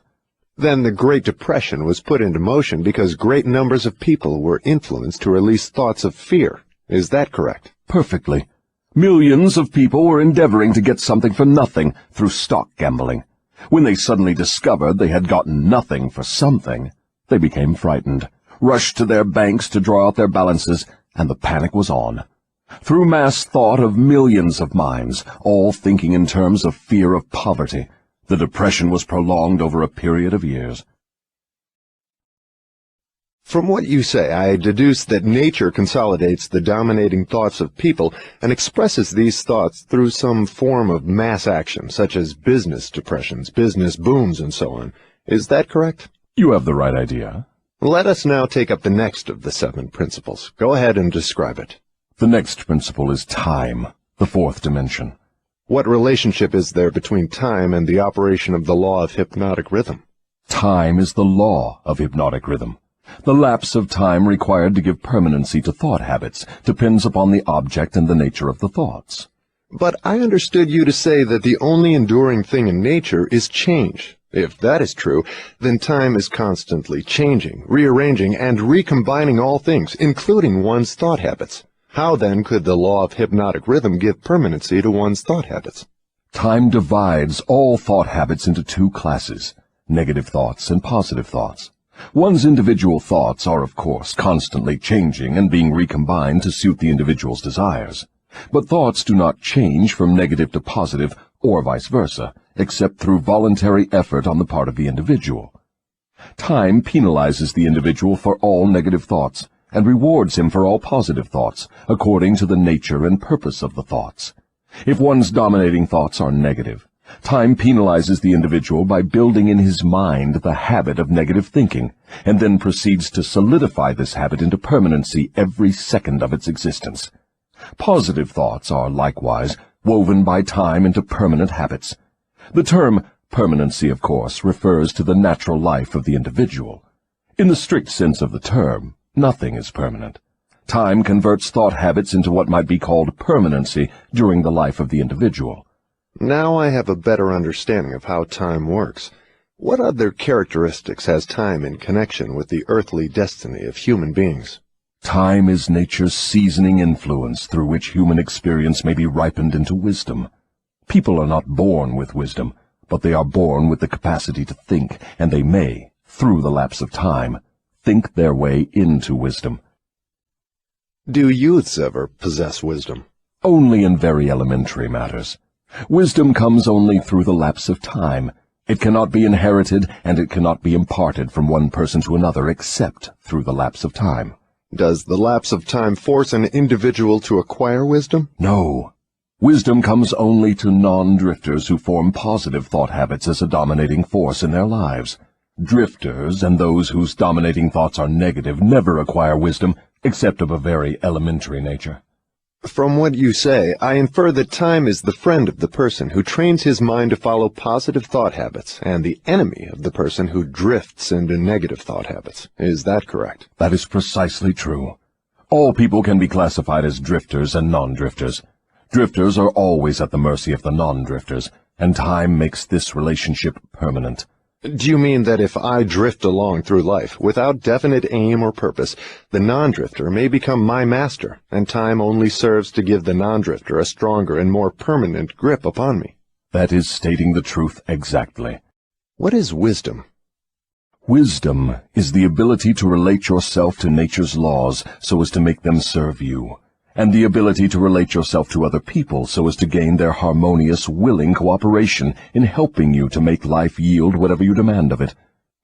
Then the Great Depression was put into motion because great numbers of people were influenced to release thoughts of fear. Is that correct? Perfectly. Millions of people were endeavoring to get something for nothing through stock gambling. When they suddenly discovered they had gotten nothing for something, they became frightened, rushed to their banks to draw out their balances, and the panic was on. Through mass thought of millions of minds, all thinking in terms of fear of poverty, the Depression was prolonged over a period of years. From what you say, I deduce that nature consolidates the dominating thoughts of people and expresses these thoughts through some form of mass action, such as business depressions, business booms, and so on. Is that correct? You have the right idea. Let us now take up the next of the 7 principles. Go ahead and describe it. The next principle is time, the 4th dimension. What relationship is there between time and the operation of the law of hypnotic rhythm? Time is the law of hypnotic rhythm. The lapse of time required to give permanency to thought habits depends upon the object and the nature of the thoughts. But I understood you to say that the only enduring thing in nature is change. If that is true, then time is constantly changing, rearranging, and recombining all things, including one's thought habits. How then could the law of hypnotic rhythm give permanency to one's thought habits? Time divides all thought habits into 2 classes, negative thoughts and positive thoughts. One's individual thoughts are, of course, constantly changing and being recombined to suit the individual's desires. But thoughts do not change from negative to positive, or vice versa, except through voluntary effort on the part of the individual. Time penalizes the individual for all negative thoughts, and rewards him for all positive thoughts, according to the nature and purpose of the thoughts. If one's dominating thoughts are negative, time penalizes the individual by building in his mind the habit of negative thinking, and then proceeds to solidify this habit into permanency every second of its existence. Positive thoughts are, likewise, woven by time into permanent habits. The term permanency, of course, refers to the natural life of the individual. In the strict sense of the term, nothing is permanent. Time converts thought habits into what might be called permanency during the life of the individual. Now I have a better understanding of how time works. What other characteristics has time in connection with the earthly destiny of human beings? Time is nature's seasoning influence through which human experience may be ripened into wisdom. People are not born with wisdom, but they are born with the capacity to think, and they may, through the lapse of time, think their way into wisdom. Do youths ever possess wisdom? Only in very elementary matters. Wisdom comes only through the lapse of time. It cannot be inherited, and it cannot be imparted from one person to another except through the lapse of time. Does the lapse of time force an individual to acquire wisdom? No. Wisdom comes only to non-drifters who form positive thought habits as a dominating force in their lives. Drifters and those whose dominating thoughts are negative never acquire wisdom except of a very elementary nature. From what you say, I infer that time is the friend of the person who trains his mind to follow positive thought habits, and the enemy of the person who drifts into negative thought habits. Is that correct? That is precisely true. All people can be classified as drifters and non-drifters. Drifters are always at the mercy of the non-drifters, and time makes this relationship permanent. Do you mean that if I drift along through life without definite aim or purpose, the non-drifter may become my master, and time only serves to give the non-drifter a stronger and more permanent grip upon me? That is stating the truth exactly. What is wisdom? Wisdom is the ability to relate yourself to nature's laws so as to make them serve you, and the ability to relate yourself to other people so as to gain their harmonious, willing cooperation in helping you to make life yield whatever you demand of it.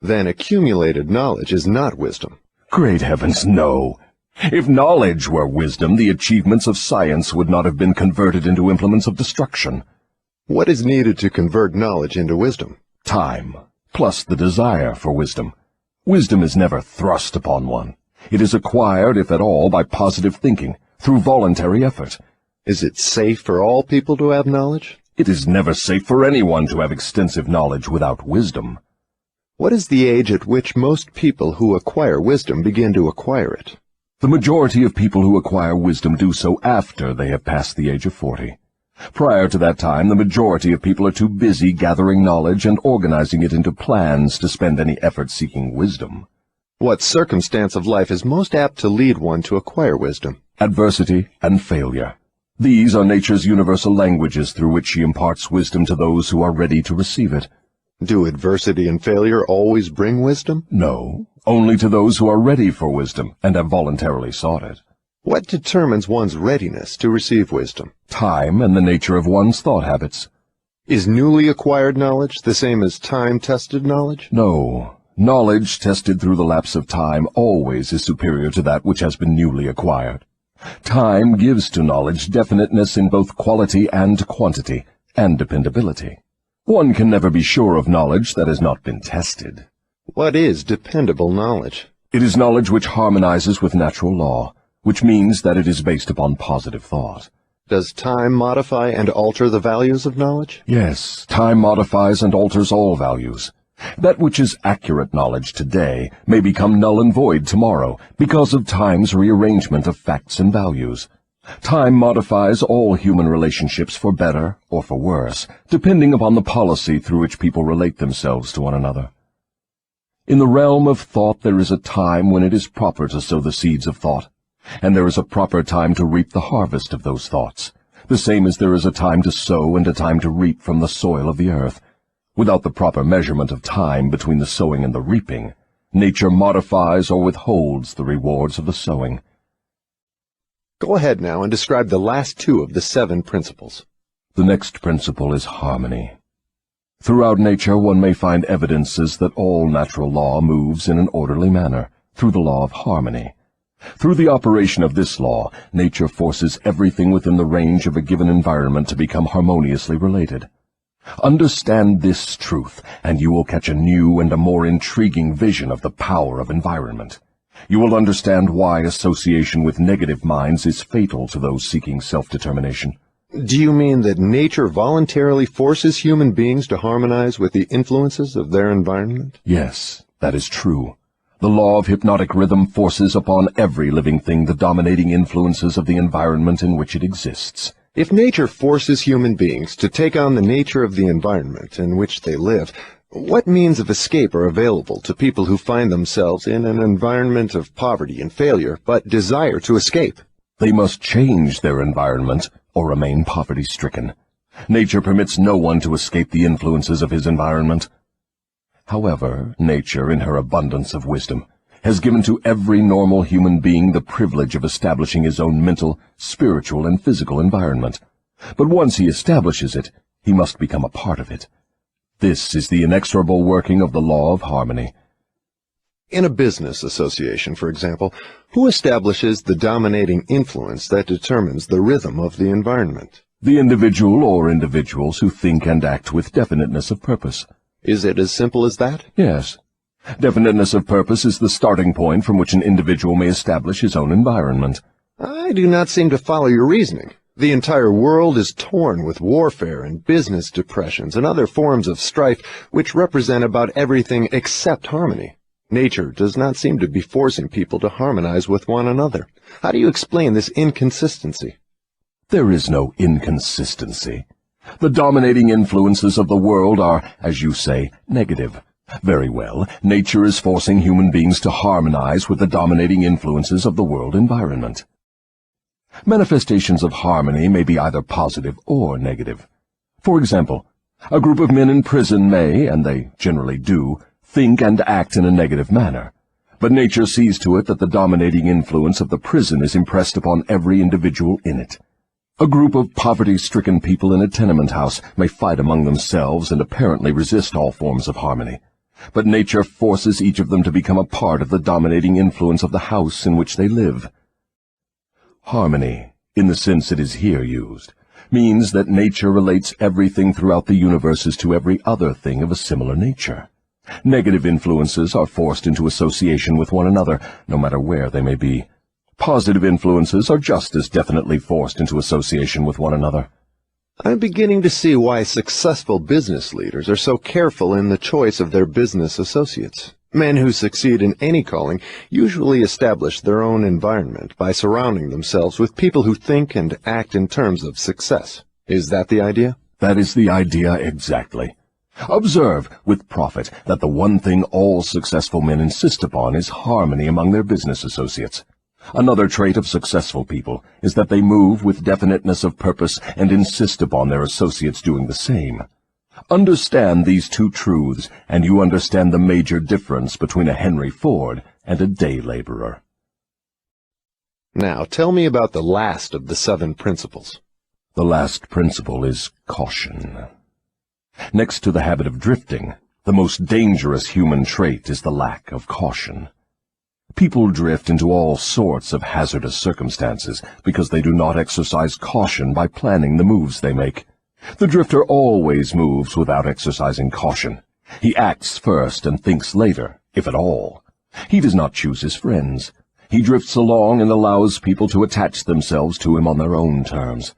Then accumulated knowledge is not wisdom. Great heavens, no! If knowledge were wisdom, the achievements of science would not have been converted into implements of destruction. What is needed to convert knowledge into wisdom? Time, plus the desire for wisdom. Wisdom is never thrust upon one. It is acquired, if at all, by positive thinking, through voluntary effort. Is it safe for all people to have knowledge? It is never safe for anyone to have extensive knowledge without wisdom. What is the age at which most people who acquire wisdom begin to acquire it? The majority of people who acquire wisdom do so after they have passed the age of 40. Prior to that time, the majority of people are too busy gathering knowledge and organizing it into plans to spend any effort seeking wisdom. What circumstance of life is most apt to lead one to acquire wisdom? Adversity and failure. These are nature's universal languages through which she imparts wisdom to those who are ready to receive it. Do adversity and failure always bring wisdom? No, only to those who are ready for wisdom and have voluntarily sought it. What determines one's readiness to receive wisdom? Time and the nature of one's thought habits. Is newly acquired knowledge the same as time-tested knowledge? No. Knowledge tested through the lapse of time always is superior to that which has been newly acquired. Time gives to knowledge definiteness in both quality and quantity, and dependability. One can never be sure of knowledge that has not been tested. What is dependable knowledge? It is knowledge which harmonizes with natural law, which means that it is based upon positive thought. Does time modify and alter the values of knowledge? Yes, time modifies and alters all values. That which is accurate knowledge today may become null and void tomorrow because of time's rearrangement of facts and values. Time modifies all human relationships for better or for worse, depending upon the policy through which people relate themselves to one another. In the realm of thought there is a time when it is proper to sow the seeds of thought, and there is a proper time to reap the harvest of those thoughts, the same as there is a time to sow and a time to reap from the soil of the earth. Without the proper measurement of time between the sowing and the reaping, nature modifies or withholds the rewards of the sowing. Go ahead now and describe the last two of the 7 principles. The next principle is harmony. Throughout nature one may find evidences that all natural law moves in an orderly manner, through the law of harmony. Through the operation of this law, nature forces everything within the range of a given environment to become harmoniously related. Understand this truth, and you will catch a new and a more intriguing vision of the power of environment. You will understand why association with negative minds is fatal to those seeking self-determination. Do you mean that nature voluntarily forces human beings to harmonize with the influences of their environment? Yes, that is true. The law of hypnotic rhythm forces upon every living thing the dominating influences of the environment in which it exists. If nature forces human beings to take on the nature of the environment in which they live, what means of escape are available to people who find themselves in an environment of poverty and failure, but desire to escape? They must change their environment or remain poverty-stricken. Nature permits no one to escape the influences of his environment. However, nature, in her abundance of wisdom, has given to every normal human being the privilege of establishing his own mental, spiritual, and physical environment. But once he establishes it, he must become a part of it. This is the inexorable working of the law of harmony. In a business association, for example, who establishes the dominating influence that determines the rhythm of the environment? The individual or individuals who think and act with definiteness of purpose. Is it as simple as that? Yes. Definiteness of purpose is the starting point from which an individual may establish his own environment. I do not seem to follow your reasoning. The entire world is torn with warfare and business depressions and other forms of strife which represent about everything except harmony. Nature does not seem to be forcing people to harmonize with one another. How do you explain this inconsistency? There is no inconsistency. The dominating influences of the world are, as you say, negative. Very well, nature is forcing human beings to harmonize with the dominating influences of the world environment. Manifestations of harmony may be either positive or negative. For example, a group of men in prison may, and they generally do, think and act in a negative manner. But nature sees to it that the dominating influence of the prison is impressed upon every individual in it. A group of poverty-stricken people in a tenement house may fight among themselves and apparently resist all forms of harmony. But nature forces each of them to become a part of the dominating influence of the house in which they live. Harmony, in the sense it is here used, means that nature relates everything throughout the universe as to every other thing of a similar nature. Negative influences are forced into association with one another, no matter where they may be. Positive influences are just as definitely forced into association with one another. I'm beginning to see why successful business leaders are so careful in the choice of their business associates. Men who succeed in any calling usually establish their own environment by surrounding themselves with people who think and act in terms of success. Is that the idea? That is the idea exactly. Observe, with profit, that the one thing all successful men insist upon is harmony among their business associates. Another trait of successful people is that they move with definiteness of purpose and insist upon their associates doing the same. Understand these two truths, and you understand the major difference between a Henry Ford and a day laborer. Now, tell me about the last of the 7 principles. The last principle is caution. Next to the habit of drifting, the most dangerous human trait is the lack of caution. People drift into all sorts of hazardous circumstances because they do not exercise caution by planning the moves they make. The drifter always moves without exercising caution. He acts first and thinks later, if at all. He does not choose his friends. He drifts along and allows people to attach themselves to him on their own terms.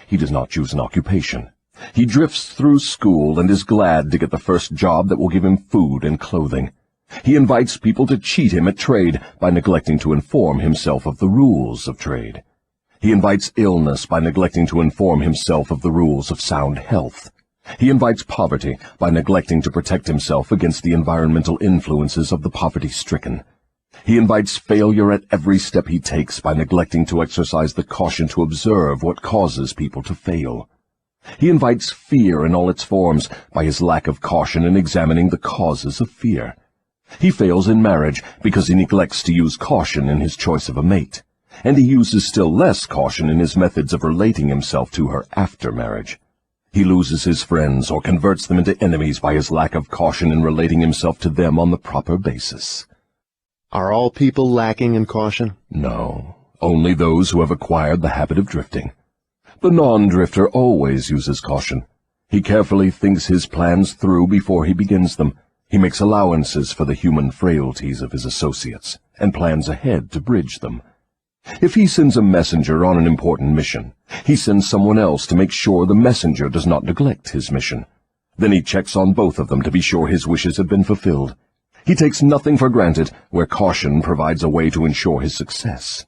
He does not choose an occupation. He drifts through school and is glad to get the first job that will give him food and clothing. He invites people to cheat him at trade by neglecting to inform himself of the rules of trade. He invites illness by neglecting to inform himself of the rules of sound health. He invites poverty by neglecting to protect himself against the environmental influences of the poverty-stricken. He invites failure at every step he takes by neglecting to exercise the caution to observe what causes people to fail. He invites fear in all its forms by his lack of caution in examining the causes of fear. He fails in marriage because he neglects to use caution in his choice of a mate, and he uses still less caution in his methods of relating himself to her after marriage. He loses his friends or converts them into enemies by his lack of caution in relating himself to them on the proper basis. Are all people lacking in caution? No, only those who have acquired the habit of drifting. The non-drifter always uses caution. He carefully thinks his plans through before he begins them. He makes allowances for the human frailties of his associates, and plans ahead to bridge them. If he sends a messenger on an important mission, he sends someone else to make sure the messenger does not neglect his mission. Then he checks on both of them to be sure his wishes have been fulfilled. He takes nothing for granted where caution provides a way to ensure his success.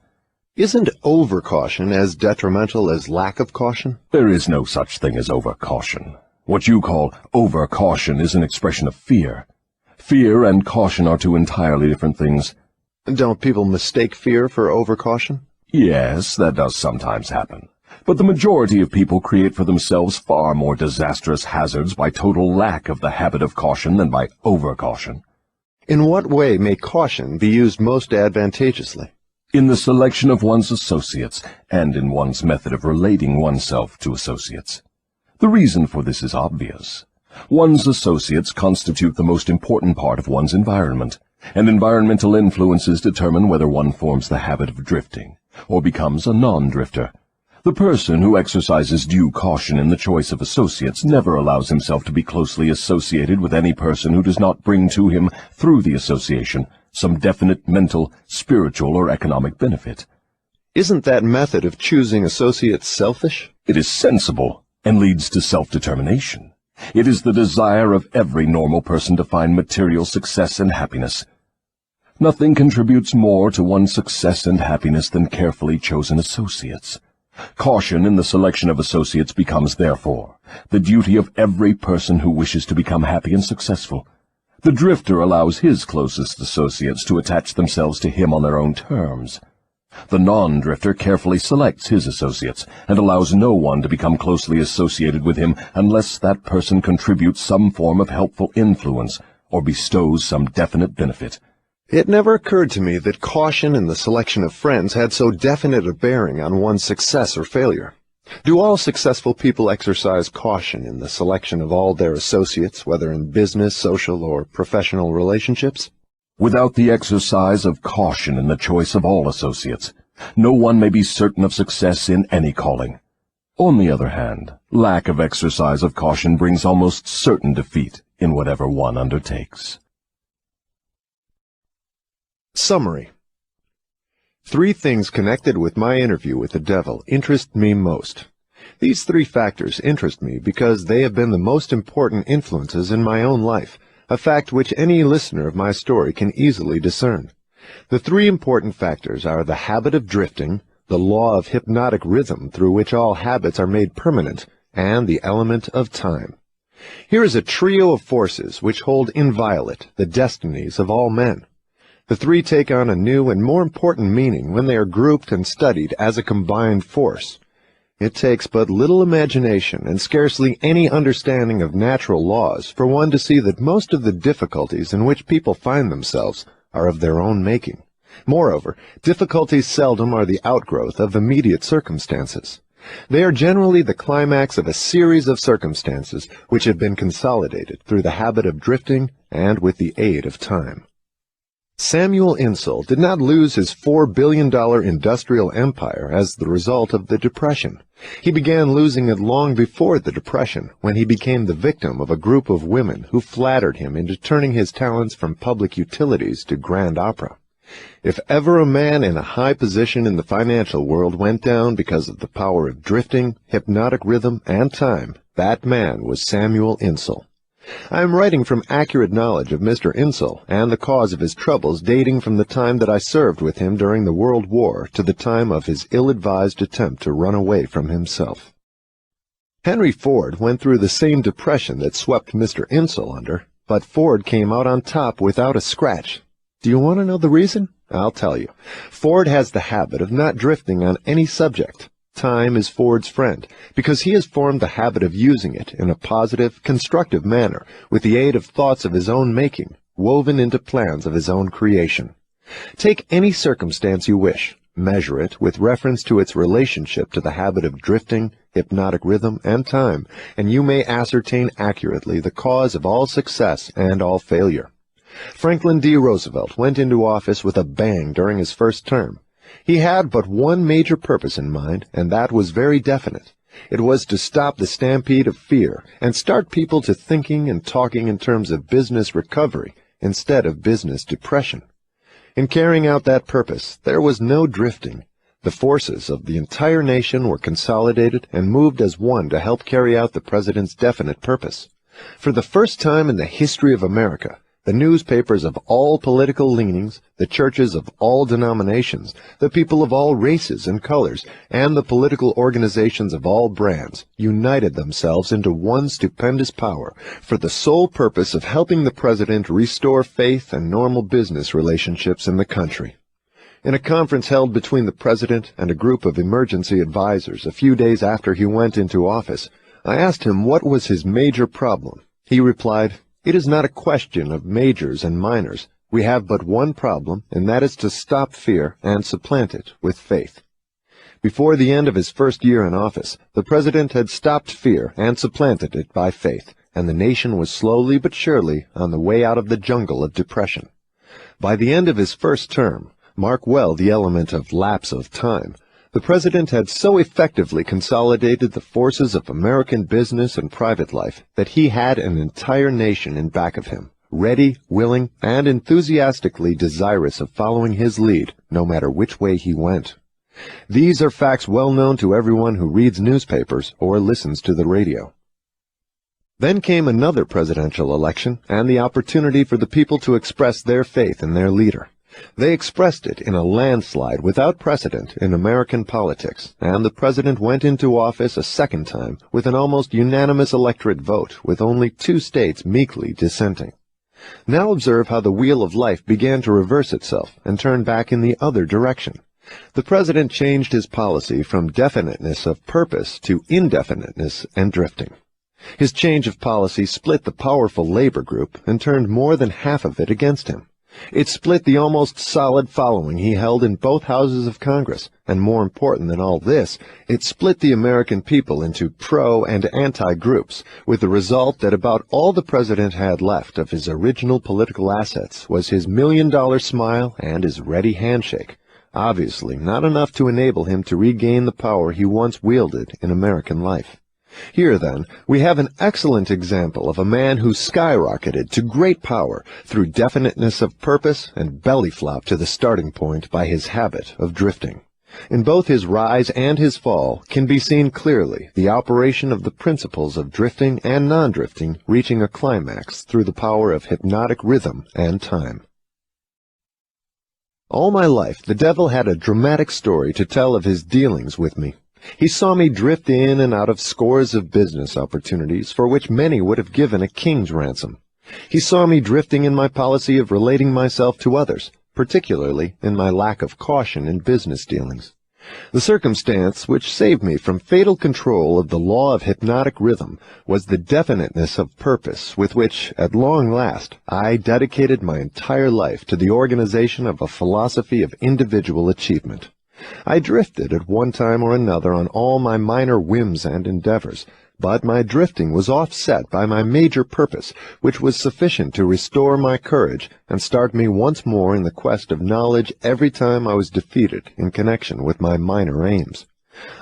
Isn't over-caution as detrimental as lack of caution? There is no such thing as over-caution. What you call over-caution is an expression of fear. Fear and caution are two entirely different things. Don't people mistake fear for over-caution? Yes, that does sometimes happen. But the majority of people create for themselves far more disastrous hazards by total lack of the habit of caution than by over-caution. In what way may caution be used most advantageously? In the selection of one's associates, and in one's method of relating oneself to associates. The reason for this is obvious. One's associates constitute the most important part of one's environment, and environmental influences determine whether one forms the habit of drifting, or becomes a non-drifter. The person who exercises due caution in the choice of associates never allows himself to be closely associated with any person who does not bring to him, through the association, some definite mental, spiritual, or economic benefit. Isn't that method of choosing associates selfish? It is sensible, and leads to self-determination. It is the desire of every normal person to find material success and happiness. Nothing contributes more to one's success and happiness than carefully chosen associates. Caution in the selection of associates becomes, therefore, the duty of every person who wishes to become happy and successful. The drifter allows his closest associates to attach themselves to him on their own terms. The non-drifter carefully selects his associates and allows no one to become closely associated with him unless that person contributes some form of helpful influence or bestows some definite benefit. It never occurred to me that caution in the selection of friends had so definite a bearing on one's success or failure. Do all successful people exercise caution in the selection of all their associates, whether in business, social, or professional relationships? Without the exercise of caution in the choice of all associates, no one may be certain of success in any calling. On the other hand, lack of exercise of caution brings almost certain defeat in whatever one undertakes. Summary. 3 things connected with my interview with the devil interest me most. These 3 factors interest me because they have been the most important influences in my own life, a fact which any listener of my story can easily discern. The 3 important factors are the habit of drifting, the law of hypnotic rhythm through which all habits are made permanent, and the element of time. Here is a trio of forces which hold inviolate the destinies of all men. The 3 take on a new and more important meaning when they are grouped and studied as a combined force. It takes but little imagination and scarcely any understanding of natural laws for one to see that most of the difficulties in which people find themselves are of their own making. Moreover, difficulties seldom are the outgrowth of immediate circumstances. They are generally the climax of a series of circumstances which have been consolidated through the habit of drifting and with the aid of time. Samuel Insull did not lose his $4 billion industrial empire as the result of the Depression. He began losing it long before the Depression, when he became the victim of a group of women who flattered him into turning his talents from public utilities to grand opera. If ever a man in a high position in the financial world went down because of the power of drifting, hypnotic rhythm, and time, that man was Samuel Insull. I am writing from accurate knowledge of Mr. Insull and the cause of his troubles dating from the time that I served with him during the World War to the time of his ill-advised attempt to run away from himself. Henry Ford went through the same depression that swept Mr. Insull under, but Ford came out on top without a scratch. Do you want to know the reason? I'll tell you. Ford has the habit of not drifting on any subject. Time is Ford's friend, because he has formed the habit of using it in a positive, constructive manner, with the aid of thoughts of his own making, woven into plans of his own creation. Take any circumstance you wish, measure it with reference to its relationship to the habit of drifting, hypnotic rhythm, and time, and you may ascertain accurately the cause of all success and all failure. Franklin D. Roosevelt went into office with a bang during his first term. He had but one major purpose in mind, and that was very definite. It was to stop the stampede of fear and start people to thinking and talking in terms of business recovery instead of business depression. In carrying out that purpose, there was no drifting. The forces of the entire nation were consolidated and moved as one to help carry out the president's definite purpose. For the first time in the history of America, the newspapers of all political leanings, the churches of all denominations, the people of all races and colors, and the political organizations of all brands united themselves into one stupendous power for the sole purpose of helping the president restore faith and normal business relationships in the country. In a conference held between the president and a group of emergency advisors a few days after he went into office, I asked him what was his major problem. He replied, "It is not a question of majors and minors. We have but one problem, and that is to stop fear and supplant it with faith." Before the end of his first year in office, the president had stopped fear and supplanted it by faith, and the nation was slowly but surely on the way out of the jungle of depression. By the end of his first term, mark well the element of lapse of time, the president had so effectively consolidated the forces of American business and private life that he had an entire nation in back of him, ready, willing, and enthusiastically desirous of following his lead, no matter which way he went. These are facts well known to everyone who reads newspapers or listens to the radio. Then came another presidential election and the opportunity for the people to express their faith in their leader. They expressed it in a landslide without precedent in American politics, and the president went into office a second time with an almost unanimous electorate vote, with only 2 states meekly dissenting. Now observe how the wheel of life began to reverse itself and turn back in the other direction. The president changed his policy from definiteness of purpose to indefiniteness and drifting. His change of policy split the powerful labor group and turned more than half of it against him. It split the almost solid following he held in both houses of Congress, and more important than all this, it split the American people into pro- and anti-groups, with the result that about all the president had left of his original political assets was his $1,000,000 smile and his ready handshake. Obviously not enough to enable him to regain the power he once wielded in American life. Here, then, we have an excellent example of a man who skyrocketed to great power through definiteness of purpose and belly flop to the starting point by his habit of drifting. In both his rise and his fall can be seen clearly the operation of the principles of drifting and non-drifting reaching a climax through the power of hypnotic rhythm and time. All my life, the devil had a dramatic story to tell of his dealings with me. He saw me drift in and out of scores of business opportunities for which many would have given a king's ransom. He saw me drifting in my policy of relating myself to others, particularly in my lack of caution in business dealings. The circumstance which saved me from fatal control of the law of hypnotic rhythm was the definiteness of purpose with which, at long last, I dedicated my entire life to the organization of a philosophy of individual achievement. I drifted at one time or another on all my minor whims and endeavors, but my drifting was offset by my major purpose, which was sufficient to restore my courage and start me once more in the quest of knowledge every time I was defeated in connection with my minor aims.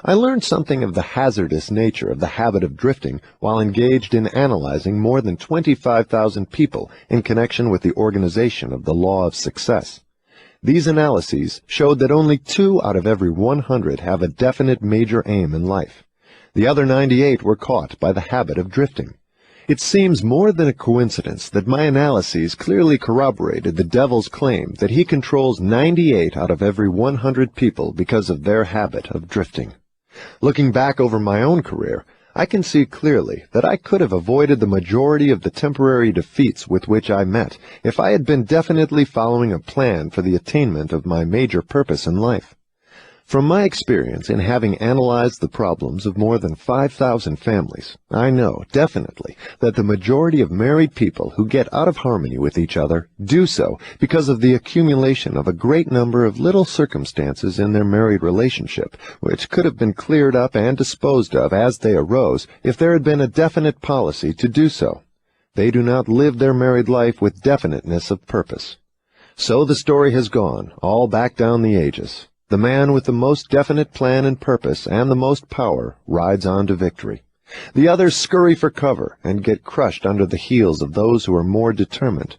I learned something of the hazardous nature of the habit of drifting while engaged in analyzing more than 25,000 people in connection with the organization of the law of success. These analyses showed that only 2 out of every 100 have a definite major aim in life. The other 98 were caught by the habit of drifting. It seems more than a coincidence that my analyses clearly corroborated the devil's claim that he controls 98 out of every 100 people because of their habit of drifting. Looking back over my own career, I can see clearly that I could have avoided the majority of the temporary defeats with which I met if I had been definitely following a plan for the attainment of my major purpose in life. From my experience in having analyzed the problems of more than 5,000 families, I know definitely that the majority of married people who get out of harmony with each other do so because of the accumulation of a great number of little circumstances in their married relationship, which could have been cleared up and disposed of as they arose if there had been a definite policy to do so. They do not live their married life with definiteness of purpose. So the story has gone, all back down the ages. The man with the most definite plan and purpose and the most power rides on to victory. The others scurry for cover and get crushed under the heels of those who are more determined.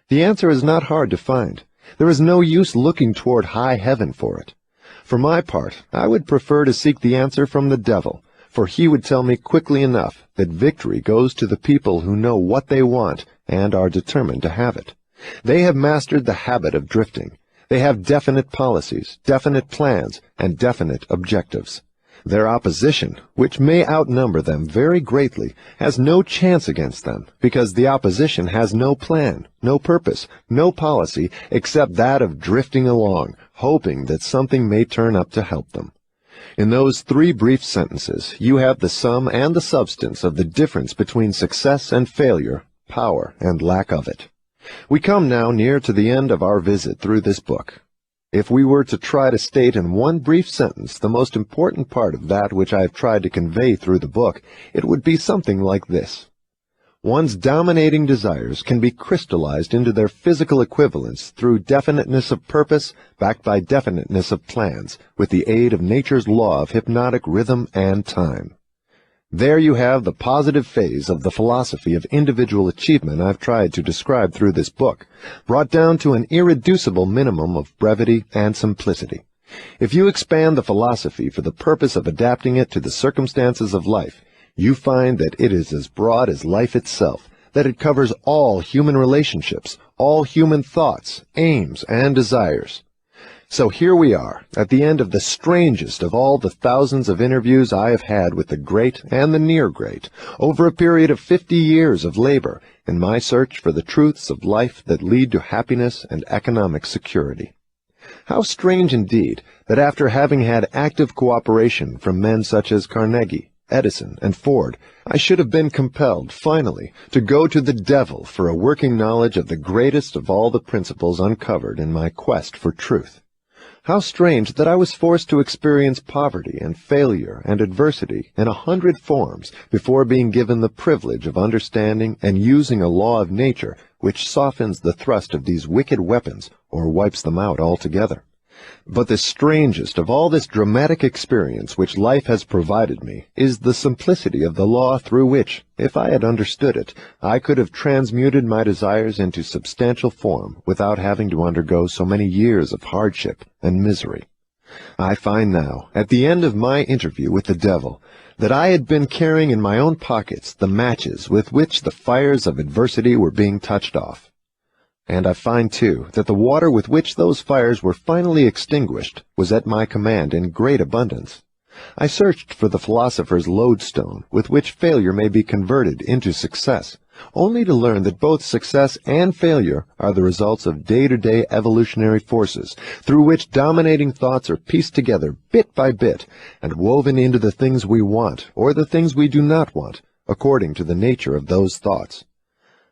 The answer is not hard to find. There is no use looking toward high heaven for it. For my part, I would prefer to seek the answer from the devil, for he would tell me quickly enough that victory goes to the people who know what they want and are determined to have it. They have mastered the habit of drifting. They have definite policies, definite plans, and definite objectives. Their opposition, which may outnumber them very greatly, has no chance against them, because the opposition has no plan, no purpose, no policy, except that of drifting along, hoping that something may turn up to help them. In those 3 brief sentences, you have the sum and the substance of the difference between success and failure, power and lack of it. We come now near to the end of our visit through this book. If we were to try to state in one brief sentence the most important part of that which I have tried to convey through the book, it would be something like this. One's dominating desires can be crystallized into their physical equivalents through definiteness of purpose backed by definiteness of plans, with the aid of nature's law of hypnotic rhythm and time. There you have the positive phase of the philosophy of individual achievement I've tried to describe through this book, brought down to an irreducible minimum of brevity and simplicity. If you expand the philosophy for the purpose of adapting it to the circumstances of life, you find that it is as broad as life itself, that it covers all human relationships, all human thoughts, aims, and desires. So here we are, at the end of the strangest of all the thousands of interviews I have had with the great and the near great, over a period of 50 years of labor in my search for the truths of life that lead to happiness and economic security. How strange indeed that after having had active cooperation from men such as Carnegie, Edison, and Ford, I should have been compelled, finally, to go to the devil for a working knowledge of the greatest of all the principles uncovered in my quest for truth. How strange that I was forced to experience poverty and failure and adversity in 100 forms before being given the privilege of understanding and using a law of nature which softens the thrust of these wicked weapons or wipes them out altogether. But the strangest of all this dramatic experience which life has provided me is the simplicity of the law through which, if I had understood it, I could have transmuted my desires into substantial form without having to undergo so many years of hardship and misery. I find now, at the end of my interview with the devil, that I had been carrying in my own pockets the matches with which the fires of adversity were being touched off. And I find, too, that the water with which those fires were finally extinguished was at my command in great abundance. I searched for the philosopher's lodestone with which failure may be converted into success, only to learn that both success and failure are the results of day-to-day evolutionary forces, through which dominating thoughts are pieced together bit by bit and woven into the things we want or the things we do not want, according to the nature of those thoughts.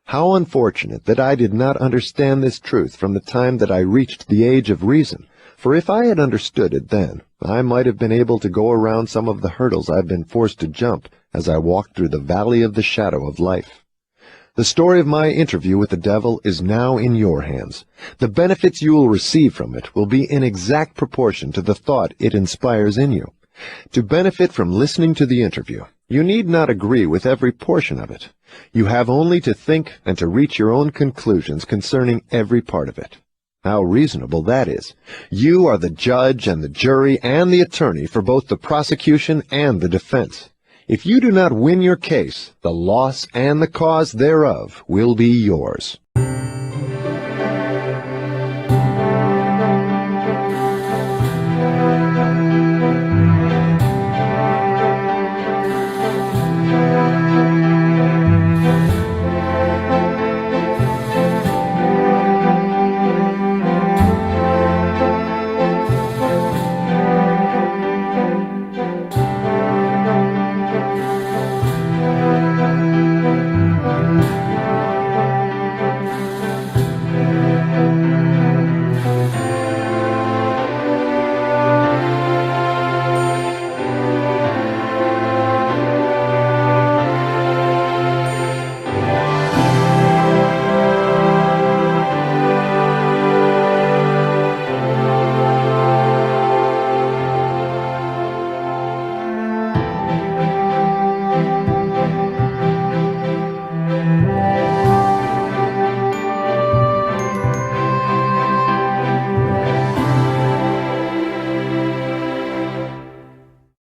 How unfortunate that I did not understand this truth from the time that I reached the age of reason, for if I had understood it then, I might have been able to go around some of the hurdles I've been forced to jump as I walked through the valley of the shadow of life. The story of my interview with the devil is now in your hands. The benefits you will receive from it will be in exact proportion to the thought it inspires in you. To benefit from listening to the interview, you need not agree with every portion of it. You have only to think and to reach your own conclusions concerning every part of it. How reasonable that is. You are the judge and the jury and the attorney for both the prosecution and the defense. If you do not win your case, the loss and the cause thereof will be yours.